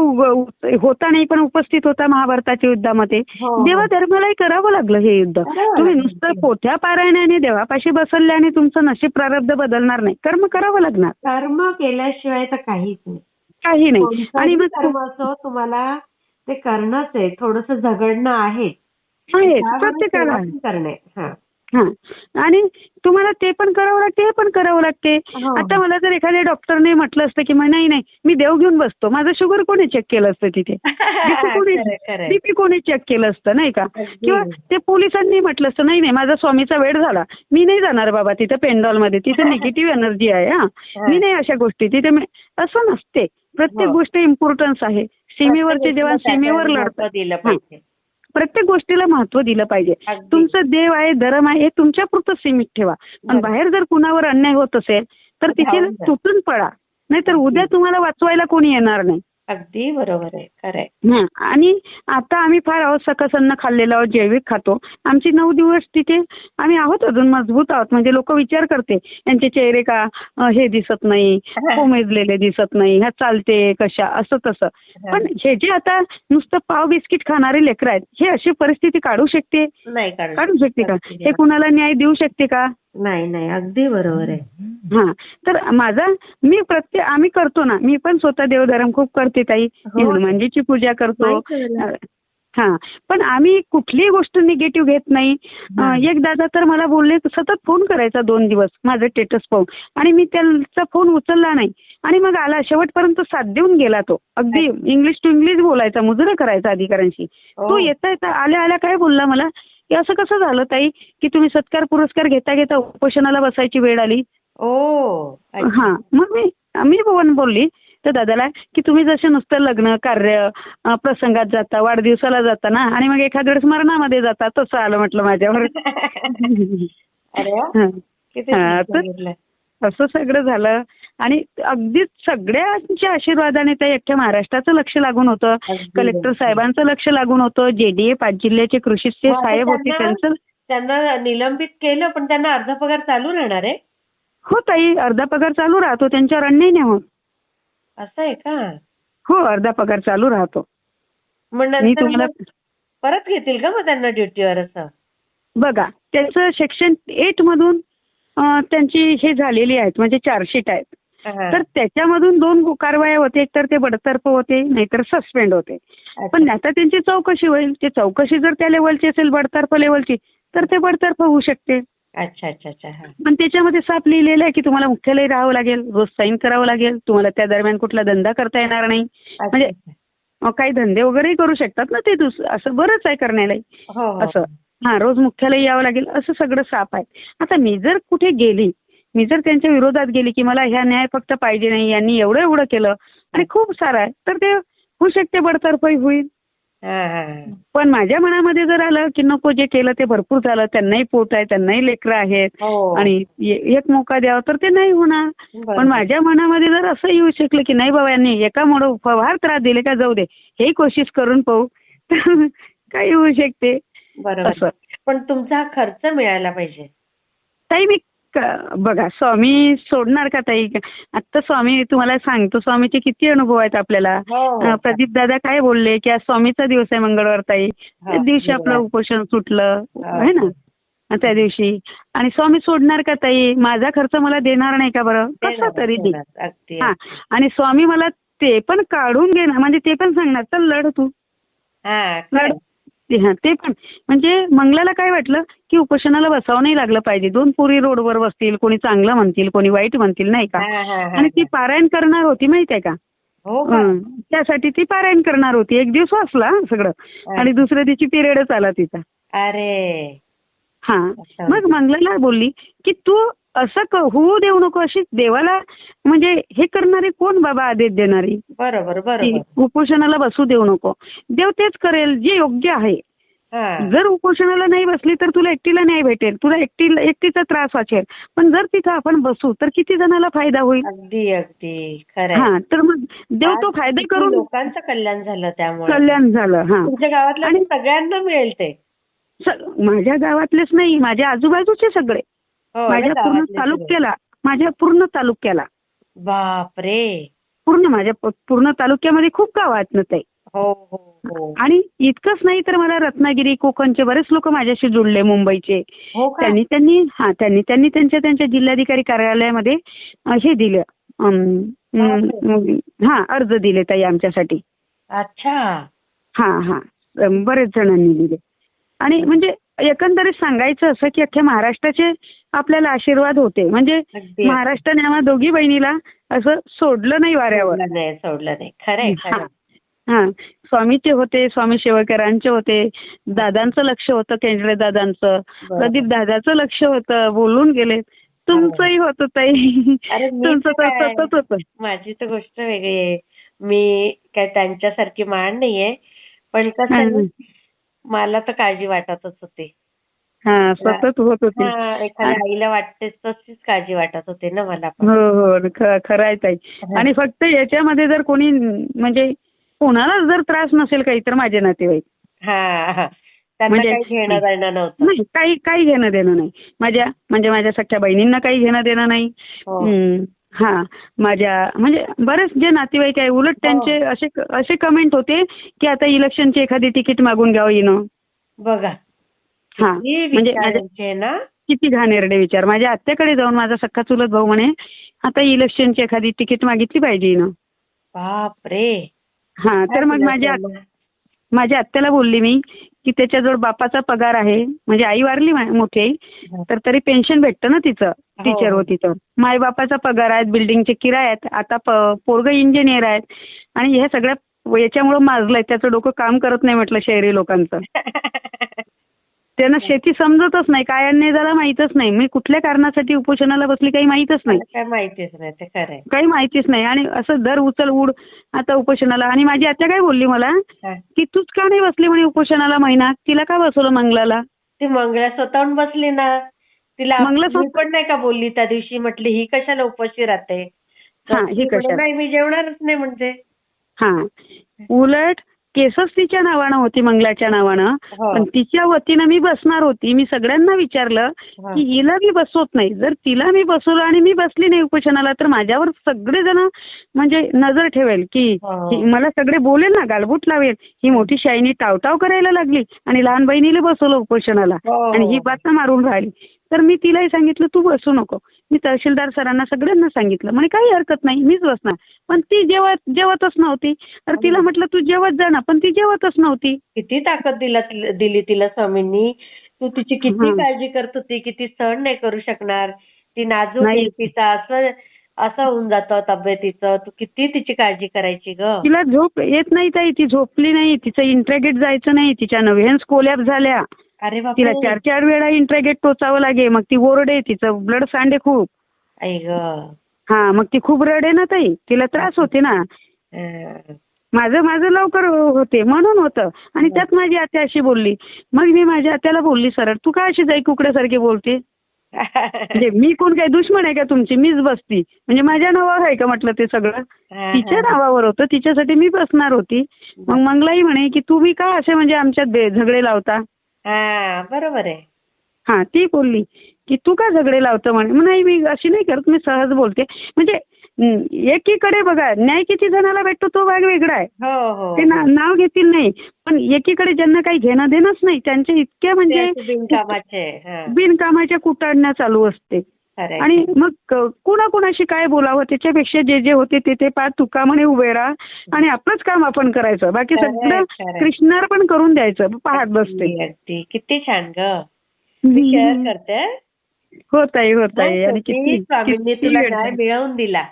होता नाही पण उपस्थित होता महाभारताच्या युद्धामध्ये. देवा धर्मालाही करावं लागलं हे युद्ध. तुम्ही नुसतं पोथ्या पारायणाने देवापाशी बसल्याने तुमचं नशीब प्रारब्ध बदलणार नाही, कर्म करावं लागणार. कर्म केल्याशिवाय तर काहीच नाही. काही नाही. आणि मग कर्म असो तुम्हाला ते करणंच आहे, थोडंसं झगडणं आहे प्रत्येकाला करणे. आणि तुम्हाला ते पण करावं लागते, हे पण करावं लागते. आता मला जर एखाद्या डॉक्टरने म्हटलं असतं की नाही मी देव घेऊन बसतो, माझं शुगर कोणी चेक केलं असतं तिथे, बीपी कोणी चेक केलं असतं नाही का? किंवा ते पोलिसांनी म्हटलं असतं नाही माझा स्वामीचा वेळ झाला, मी नाही जाणार बाबा तिथे पेंडॉलमध्ये, तिथे निगेटिव्ह एनर्जी आहे, मी नाही अशा गोष्टी तिथे. असं नसते, प्रत्येक गोष्ट इम्पॉर्टन्स आहे. सीमेवरचे जवान सीमेवर लढतात, प्रत्येक गोष्टीला महत्व दिलं पाहिजे. तुमचं देव आहे, धर्म आहे, हे तुमच्या पुरतं सीमित ठेवा. पण बाहेर जर कुणावर अन्याय होत असेल तर तिथे तुटून पडा, नाहीतर उद्या तुम्हाला वाचवायला कोणी येणार नाही. अगदी बरोबर आहे, खरंय. आणि आता आम्ही फार सकसन्न खाल्लेलो आहोत, जैविक खातो. आमची 9 दिवस तिथे आम्ही आहोत, अजून मजबूत आहोत. म्हणजे लोक विचार करते यांचे चेहरे का हे दिसत नाही, कोमेजलेले दिसत नाही, ह्या चालते कशा, असं तसं. पण हे जे आता नुसतं पाव बिस्किट खाणारे लेकरं आहेत, हे अशी परिस्थिती काढू शकते का? हे कुणाला न्याय देऊ शकते का? नाही, अगदी बरोबर आहे. तर आम्ही करतो ना, मी पण स्वतः देवधर्म खूप करते ताई. हनुमानजीची पूजा करतो. पण आम्ही कुठलीही गोष्ट निगेटिव्ह घेत नाही. एक दादा तर मला बोलले, सतत फोन करायचा 2 दिवस माझं स्टेटस पाहून, आणि मी त्यांचा फोन उचलला नाही. आणि मग आला, शेवटपर्यंत साथ देऊन गेला तो. अगदी इंग्लिश टू इंग्लिश बोलायचा, मुजरा करायचा अधिकाऱ्यांशी. तो येता आल्या काय बोलला मला की असं कसं झालं ताई की तुम्ही सत्कार पुरस्कार घेता घेता उपोषणाला बसायची वेळ आली. मग मी बोलली त्या दादाला की तुम्ही जसे नुसतं लग्न कार्य प्रसंगात जाता, वाढदिवसाला जाता ना, आणि मग एखाद्या वेळेस मरणामध्ये जाता, तसं आलं म्हटलं माझ्यावर. असं सगळं झालं. आणि अगदीच सगळ्यांच्या आशीर्वादाने त्या एकट्या महाराष्ट्राचं लक्ष लागून होतं, कलेक्टर साहेबांचं लक्ष लागून होतं, JDA 5 जिल्ह्याचे कृषी साहेब होते त्यांना निलंबित केलं, पण त्यांना अर्धा पगार चालू राहणार आहे. हो ताई, अर्धा पगार चालू राहतो, त्यांच्यावर अन्याय नाही होत. असं आहे का? हो, अर्धा पगार चालू राहतो. मी तुम्हाला परत घेतील का मग त्यांना ड्युटीवर? असं बघा, त्यांचं सेक्शन 8 मधून त्यांची हे झालेली आहेत, म्हणजे चार्जशीट आहेत. तर त्याच्यामधून 2 कारवाया होते, एक तर ते बडतर्फ होते, नाहीतर सस्पेंड होते. पण आता त्यांची चौकशी होईल, ते चौकशी जर त्या लेवलची असेल, बडतर्फ लेवलची, तर ते बडतर्फ होऊ शकते. अच्छा. पण त्याच्यामध्ये साफ लिहिलेलं आहे की तुम्हाला मुख्यालय राहावं लागेल, रोज साईन करावं लागेल, तुम्हाला त्या दरम्यान कुठला धंदा करता येणार नाही. म्हणजे काही धंदे वगैरेही करू शकतात ना ते, असं बरंच आहे करण्याला असं. हा रोज मुख्यालय यावं लागेल असं सगळं साफ आहे. आता मी जर कुठे गेली, मी जर त्यांच्या विरोधात गेली की मला ह्या न्याय फक्त पाहिजे नाही, यांनी एवढं एवढं केलं आणि खूप सारं आहे, तर ते होऊ शकते बडतर्फही होईल. पण माझ्या मनामध्ये जर आलं की नको, जे केलं ते भरपूर झालं, त्यांनाही पोट आहे, त्यांनाही लेकरं आहेत आणि एक मोका द्यावा, तर ते नाही होणार. पण माझ्या मनामध्ये जर असं येऊ शकलं की नाही बाबा, यांनी एका मोड फार त्रास दिले का, जाऊ दे, हे कोशिश करून पाहू, तर काही होऊ शकते. बरोबर. पण तुमचा हा खर्च मिळायला पाहिजे. ताई मी बघा, स्वामी सोडणार का ताई? आता स्वामी, तुम्हाला सांगतो, स्वामीचे किती अनुभव आहेत आपल्याला. प्रदीप दादा काय बोलले की आज स्वामीचा दिवस आहे मंगळवार ताई, त्या दिवशी आपलं उपोषण सुटलं आहे ना त्या दिवशी. आणि स्वामी सोडणार का ताई? माझा खर्च मला देणार नाही का बरं? कसा तरी दे. हा, आणि स्वामी मला ते पण काढून घेणार, म्हणजे ते पण सांगणार चल लढ तू, लढ. ते पण म्हणजे मंगलाला काय वाटलं की उपोषणाला बसावं नाही लागलं पाहिजे, 2 पोरी रोडवर बसतील, कोणी चांगलं म्हणतील, कोणी वाईट म्हणतील, नाही का. आणि ती पारायण करणार होती माहितीये का. त्यासाठी ती पारायण करणार होती. एक दिवस वाचला सगळं आणि दुसऱ्या दिवशी पिरियडच आला तिचा. अरे हा, मग मंगलाला बोलली की तू असं होऊ देऊ नको, अशी देवाला म्हणजे हे करणारी कोण बाबा, आदेश देणारी. बरोबर बरोबर. उपोषणाला बसू देऊ नको, देव तेच करेल जे योग्य आहे. जर उपोषणाला नाही बसली तर तुला एकटीला न्याय भेटेल, तुला एकटीचा त्रास वाचेल. पण जर तिथं आपण बसू तर किती जणांना फायदा होईल. अगदी अगदी खरं. हा, तर मग देव तो फायदा करून लोकांचं कल्याण झालं, त्यामुळे कल्याण झालं. हा, तुमच्या गावातल्या सगळ्यांना मिळेल ते. माझ्या गावातलेच नाही, माझ्या आजूबाजूचे सगळे, माझ्या पूर्ण तालुक्याला. बापरे. माझ्या पूर्ण तालुक्यामध्ये खूप गाव आहेत ना ताई. आणि इतकंच नाही तर मला रत्नागिरी, कोकणचे बरेच लोक माझ्याशी जुळले, मुंबईचे. त्यांनी त्यांच्या जिल्हाधिकारी कार्यालयामध्ये हे दिलं, अर्ज दिले ताई आमच्यासाठी. अच्छा. हा, बरेच जणांनी दिले. आणि म्हणजे एकंदरीत सांगायचं असं की अख्ख्या महाराष्ट्राचे आपल्याला आशीर्वाद होते. म्हणजे महाराष्ट्राने आम्हा दोघी बहिणीला असं सोडलं नाही वाऱ्यावर. सोडलं नाही, खरंय. हा, स्वामीचे होते, स्वामी सेवकरांचे होते, दादांचं लक्ष होतं, केंद्रे दादांचं, प्रदीप दादाचं लक्ष होतं, बोलून गेले. तुमचंही होतं ताई, तुमचं तर सतत होतं. माझी तर गोष्ट वेगळी आहे, मी काय त्यांच्यासारखी मान नाहीये, पण कसं मला तर काळजी वाटतच होती. हा, सतत होत होती. एखाद्या आईला वाटते तशीच काळजी वाटत होते ना मला. हो, खरं आहे ताई. आणि फक्त याच्यामध्ये जर कोणी म्हणजे कोणाला जर त्रास नसेल काही, तर माझे नातेवाईक, म्हणजे काही घेणं देणं नव्हतं. नाही, काही घेणं देणं नाही. माझ्या सख्या बहिणींना काही घेणं देणं नाही. हा, माझ्या म्हणजे बरेच जे नातेवाईक आहे, उलट त्यांचे असे कमेंट होते की आता इलेक्शनची एखादी तिकीट मागून घ्यावं येणं. बघा, हा, म्हणजे किती घाणेरडे विचार. माझ्या आत्याकडे जाऊन माझा सख्खा चुलत भाऊ म्हणे आता इलेक्शनची एखादी तिकीट मागितली पाहिजे ना. बापरे. हा, तर मग माझ्या आत्याला बोलली मी की त्याच्याजवळ बापाचा पगार आहे, म्हणजे आई वारली मोठी आई, तर तरी पेन्शन भेटतं ना तिचं, टीचर होती तर. मायबापाचा पगार आहेत, बिल्डिंगचे किराय आहेत, आता पोरगं इंजिनियर आहेत, आणि ह्या सगळ्या याच्यामुळे माजलंय, त्याचं डोकं काम करत नाही म्हटलं शहरी लोकांचं. त्यांना शेती समजतच नाही, काय अन्याय झाला माहीतच नाही. मी कुठल्या कारणासाठी उपोषणाला बसली काही माहीतच नाही. काही माहितीच नाही. आणि असं दर उचल उड आता उपोषणाला. आणि माझी आत्या काय बोलली मला की तूच का नाही बसली म्हणे उपोषणाला महिना, तिला का बसवलं मंगलाला. ती मंगला स्वतःहून बसली ना, तिला पण नाही का बोलली त्या दिवशी, म्हटली ही कशाला उपाशी राहते. ही कशाला, नाही मी जेवणारच नाही म्हणते. हा, उलट केसच तिच्या नावानं होती, मंगलाच्या नावानं, पण तिच्या वतीनं मी बसणार होती. मी सगळ्यांना विचारलं की हिला मी बसवत नाही, जर तिला मी बसवलं आणि मी बसली नाही उपोषणाला तर माझ्यावर सगळेजण म्हणजे नजर ठेवेल की मला सगळे बोलेल ना, गालबोट लावेल, ही मोठी शाईनी टावटाव करायला लागली आणि लहान बहिणीला बसवलं उपोषणाला आणि ही बाता मारून राहिली. तर मी तिलाही सांगितलं तू बसू नको. मी तहसीलदार सरांना सगळ्यांना सांगितलं, म्हणे काही हरकत नाही मीच बसणार. पण ती जेवतच नव्हती. तर तिला म्हटलं तू जेवत जा ना, पण ती जेवतच नव्हती. किती ताकद दिली तिला स्वामींनी. तू तिची किती काळजी करत होती, किती सहन नाही करू शकणार, ती नाजूक आहे, तिचा असं होऊन जातं तब्येतीचं, तू किती तिची काळजी करायची ग. तिला झोप येत नाही ताई, ती झोपली नाही, तिचं इंट्रागेट जायचं नाही, तिच्या नव्हेन्स कोलॅप्स झाल्या. अरे तिला बापरे. 4 वेळा इंट्रागेट टोचावं लागे, मग ती ओरडे, तिचं ब्लड सांडे खूप. आई ग. हा, मग ती खूप रडे ना ताई, तिला त्रास होते ना. माझं लवकर होते म्हणून होतं. आणि त्यात माझी आत्या अशी बोलली. मग मी माझ्या आत्याला बोलली सरळ, तू का अशी जाई कुकड्यासारखी बोलते? म्हणजे मी कोण काय दुश्मन आहे का तुमची? मीच बसती म्हणजे माझ्या नावावर आहे का म्हटलं ते सगळं? तिच्या नावावर होतं, तिच्यासाठी मी बसणार होती. मग मंगलाई म्हणे की तुम्ही का असे म्हणजे आमच्यात झगडे लावता? बरोबर आहे. हा, ती बोलली की तू का झगडे लावतं म्हणे. नाही, मी अशी नाही करत, मी सहज बोलते. म्हणजे एकीकडे बघा, न्याय किती जणाला भेटतो तो भाग वेगळा आहे. हो. ते नाव घेतील नाही, पण एकीकडे ज्यांना काही घेणं देणंच नाही त्यांच्या इतक्या म्हणजे बिनकामाच्या कुटाडण्या चालू असते. आणि मग कुणाकुणाशी काय बोलावं, त्याच्यापेक्षा जे होते ते पा तुका म्हणे उभे राहा आणि आपलंच काम आपण करायचं, बाकी सगळं कृष्णार्पण करून द्यायचं. पाहत बसते. किती छान ग. शेअर करते. होत आहे. आणि किती स्वामींनी तुला न्याय मिळवून दिला.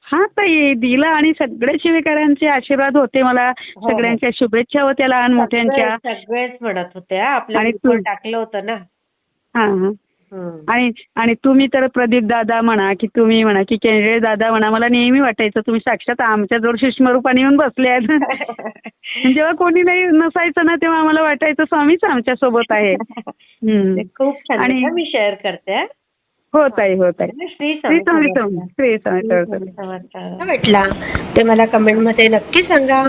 हा ताई, दिला. आणि सगळ्या शिवेकरांचे आशीर्वाद होते मला, सगळ्यांच्या शुभेच्छा होत्या लहान मोठ्यांच्या. सगळेच म्हणत होते आपल्याला टाकलं होतं ना. हा. आणि तुम्ही तर प्रदीप दादा म्हणा की तुम्ही म्हणा की केंद्रे दादा म्हणा, मला नेहमी वाटायचं तुम्ही साक्षात आमच्याजवळ सूक्ष्मरूपाने येऊन बसले आहेत. जेव्हा कोणी नाही नसायचं ना, तेव्हा आम्हाला वाटायचं स्वामीच आमच्या सोबत आहे. खूप छान. आणि मी शेअर करते. होत आहे. श्री स्वामी म्हटला ते मला कमेंटमध्ये नक्की सांगा.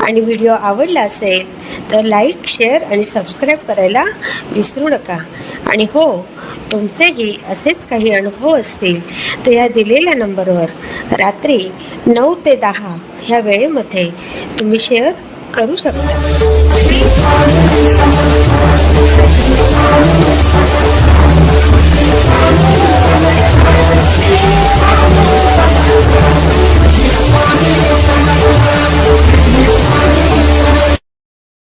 आणि व्हिडिओ आवडला असेल तर लाईक, शेअर आणि सबस्क्राईब करायला विसरू नका. आणि हो, तुमचेही असेच काही अनुभव असतील तर या दिलेल्या नंबरवर रात्री 9 ते 10 ह्या वेळेमध्ये तुम्ही शेअर करू शकता. श्री स्वामी.